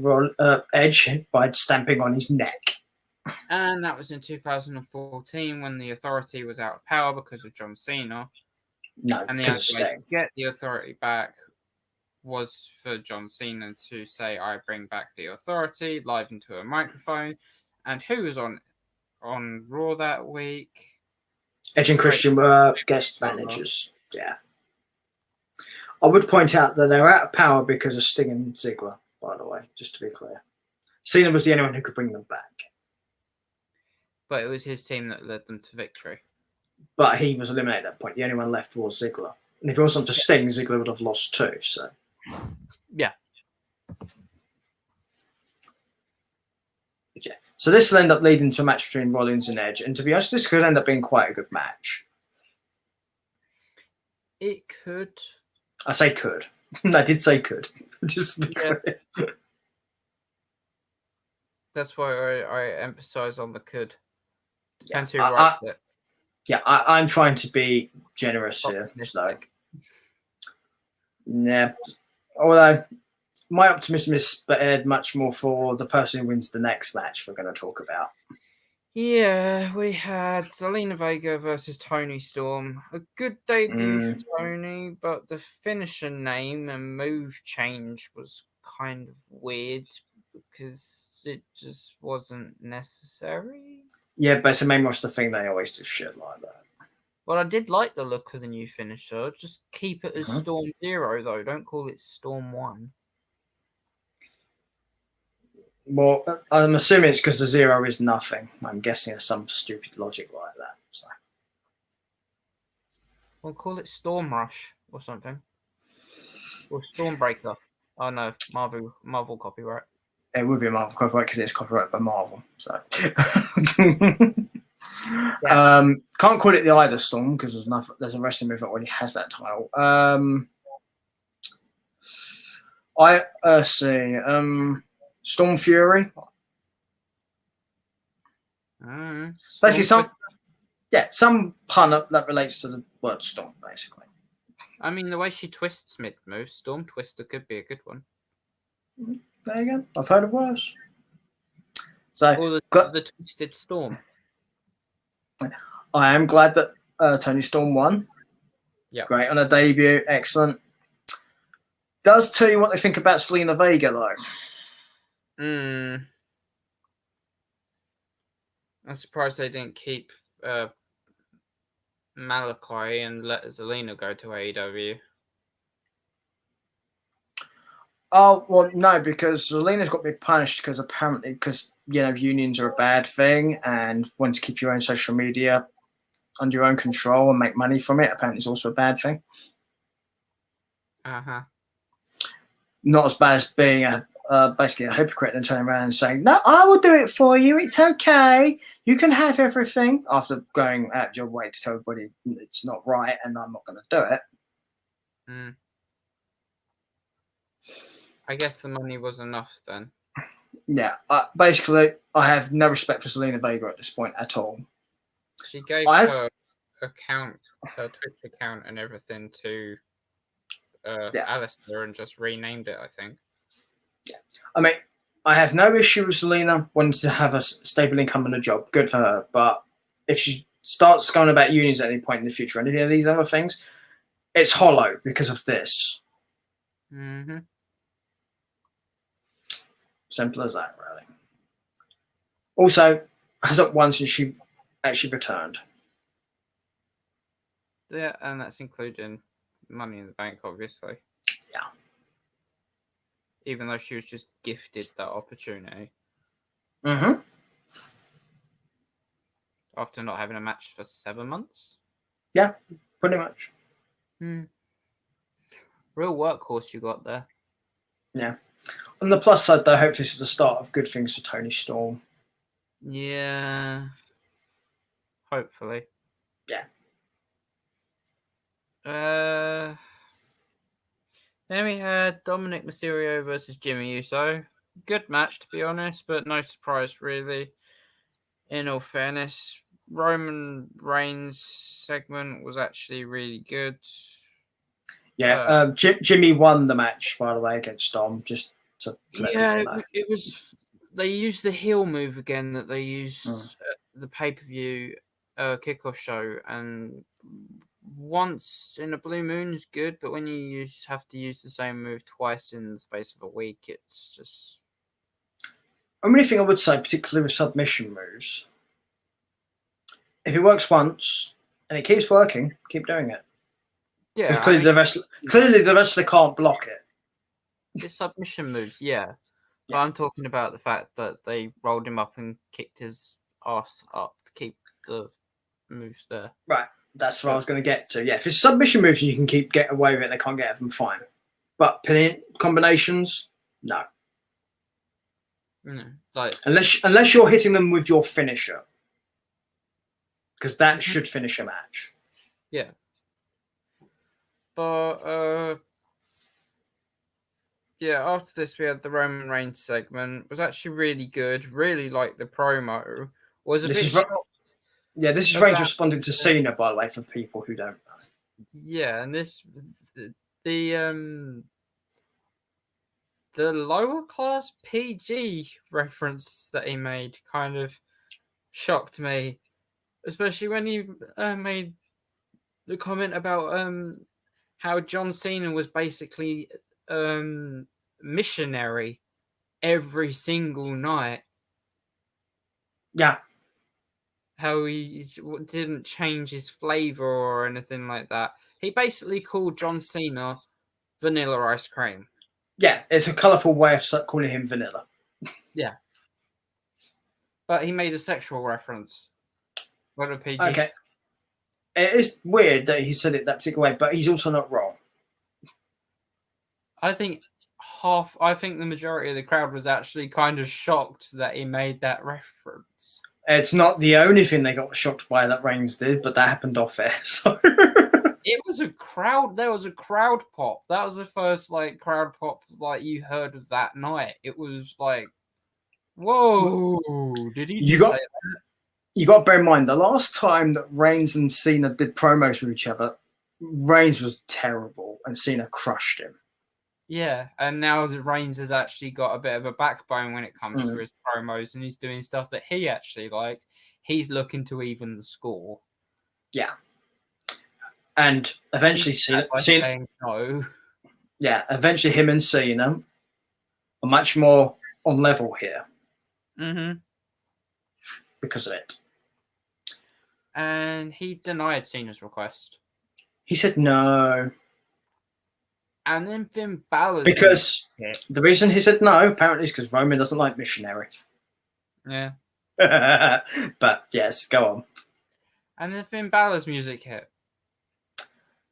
Edge by stamping on his neck. And that was in 2014 when the Authority was out of power because of John Cena. No, and the only way to get the Authority back was for John Cena to say, "I bring back the Authority," live into a microphone. And who was on Raw that week? Edge and Christian were guest managers. Yeah. I would point out that they're out of power because of Sting and Ziggler, by the way, just to be clear. Cena was the only one who could bring them back. But it was his team that led them to victory. But he was eliminated at that point. The only one left was Ziggler. And if it wasn't for Sting, Ziggler would have lost too. So Yeah. yeah. So this will end up leading to a match between Rollins and Edge. And to be honest, this could end up being quite a good match. It could. I say could. I did say could. Just to be clear. That's why I emphasize on the could. Depends who I- writes it. Yeah, I'm trying to be generous here. So, yeah. Although my optimism is spared much more for the person who wins the next match we're going to talk about. Yeah, we had Zelina Vega versus Toni Storm. A good debut for Toni, but the finisher name and move change was kind of weird because it just wasn't necessary. Yeah, but it's a main roster thing. They always do shit like that. Well, I did like the look of the new finisher. Just keep it as Storm 0, though. Don't call it Storm 1. Well, I'm assuming it's because the 0 is nothing. I'm guessing there's some stupid logic like that. So. We'll call it Storm Rush or something. Or Stormbreaker. Oh, no. Marvel copyright. It would be a Marvel copyright because it's copyrighted by Marvel. So. Can't call it the Either Storm because there's a wrestling move that already has that title. Storm Fury. Basically, some pun that relates to the word storm, basically. I mean, the way she twists mid-move, Storm Twister could be a good one. There you go. I've heard of worse. So, or the Twisted Storm. I am glad that Toni Storm won. Yeah, great on her debut. Excellent. Does tell you what they think about Zelina Vega, though. I'm surprised they didn't keep Malachi and let Zelina go to AEW. Oh, well, no, because Zelina's got to be punished because unions are a bad thing and wanting to keep your own social media under your own control and make money from it apparently is also a bad thing. Not as bad as being basically a hypocrite and turning around and saying, no, I will do it for you. It's okay. You can have everything after going out your way to tell everybody it's not right and I'm not going to do it. I guess the money was enough then. Yeah. Basically, I have no respect for Zelina Vega at this point at all. She gave her account, her Twitch account and everything to Alistair and just renamed it, I think. Yeah. I mean, I have no issue with Zelina wanting to have a stable income and a job. Good for her. But if she starts going about unions at any point in the future and any of these other things, it's hollow because of this. Simple as that, really. Also, hasn't won since she actually returned. Yeah, and that's including Money in the Bank, obviously. Yeah. Even though she was just gifted that opportunity. After not having a match for 7 months? Yeah, pretty much. Real workhorse you got there. Yeah. On the plus side, though, I hope this is the start of good things for Toni Storm. Yeah. Hopefully. Yeah. Then we had Dominic Mysterio versus Jimmy Uso. Good match, to be honest, but no surprise, really. In all fairness, Roman Reigns' segment was actually really good. Yeah, Jimmy won the match, by the way, against Dom. Just to it was. They used the heel move again that they used at the pay-per-view kickoff show, and once in a blue moon is good, but when you have to use the same move twice in the space of a week, it's just. Only thing I would say, particularly with submission moves, if it works once and it keeps working, keep doing it. Yeah, clearly the wrestler can't block it. The submission moves, yeah. But I'm talking about the fact that they rolled him up and kicked his ass up to keep the moves there. Right. That's what I was going to get to. Yeah, if it's submission moves and you can get away with it, they can't get them, fine. But pinning combinations, no. Like Unless you're hitting them with your finisher, because that should finish a match. Yeah. But yeah, after this we had the Roman Reigns segment. It was actually really good. Really liked the promo. Was a bit shocked. Yeah, this is Reigns responding to Cena, by the way, for people who don't know. Yeah, and the lower class PG reference that he made kind of shocked me, especially when he made the comment about how John Cena was basically missionary every single night. Yeah. How he didn't change his flavor or anything like that. He basically called John Cena vanilla ice cream. Yeah, it's a colourful way of calling him vanilla. Yeah. But he made a sexual reference. What a PG. Okay. It is weird that he said it that particular way, but he's also not wrong. I think the majority of the crowd was actually kind of shocked that he made that reference. It's not the only thing they got shocked by that Reigns did, but that happened off air. So it was a crowd. There was a crowd pop. That was the first crowd pop you heard of that night. It was like, whoa! Did he say that? You got to bear in mind the last time that Reigns and Cena did promos with each other, Reigns was terrible and Cena crushed him. Yeah, and now the Reigns has actually got a bit of a backbone when it comes to his promos, and he's doing stuff that he actually likes. He's looking to even the score. Yeah. And eventually Cena no. Yeah, eventually him and Cena are much more on level here. Mm-hmm. Because of it. And he denied Cena's request. He said no. And then Finn Balor. Because the reason he said no, apparently, is because Roman doesn't like missionary. Yeah. But yes, go on. And then Finn Balor's music hit.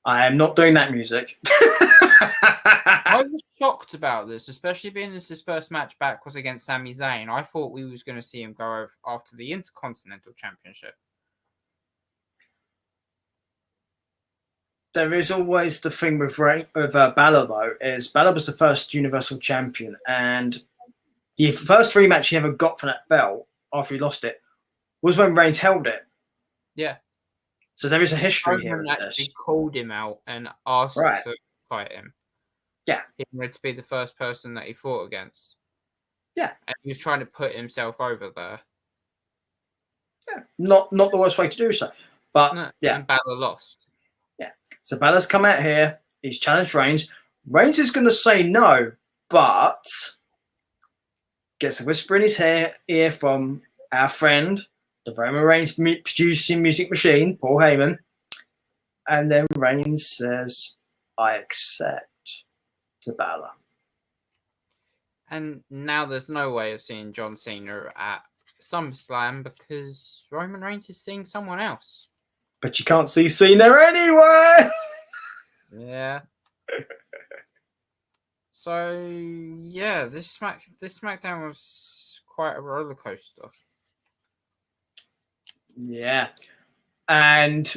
I am not doing that music. I was shocked about this, especially being as his first match back was against Sami Zayn. I thought we was going to see him go over after the Intercontinental Championship. There is always the thing with Balor, though, is Balor was the first Universal Champion, and the first rematch he ever got for that belt after he lost it was when Reigns held it. Yeah. So there is a history here. Roman actually called him out and asked to fight him. Yeah. He wanted to be the first person that he fought against. Yeah. And he was trying to put himself over there. Yeah. Not the worst way to do so. But, And Balor lost. Yeah. So Balor's come out here. He's challenged Reigns. Reigns is going to say no, but gets a whisper in his ear from our friend, the Roman Reigns producing music machine, Paul Heyman. And then Reigns says, I accept, to Balor. And now there's no way of seeing John Cena at SummerSlam because Roman Reigns is seeing someone else. But you can't see Cena anyway. Yeah. So yeah, this SmackDown was quite a roller coaster. Yeah. And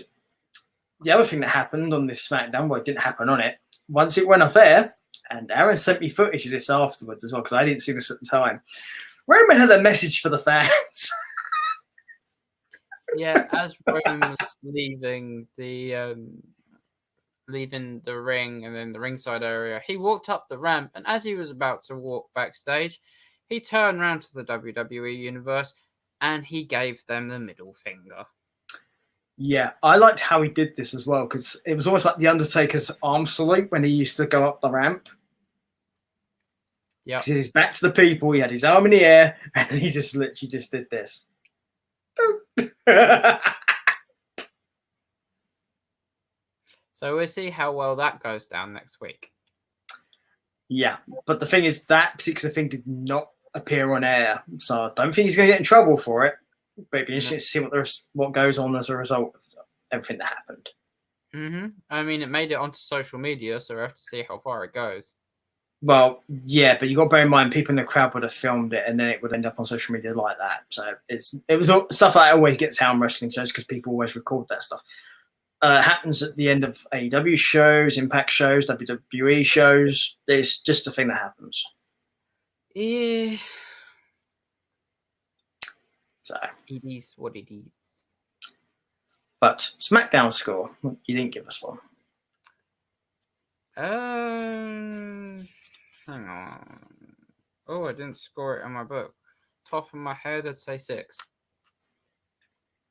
the other thing that happened on this SmackDown, well, it didn't happen on it. Once it went off air, and Aaron sent me footage of this afterwards as well, because I didn't see this at the time. Roman had a message for the fans. Yeah, as Roman was leaving the ring and then the ringside area, he walked up the ramp, and as he was about to walk backstage, he turned around to the WWE Universe and he gave them the middle finger. Yeah, I liked how he did this as well, because it was almost like the Undertaker's arm salute when he used to go up the ramp. Yeah, he's back to the people. He had his arm in the air, and he just literally just did this. So we'll see how well that goes down next week. Yeah, but the thing is, that particular thing did not appear on air, so I don't think he's going to get in trouble for it. But it'd be interesting to see what goes on as a result of that. everything that happened. I mean, it made it onto social media, so we have to see how far it goes. Well, yeah, but you got to bear in mind people in the crowd would have filmed it, and then it would end up on social media like that. So it was all, stuff like that always gets out on wrestling shows because people always record that stuff. Happens at the end of AEW shows, Impact shows, WWE shows. It's just a thing that happens. Yeah. So it is what it is. But SmackDown score, you didn't give us one. Hang on. Oh, I didn't score it in my book. Top of my head, I'd say 6.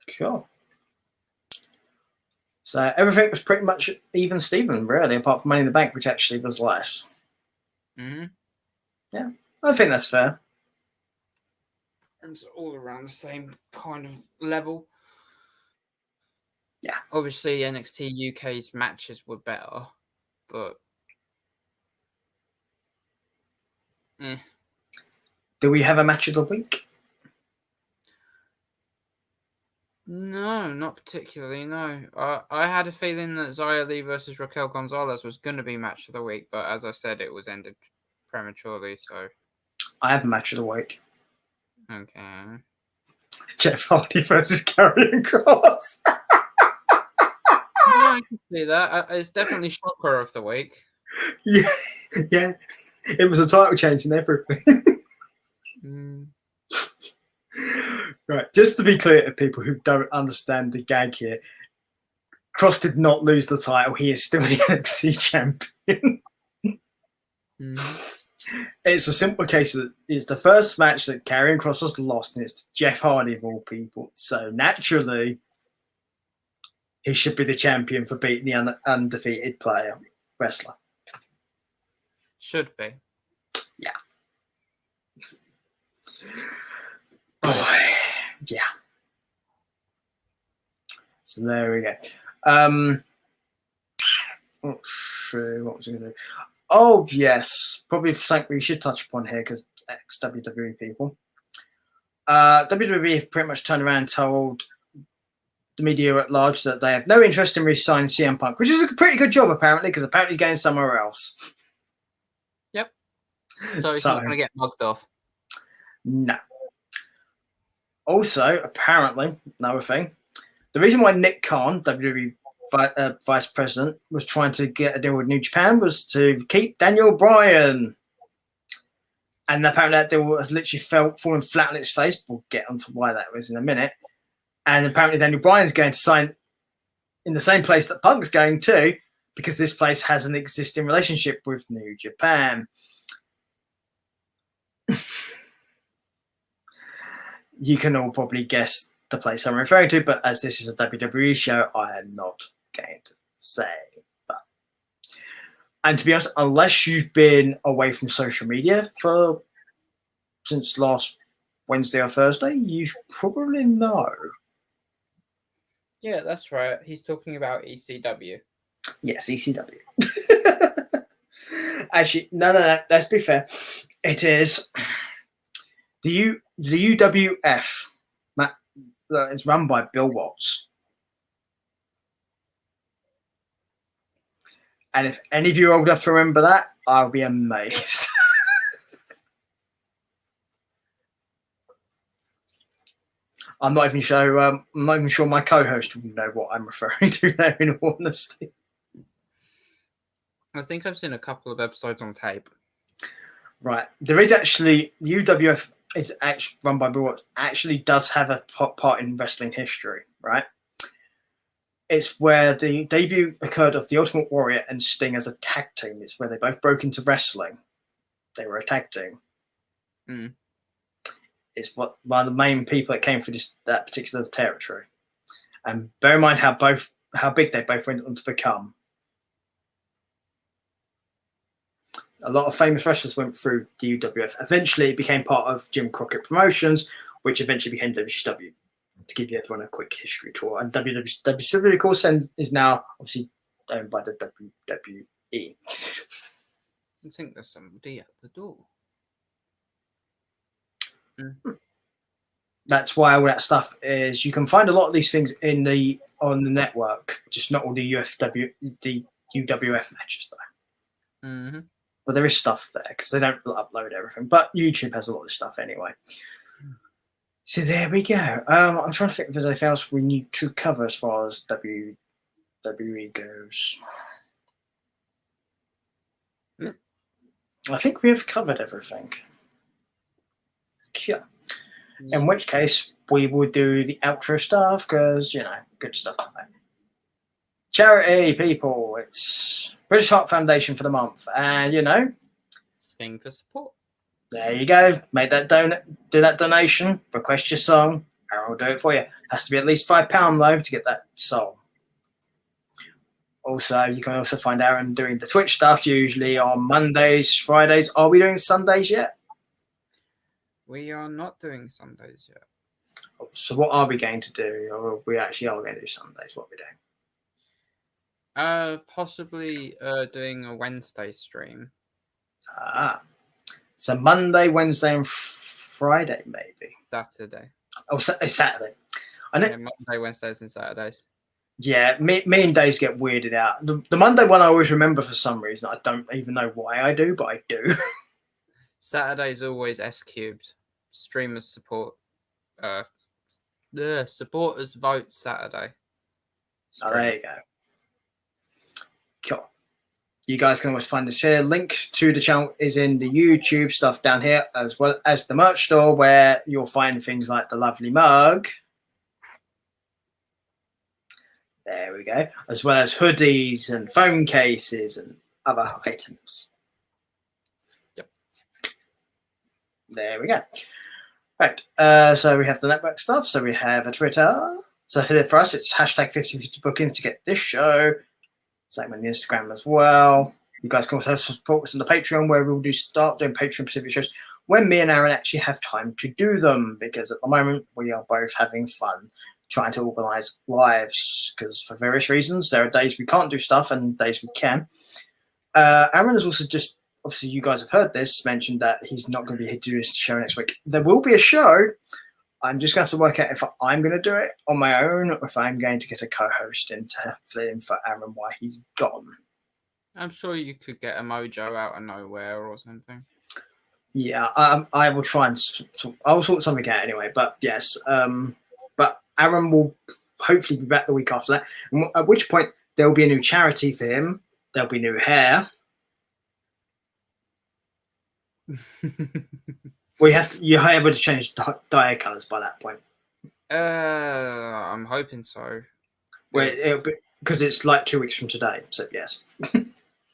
Sure. So everything was pretty much even Steven, really, apart from Money in the Bank, which actually was less. Yeah, I think that's fair. And it's all around the same kind of level. Yeah. Obviously, NXT UK's matches were better, but Do we have a match of the week? No, not particularly, no. I had a feeling that Xia Li versus Raquel Gonzalez was going to be match of the week, but as I said, it was ended prematurely, so... I have a match of the week. Okay. Jeff Hardy versus Karrion Kross. I can see that. It's definitely shocker of the week. Yeah. It was a title change and everything. Right, just to be clear to people who don't understand the gag here, Kross did not lose the title. He is still the NXT champion. It's a simple case that it's the first match that Karrion Kross has lost, and it's Jeff Hardy of all people. So naturally, he should be the champion for beating the undefeated wrestler. Should be. Yeah. Boy. Yeah. So there we go. What was I going to do? Oh, yes. Probably something we should touch upon here because ex-WWE people. WWE have pretty much turned around and told the media at large that they have no interest in re-signing CM Punk, which is a pretty good job, apparently, because apparently he's going somewhere else. Yep. So he's not going to get mugged off. No. Also, apparently, another thing, the reason why Nick Khan, WWE vice president, was trying to get a deal with New Japan was to keep Daniel Bryan. And apparently that deal has literally fallen flat on its face. We'll get onto why that was in a minute. And apparently Daniel Bryan's going to sign in the same place that Punk's going to, because this place has an existing relationship with New Japan. You can all probably guess the place I'm referring to, but as this is a WWE show, I am not going to say. And to be honest, unless you've been away from social media since last Wednesday or Thursday, you probably know. Yeah, that's right. He's talking about ECW. Yes, ECW. Actually, no. Let's be fair. It is the UWF. It's run by Bill Watts. And if any of you are old enough to remember that, I'll be amazed. I'm not even sure my co-host will know what I'm referring to now, in all honesty. I think I've seen a couple of episodes on tape. Right. There is actually, UWF is actually run by Bill Watts, actually does have a part in wrestling history, right? It's where the debut occurred of the Ultimate Warrior and Sting as a tag team. It's where they both broke into wrestling. They were a tag team. It's one of the main people that came through that particular territory. And bear in mind how big they both went on to become. A lot of famous wrestlers went through the UWF. Eventually, it became part of Jim Crockett Promotions, which eventually became WCW. To give everyone a quick history tour. And WCW, of course, is now obviously owned by the WWE. I think there's somebody at the door. That's why all that stuff is. You can find a lot of these things on the network, just not all the UWF matches though. Mm-hmm. But there is stuff there because they don't upload everything. But YouTube has a lot of stuff anyway. So there we go. I'm trying to think if there's anything else we need to cover as far as WWE goes. I think we have covered everything. Yeah. In which case, we will do the outro stuff because, good stuff like that. Charity, people. It's British Heart Foundation for the month. And, Sing for support. there you go. Make that do that donation. Request your song. Aaron will do it for you. Has to be at least £5 though to get that song. Also, you can also find Aaron doing the Twitch stuff usually on Mondays, Fridays. Are we doing Sundays yet? We are not doing Sundays yet. So what are we going to do? Or we actually are going to do Sundays. What are we doing? Possibly doing a Wednesday stream. So Monday, Wednesday, and Friday, maybe. Saturday. Oh, it's Saturday. I know. Yeah, Monday, Wednesdays, and Saturdays. Yeah, me and days get weirded out. The Monday one I always remember for some reason. I don't even know why I do, but I do. Saturday's always S-cubed. Streamers support. The supporters vote Saturday. Oh, there you go. Cool. You guys can always find us here. Link to the channel is in the YouTube stuff down here, as well as the merch store where you'll find things like the lovely mug. There we go. As well as hoodies and phone cases and other items. Yep. There we go. Right. So we have the network stuff. So we have a Twitter. So here for us, it's #5050 booking to get this show. Same on the Instagram as well. You guys can also support us on the Patreon, where we'll start doing Patreon-specific shows when me and Aaron actually have time to do them, because at the moment we are both having fun trying to organise lives, because for various reasons, there are days we can't do stuff and days we can. Aaron has also just, obviously you guys have heard this, mentioned that he's not going to be here to do his show next week. There will be a show. I'm just going to have to work out if I'm going to do it on my own or if I'm going to get a co-host in to fill in for Aaron while he's gone. I'm sure you could get a mojo out of nowhere or something. Yeah, I will try and I'll sort something out anyway. But yes, but Aaron will hopefully be back the week after that. At which point there'll be a new charity for him. There'll be new hair. Your hair would have changed dye colours by that point. I'm hoping so. Because it's like 2 weeks from today. So yes.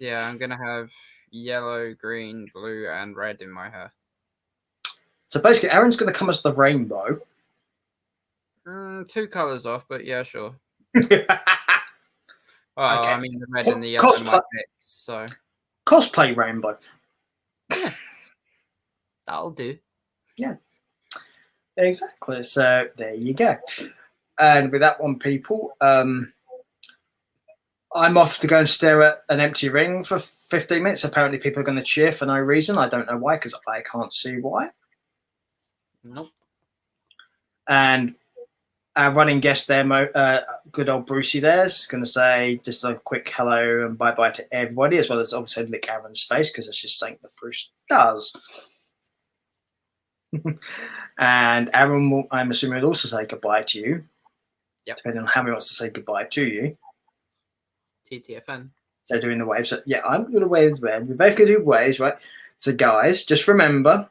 Yeah, I'm gonna have yellow, green, blue, and red in my hair. So basically, Aaron's going to come as the rainbow. 2 colours off, but yeah, sure. Okay. I mean the red and the yellow might mix, so Cosplay rainbow. yeah. That'll do. Yeah. Exactly. So there you go. And with that one, people, I'm off to go and stare at an empty ring for 15 minutes. Apparently people are going to cheer for no reason. I don't know why, because I can't see why. Nope. And our running guest there, good old Brucey there's going to say just a quick hello and bye-bye to everybody, as well as obviously lick Aaron's face, because that's just something that Bruce does. And Aaron will, I'm assuming, will also say goodbye to you. Yep. Depending on how he wants to say goodbye to you. TTFN. So doing the waves. So yeah, I'm going to wave there. We're both going to do waves, right? So guys, just remember,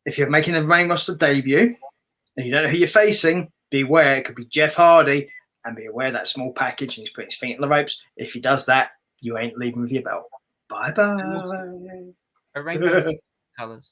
if you're making a main roster debut and you don't know who you're facing, beware. It could be Jeff Hardy, and be aware of that small package and he's putting his feet in the ropes. If he does that, you ain't leaving with your belt. Bye-bye. A rainbow colours.